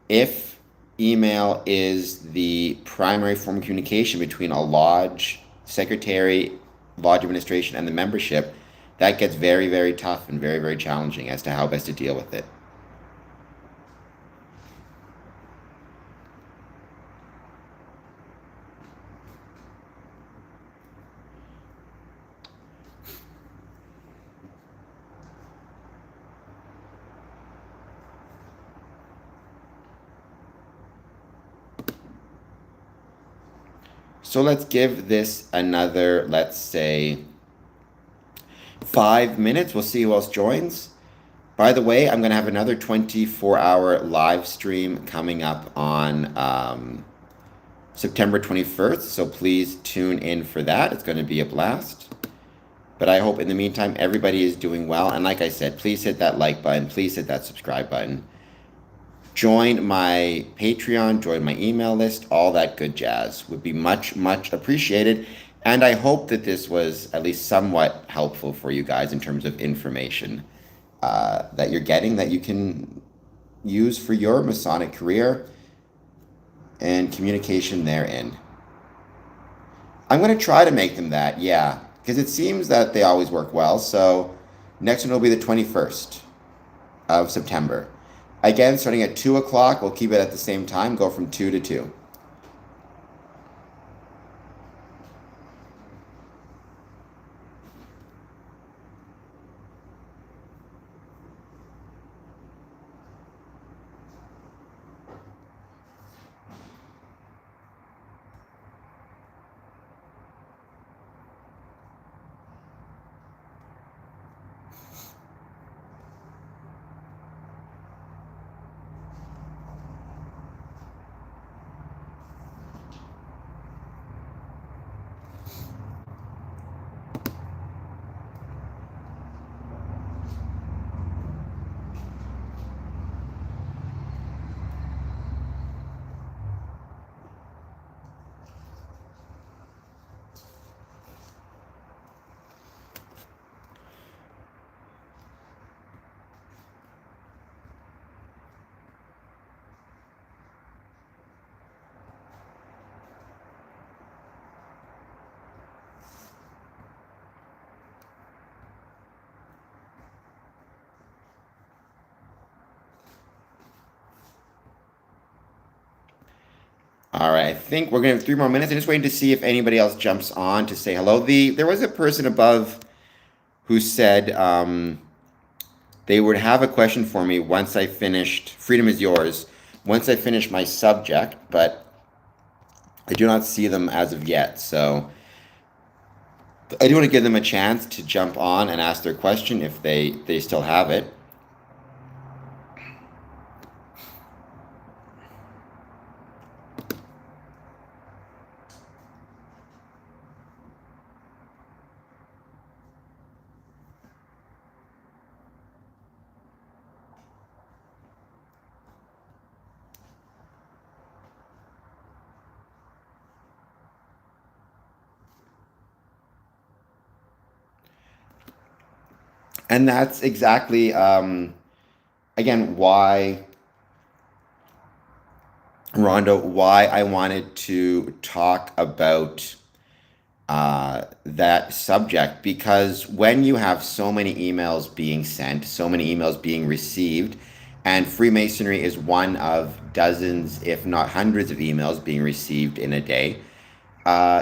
if email is the primary form of communication between a lodge secretary, lodge administration, and the membership, that gets very, very tough and very, very challenging as to how best to deal with it. So let's give this another, let's say, 5 minutes. We'll see who else joins. By the way, I'm going to have another 24-hour live stream coming up on September 21st. So please tune in for that. It's going to be a blast. But I hope in the meantime, everybody is doing well. And like I said, please hit that like button. Please hit that subscribe button. Join my Patreon, join my email list, all that good jazz would be much, much appreciated. And I hope that this was at least somewhat helpful for you guys in terms of information that you're getting that you can use for your Masonic career and communication therein. I'm going to try to make them that, yeah. because it seems that they always work well. So next one will be the 21st of September. Again, starting at 2 o'clock, we'll keep it at the same time, go from 2 to 2. All right, I think we're gonna have 3 more minutes. I'm just waiting to see if anybody else jumps on to say hello. There was a person above who said they would have a question for me once I finished. Freedom is yours. Once I finish my subject, but I do not see them as of yet. So I do want to give them a chance to jump on and ask their question if they still have it. And that's exactly, again, why I wanted to talk about that subject. Because when you have so many emails being sent, so many emails being received, and Freemasonry is one of dozens, if not hundreds, of emails being received in a day,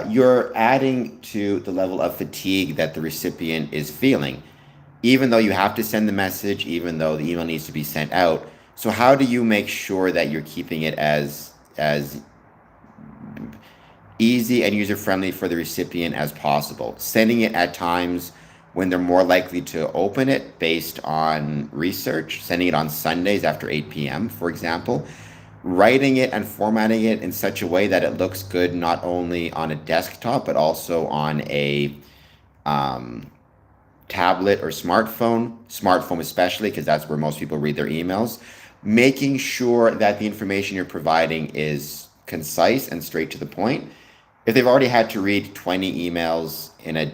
you're adding to the level of fatigue that the recipient is feeling, even though you have to send the message, even though the email needs to be sent out. So how do you make sure that you're keeping it as easy and user friendly for the recipient as possible? Sending it at times when they're more likely to open it based on research, sending it on Sundays after 8 p.m., for example, writing it and formatting it in such a way that it looks good not only on a desktop but also on a tablet or smartphone especially, because that's where most people read their emails. Making sure that the information you're providing is concise and straight to the point. If they've already had to read 20 emails in a,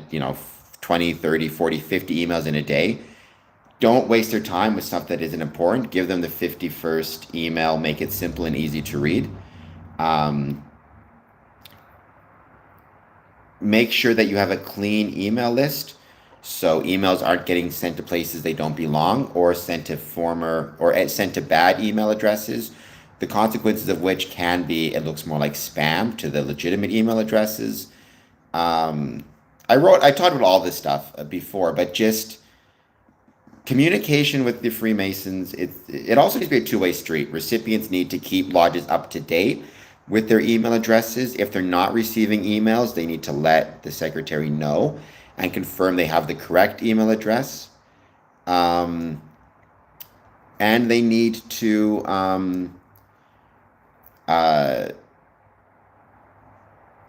20, 30, 40, 50 emails in a day, don't waste their time with stuff that isn't important. Give them the 51st email, make it simple and easy to read. Make sure that you have a clean email list, so emails aren't getting sent to places they don't belong, or sent to bad email addresses, the consequences of which can be it looks more like spam to the legitimate email addresses. I talked about all this stuff before, but just communication with the Freemasons, it also needs to be a two-way street. Recipients need to keep lodges up to date with their email addresses. If they're not receiving emails, they need to let the secretary know and confirm they have the correct email address. And they need to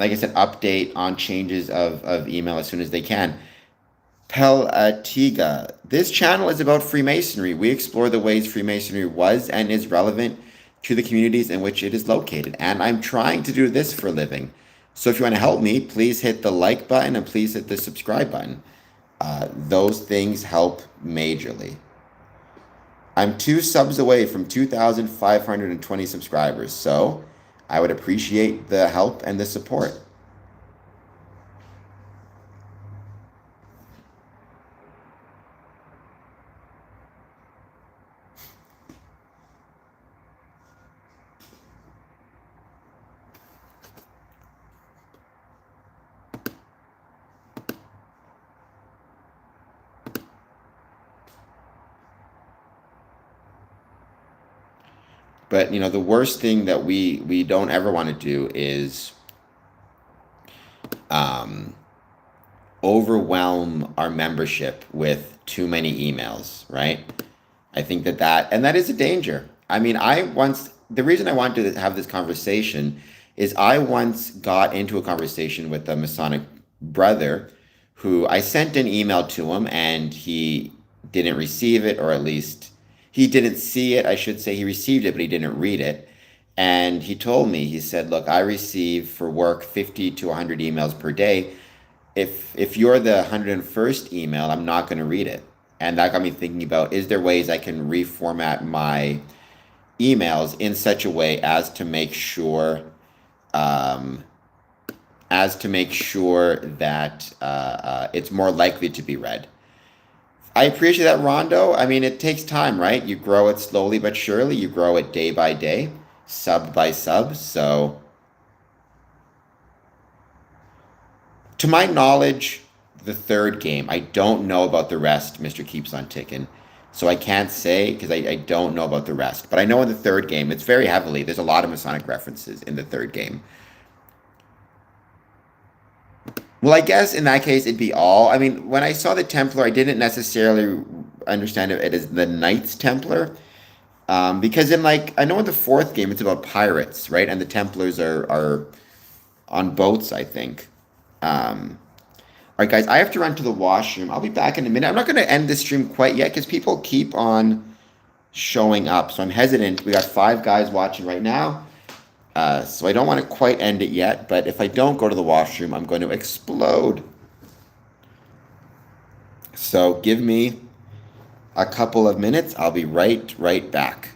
like I said, update on changes of email as soon as they can. Pelatiga. This channel is about Freemasonry. We explore the ways Freemasonry was and is relevant to the communities in which it is located. And I'm trying to do this for a living. So if you want to help me, please hit the like button and please hit the subscribe button. Those things help majorly. I'm 2 subs away from 2,520 subscribers, so I would appreciate the help and the support. But the worst thing that we don't ever want to do is um, overwhelm our membership with too many emails, right? I think that is a danger. I mean, the reason I wanted to have this conversation is I once got into a conversation with a Masonic brother who I sent an email to him and he didn't receive it, or at least he didn't see it. I should say he received it, but he didn't read it. And he told me, he said, "Look, I receive for work 50 to 100 emails per day. If you're the 101st email, I'm not going to read it." And that got me thinking about, is there ways I can reformat my emails in such a way um, as to make sure that it's more likely to be read. I appreciate that, Rondo. I mean, it takes time, right? You grow it slowly but surely. You grow it day by day, sub by sub. So, to my knowledge, the third game. I don't know about the rest, Mr. Keeps on Ticking. So I can't say because I don't know about the rest. But I know in the third game, it's very heavily, there's a lot of Masonic references in the third game. Well, I guess in that case, it'd be all. I mean, when I saw the Templar, I didn't necessarily understand it as the Knights Templar. Because I know in the fourth game, it's about pirates, right? And the Templars are on boats, I think. Um, All right, guys, I have to run to the washroom. I'll be back in a minute. I'm not going to end this stream quite yet because people keep on showing up. So I'm hesitant. We got 5 guys watching right now. So I don't want to quite end it yet. But if I don't go to the washroom, I'm going to explode. So give me a couple of minutes. I'll be right back.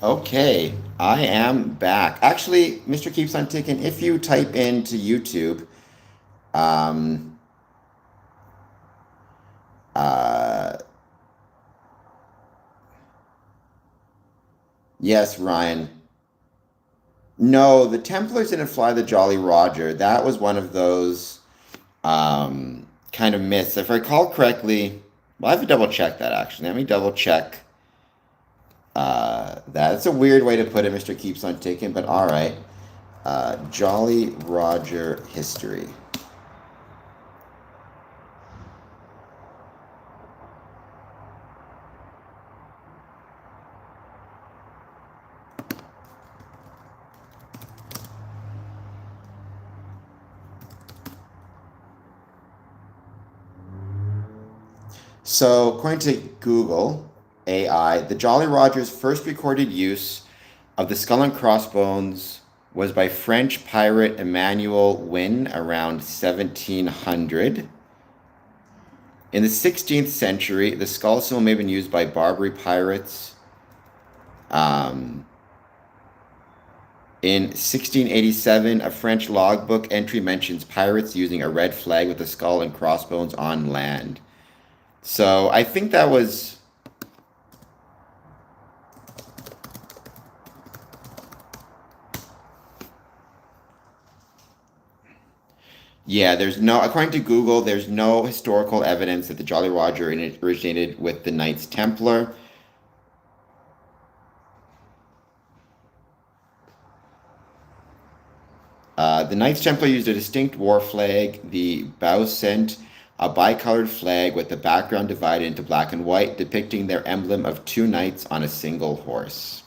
Okay, I am back. Actually, Mr. Keeps on Ticking, if you type into YouTube, um, uh, yes, Ryan. No, the Templars didn't fly the Jolly Roger. That was one of those kind of myths. If I recall correctly, well, I have to double check that actually. Let me double check that. It's a weird way to put it, Mr. Keeps on Ticking, but all right. Jolly Roger history. So, according to Google AI, the Jolly Roger's first recorded use of the skull and crossbones was by French pirate Emmanuel Wynne around 1700. In the 16th century, the skull symbol may have been used by Barbary pirates. Um, in 1687, a French logbook entry mentions pirates using a red flag with a skull and crossbones on land. So I think that was. Yeah, according to Google, there's no historical evidence that the Jolly Roger originated with the Knights Templar. The Knights Templar used a distinct war flag, the Baucent, a bicolored flag with the background divided into black and white, depicting their emblem of two knights on a single horse.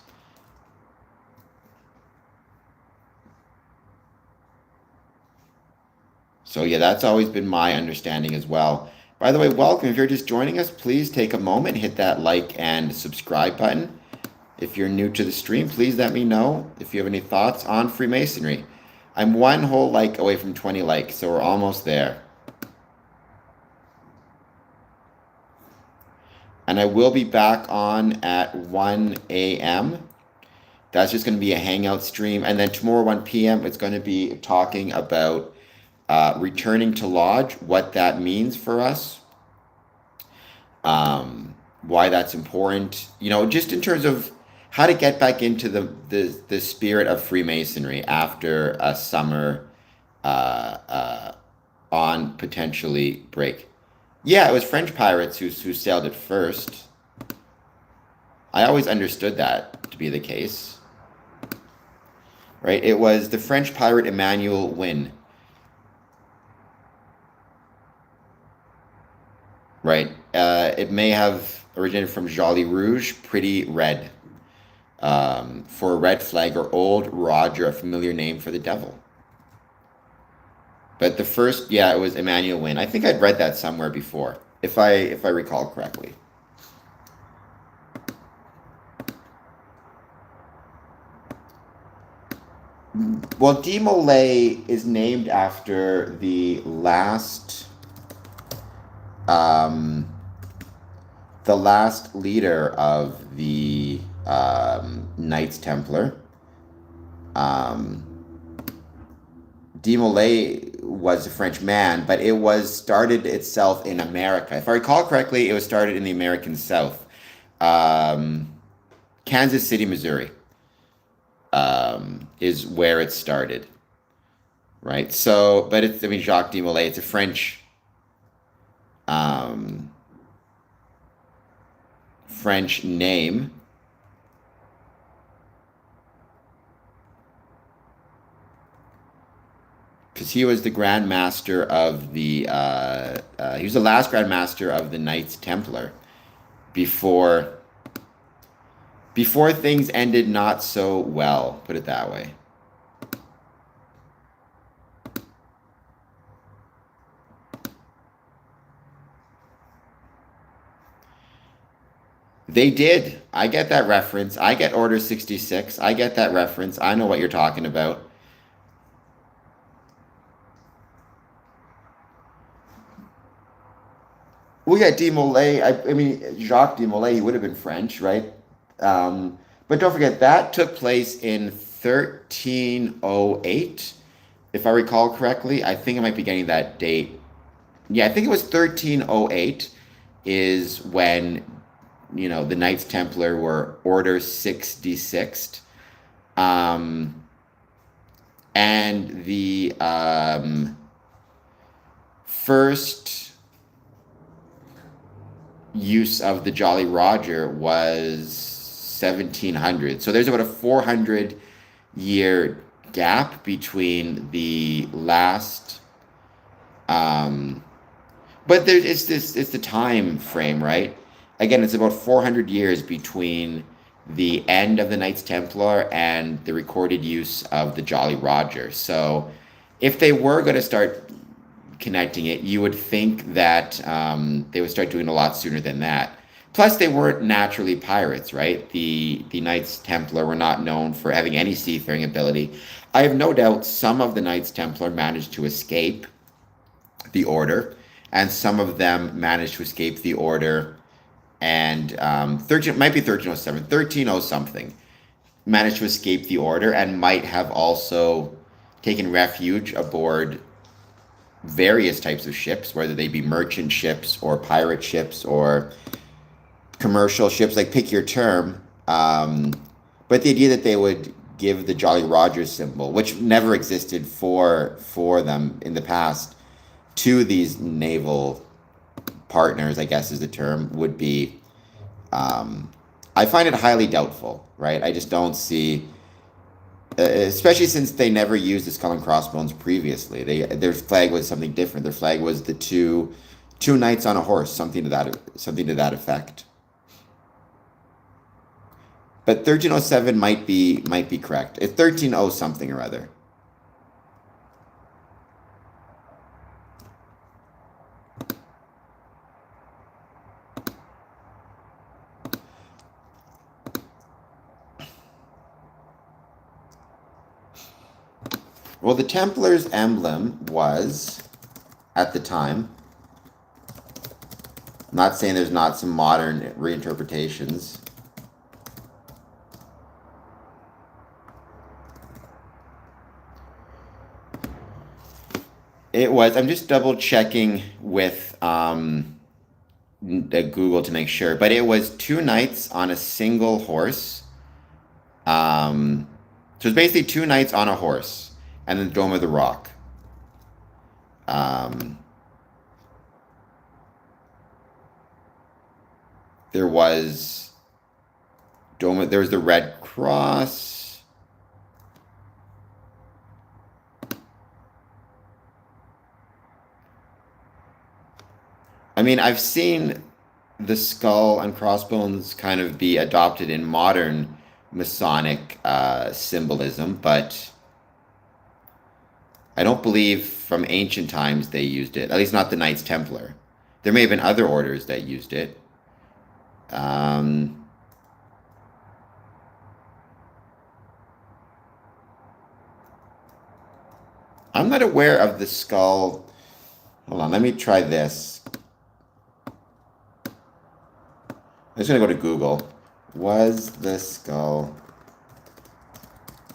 So yeah, that's always been my understanding as well. By the way, welcome. If you're just joining us, please take a moment, hit that like and subscribe button. If you're new to the stream, please let me know if you have any thoughts on Freemasonry. I'm one whole like away from 20 likes, so we're almost there. And I will be back on at 1 a.m. That's just going to be a hangout stream. And then tomorrow, 1 p.m., it's going to be talking about returning to Lodge, what that means for us, why that's important, just in terms of how to get back into the spirit of Freemasonry after a summer on potentially break. Yeah, it was French pirates who sailed it first. I always understood that to be the case. Right? It was the French pirate Emmanuel Wynne. Right. It may have originated from Jolly Rouge, pretty red. For a red flag, or Old Roger, a familiar name for the devil. But the first, yeah, it was Emmanuel Wynne. I think I'd read that somewhere before, if I recall correctly. Well, De Molay is named after um, the last leader of the Knights Templar. De Molay was a French man, but it was started itself in America. If I recall correctly, it was started in the American South, Kansas City, Missouri, is where it started, right? So, but Jacques de Molay, it's a French name. Because he was the Grand Master of he was the last Grand Master of the Knights Templar before things ended not so well, put it that way. They did. I get that reference. I get Order 66. I get that reference. I know what you're talking about. Well, yeah, De Molay. Jacques de Molay. He would have been French, right? But don't forget, that took place in 1308, if I recall correctly. I think I might be getting that date. Yeah, I think it was 1308 is when, the Knights Templar were Order 66th. Um, and the first use of the Jolly Roger was 1700. So there's about a 400-year gap between the last. But it's the time frame, right? Again, it's about 400 years between the end of the Knights Templar and the recorded use of the Jolly Roger. So if they were going to start connecting it, you would think that they would start doing a lot sooner than that. Plus, they weren't naturally pirates, right? The Knights Templar were not known for having any seafaring ability. I have no doubt some of the Knights Templar managed to escape the order, and some of them managed to escape the order. And 13 might be 1307, 1300 something managed to escape the order and might have also taken refuge aboard various types of ships, whether they be merchant ships or pirate ships or commercial ships, like pick your term. But the idea that they would give the Jolly Roger symbol, which never existed for them in the past, to these naval partners, I guess is the term, would be. I find it highly doubtful, right? I just don't see. Especially since they never used the skull and crossbones previously. Their flag was something different. Their flag was the two knights on a horse, something to that effect. But 1307 might be correct. It's 1300 something or other. Well, the Templars' emblem was, at the time, I'm not saying there's not some modern reinterpretations. It was, I'm just double checking with the Google to make sure, but it was two knights on a single horse. So it's basically two knights on a horse and then the Dome of the Rock. There was there was the Red Cross. I mean, I've seen the skull and crossbones kind of be adopted in modern Masonic symbolism, but I don't believe from ancient times they used it, at least not the Knights Templar. There may have been other orders that used it. I'm not aware of the skull. Hold on, let me try this. I'm just going to go to Google. Was the skull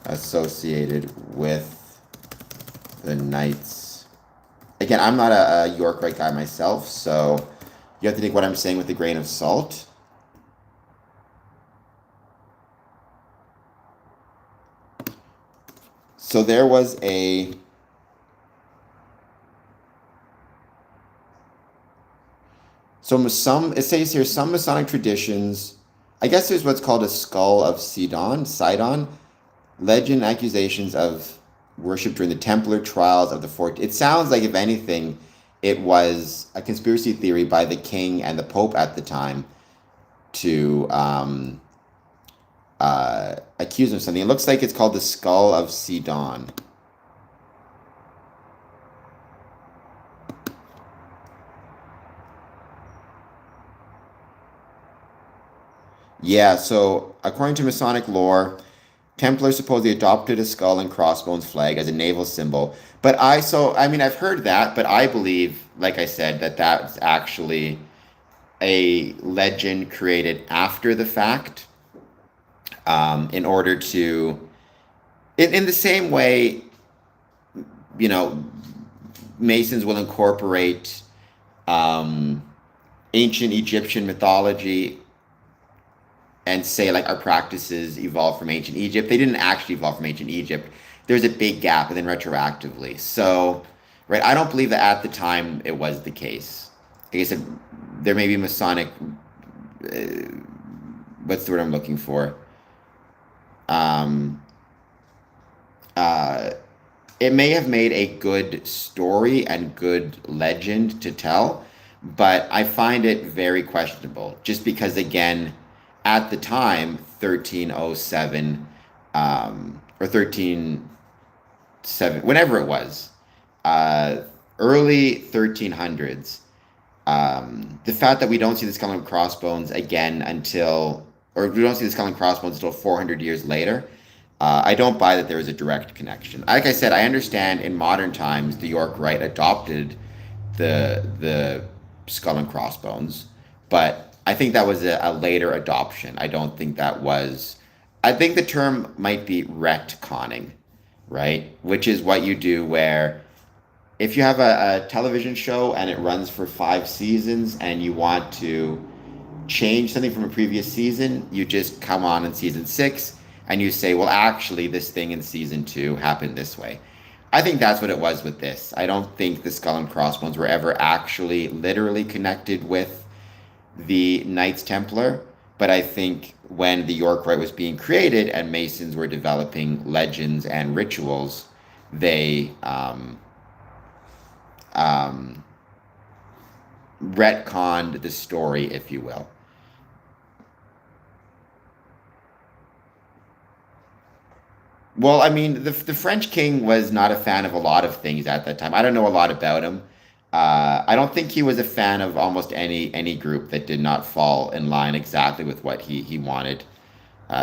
associated with the Knights? Again, I'm not a York-Rite guy myself, so you have to take what I'm saying with a grain of salt. So there was a... So it says here, some Masonic traditions, I guess there's what's called a skull of Sidon, legend accusations of worship during the Templar trials of the 14th. It sounds like, if anything, it was a conspiracy theory by the king and the pope at the time to accuse him of something. It looks like it's called the skull of Sidon. Yeah, so according to Masonic lore, Templars supposedly adopted a skull and crossbones flag as a naval symbol. But I mean, I've heard that, but I believe, like I said, that that's actually a legend created after the fact. in order to, in the same way, you know, Masons will incorporate um, ancient Egyptian mythology and say like our practices evolved from ancient Egypt. They didn't actually evolve from ancient Egypt. There's a big gap, and then retroactively. So, right, I don't believe that at the time it was the case. Like I said, there may be Masonic. Uh, what's the word I'm looking for? Um, uh, it may have made a good story and good legend to tell, but I find it very questionable. Just because, again, at the time, 1307 or 1307, whenever it was, uh, early 1300s, the fact that we don't see the skull and crossbones again until, or we don't see the skull and crossbones until 400 years later, I don't buy that there is a direct connection. Like I said, I understand in modern times the York Rite adopted the skull and crossbones, but I think that was a later adoption. I don't think that was. I think the term might be retconning, right? Which is what you do where if you have a television show and it runs for 5 seasons and you want to change something from a previous season, you just come on in season 6 and you say, well, actually, this thing in season 2 happened this way. I think that's what it was with this. I don't think the skull and crossbones were ever actually literally connected with the Knights Templar, but I think when the York Rite was being created and Masons were developing legends and rituals, they um, retconned the story, if you will. Well, I mean, the French king was not a fan of a lot of things at that time. I don't know a lot about him. I don't think he was a fan of almost any group that did not fall in line exactly with what he wanted.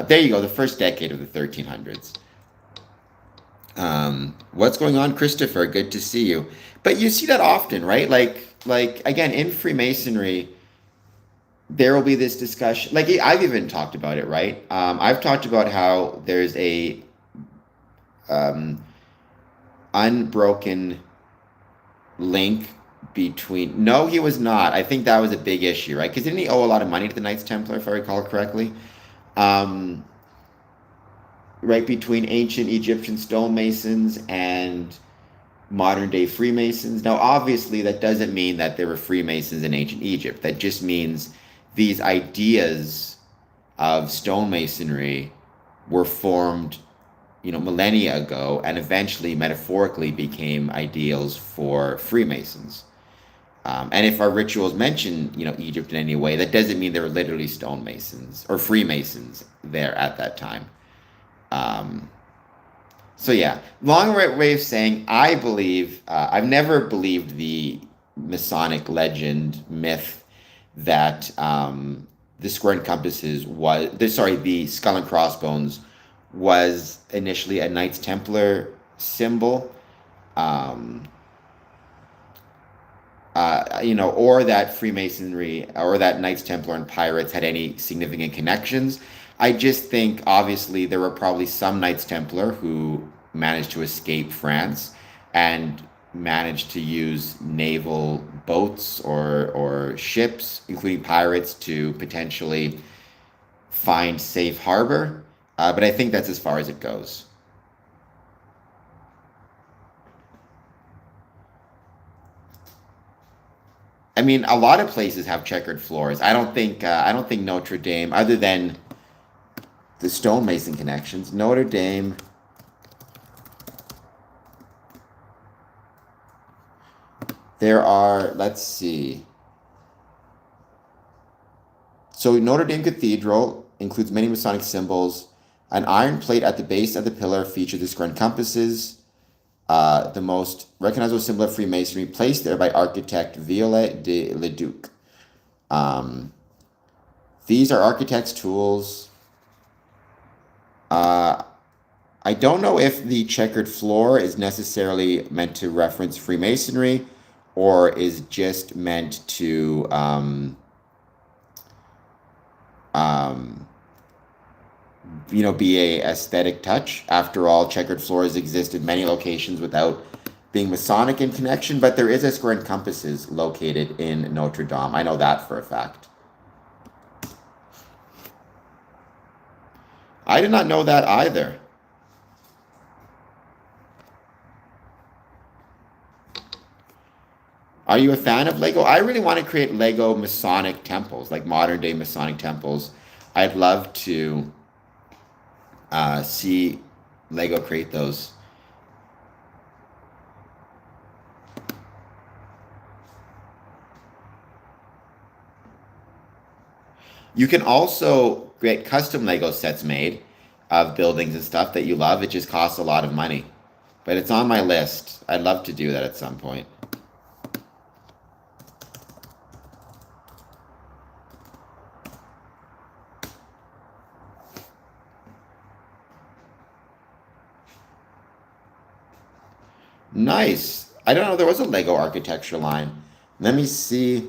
There you go, the first decade of the 1300s. What's going on, Christopher? Good to see you. But you see that often, right? Like again, in Freemasonry, there will be this discussion. Like I've even talked about it, right? I've talked about how there's a um, unbroken link between. No, he was not. I think that was a big issue, right? Because didn't he owe a lot of money to the Knights Templar, if I recall correctly? Um, right between ancient Egyptian stonemasons and modern day Freemasons. Now, obviously, that doesn't mean that there were Freemasons in ancient Egypt. That just means these ideas of stonemasonry were formed, millennia ago, and eventually, metaphorically, became ideals for Freemasons. And if our rituals mention, Egypt in any way, that doesn't mean they were literally stonemasons or Freemasons there at that time. Um, so yeah, long way of saying I believe I've never believed the Masonic legend myth that the square and compasses the skull and crossbones was initially a Knights Templar symbol, um, or that Freemasonry or that Knights Templar and pirates had any significant connections. I just think obviously there were probably some Knights Templar who managed to escape France and managed to use naval boats or ships, including pirates, to potentially find safe harbor. But I think that's as far as it goes. I mean, a lot of places have checkered floors. I don't think Notre Dame, other than the stonemason connections, Notre Dame. There are, let's see. So Notre Dame Cathedral includes many Masonic symbols. An iron plate at the base of the pillar features the square and compasses, the most recognizable symbol of Freemasonry, placed there by architect Viollet de Leduc. Um, these are architect's tools. Uh, I don't know if the checkered floor is necessarily meant to reference Freemasonry or is just meant to um, be a aesthetic touch. After all, checkered floors exist in many locations without being Masonic in connection, but there is a square and compasses located in Notre Dame. I know that for a fact. I did not know that either. Are you a fan of Lego? I really want to create Lego Masonic temples, like modern day Masonic temples. I'd love to see Lego create those. You can also get custom Lego sets made of buildings and stuff that you love. It just costs a lot of money. But it's on my list. I'd love to do that at some point. Nice. I don't know, there was a Lego architecture line. Let me see.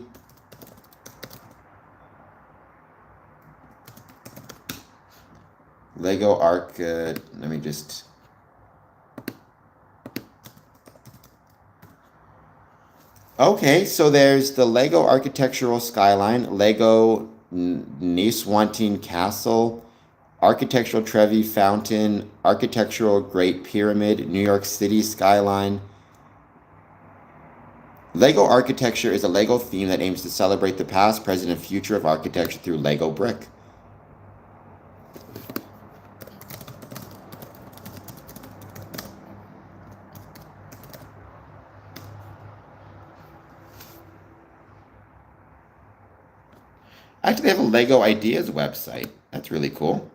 Lego Arc, let me just. Okay, so there's the Lego Architectural Skyline, Lego Niswantin Castle, Architectural Trevi Fountain, Architectural Great Pyramid, New York City Skyline. Lego architecture is a Lego theme that aims to celebrate the past, present, and future of architecture through Lego brick. Actually, they have a Lego Ideas website. That's really cool.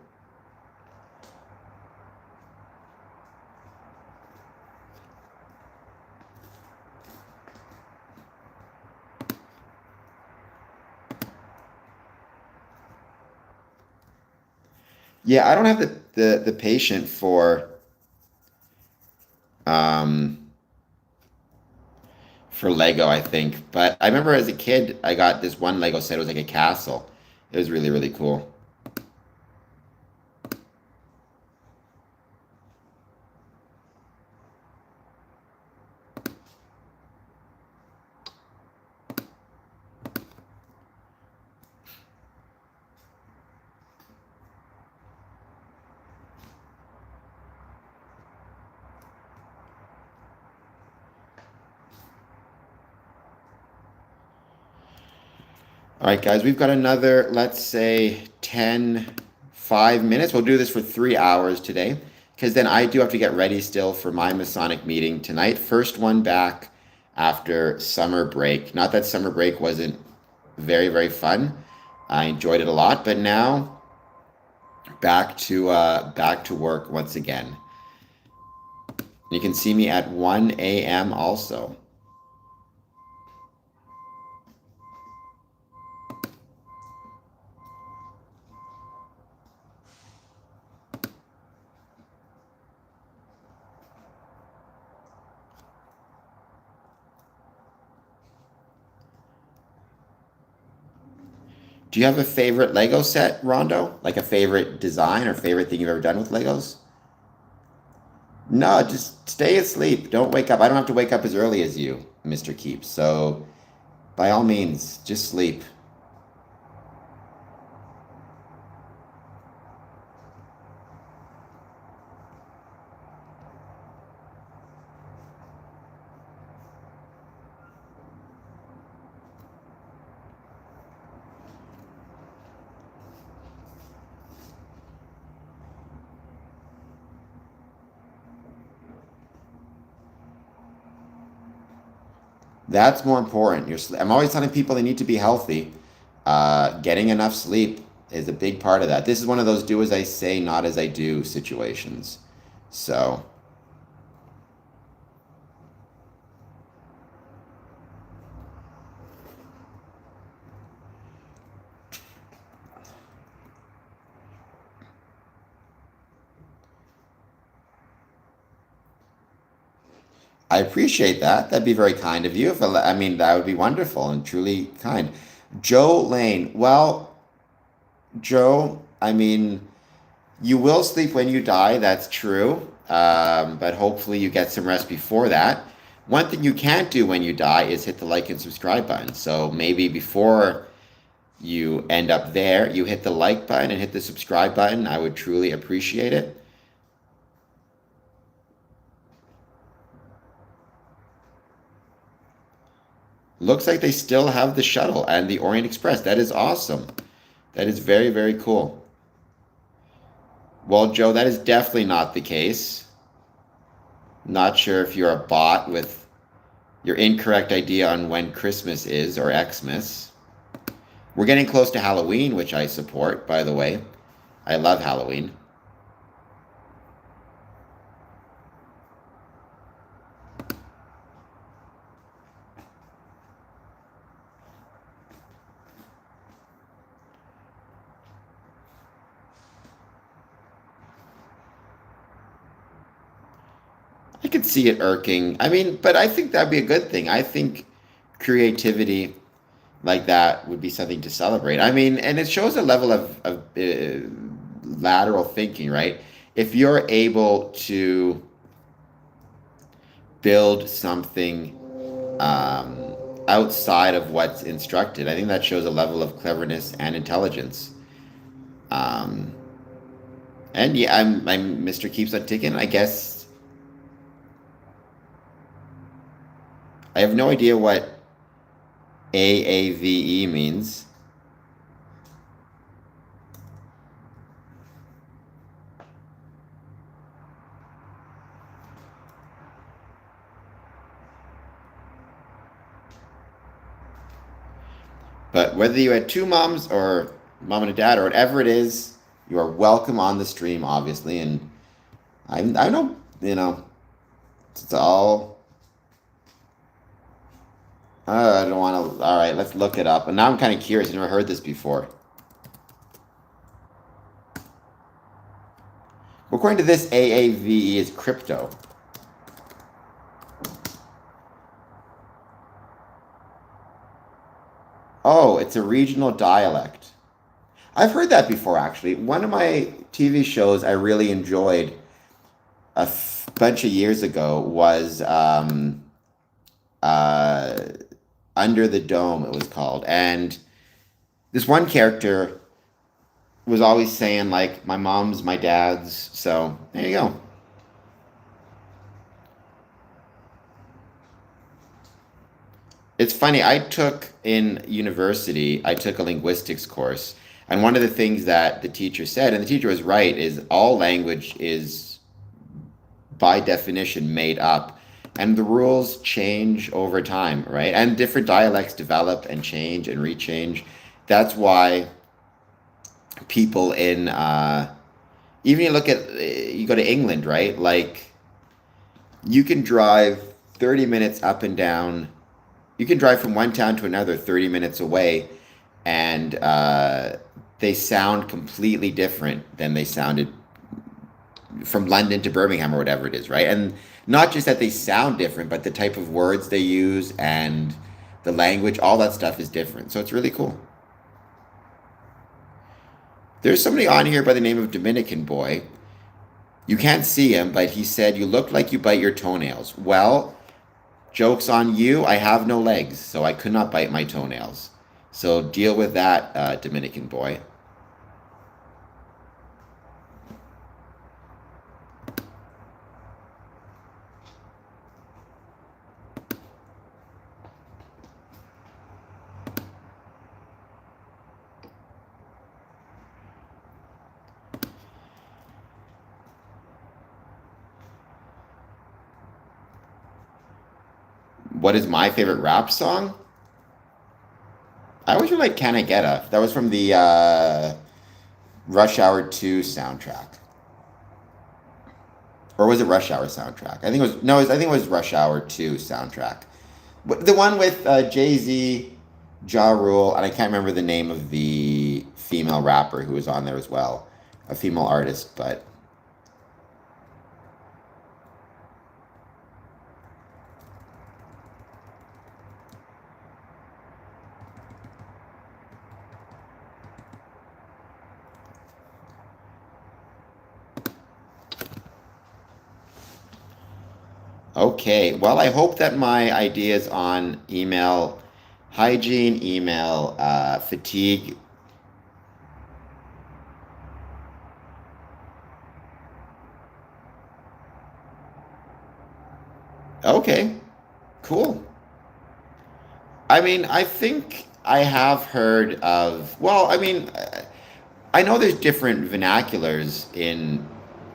Yeah, I don't have the patience um for Lego, I think. But I remember as a kid, I got this one Lego set. It was like a castle. It was really, really cool. All right, guys, we've got another, let's say, 5 minutes. We'll do this for 3 hours today, because then I do have to get ready still for my Masonic meeting tonight. First one back after summer break. Not that summer break wasn't very, very fun. I enjoyed it a lot, but now back to work once again. You can see me at 1 a.m. also. Do you have a favorite Lego set, Rondo? Like a favorite design or favorite thing you've ever done with Legos? No, just stay asleep. Don't wake up. I don't have to wake up as early as you, Mr. Keeps. So, by all means, just sleep. That's more important. I'm always telling people they need to be healthy. Getting enough sleep is a big part of that. This is one of those do as I say, not as I do situations. So, I appreciate that. That'd be very kind of you. I mean, that would be wonderful and truly kind. Joe Lane. Well, Joe, I mean, You will sleep when you die, that's true. But hopefully you get some rest before that. One thing you can't do when you die is hit the like and subscribe button. So maybe before you end up there, you hit the like button and hit the subscribe button. I would truly appreciate it. Looks like they still have the shuttle and the Orient Express. That is awesome. That is very, very cool. Well, Joe, that is definitely not the case. Not sure if you're a bot with your incorrect idea on when Christmas is or Xmas. We're getting close to Halloween, which I support, by the way. I love Halloween. I could see it irking. I mean, but I think that'd be a good thing. I think creativity like that would be something to celebrate. I mean, and it shows a level of lateral thinking, right? If you're able to build something outside of what's instructed, I think that shows a level of cleverness and intelligence. Um, and yeah, I'm Mr. Keeps on Ticking. I guess I have no idea what AAVE means. But whether you had two moms or mom and a dad or whatever it is, you are welcome on the stream, obviously. And I know, it's all. I don't want to. All right, let's look it up. And now I'm kind of curious. I've never heard this before. According to this, AAVE is crypto. Oh, it's a regional dialect. I've heard that before, actually. One of my TV shows I really enjoyed bunch of years ago was uh, Under the Dome, it was called. And this one character was always saying, like, my mom's my dad's. So there you go. It's funny, I took a linguistics course. And one of the things that the teacher said, and the teacher was right, is all language is by definition made up. And the rules change over time, right? And different dialects develop and change and rechange. That's why people in, even you go to England, right? Like, you can drive 30 minutes up and down. You can drive from one town to another 30 minutes away, and they sound completely different than they sounded from London to Birmingham or whatever it is, right? And not just that they sound different, but the type of words they use and the language, all that stuff is different. So it's really cool. There's somebody on here by the name of Dominican Boy. You can't see him, but he said, "You look like you bite your toenails." Well, joke's on you. I have no legs, so I could not bite my toenails. So deal with that, Dominican Boy. What is my favorite rap song? I always really like Can I Get Up. That was from the Rush Hour 2 soundtrack. Or was it Rush Hour soundtrack? I think it was no. I think it was Rush Hour 2 soundtrack. The one with Jay Z, Ja Rule, and I can't remember the name of the female rapper who was on there as well, a female artist. But Okay. Well, I hope that my ideas on email hygiene, email fatigue. Okay. Cool. I mean, I think I have heard of, well, I mean, I know there's different vernaculars in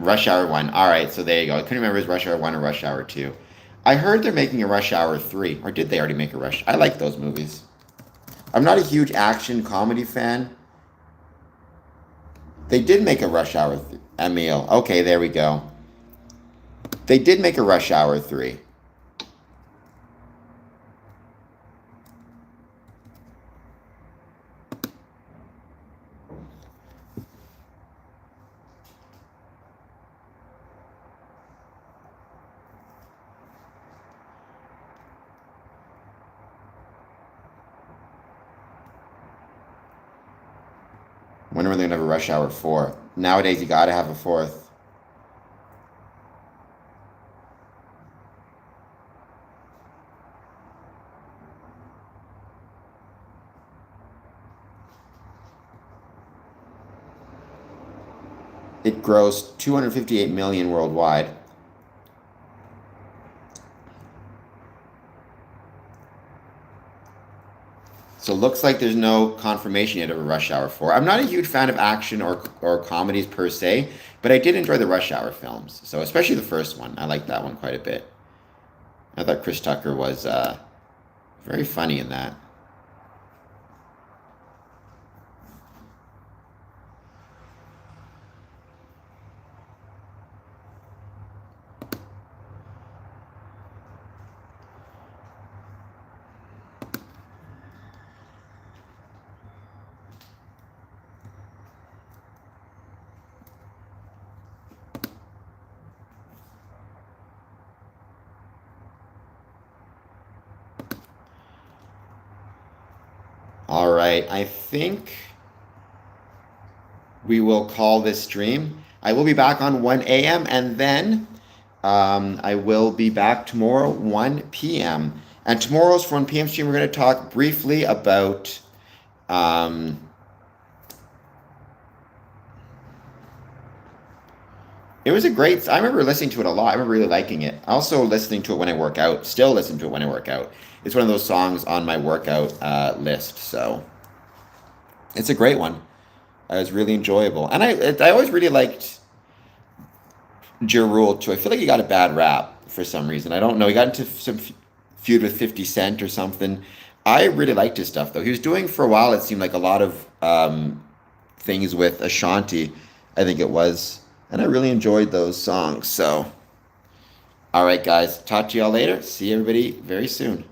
Rush Hour 1. All right, so there you go. I couldn't remember if it was Rush Hour 1 or Rush Hour 2. I heard they're making a Rush Hour 3, or did they already make a Rush? I like those movies. I'm not a huge action comedy fan. They did make a Rush Hour 3. Emil. Okay, there we go. They did make a Rush Hour 3. Wonder when they're gonna have a Rush Hour 4. Nowadays, you gotta have a fourth. It grossed 258 million worldwide. So looks like there's no confirmation yet of a Rush Hour 4. I'm not a huge fan of action or comedies per se, but I did enjoy the Rush Hour films. So especially the first one. I liked that one quite a bit. I thought Chris Tucker was very funny in that. All right, I think we will call this stream. I will be back on 1 a.m. and then I will be back tomorrow 1 p.m. And tomorrow's 1 p.m. stream, we're going to talk briefly about um, it was a great. I remember listening to it a lot. I remember really liking it. Also listening to it when I work out. Still listen to it when I work out. It's one of those songs on my workout list. So it's a great one. It was really enjoyable, and I always really liked Ja Rule too. I feel like he got a bad rap for some reason. I don't know. He got into some feud with 50 Cent or something. I really liked his stuff though. He was doing for a while. It seemed like a lot of things with Ashanti, I think it was, and I really enjoyed those songs. So, all right, guys, talk to y'all later. See everybody very soon.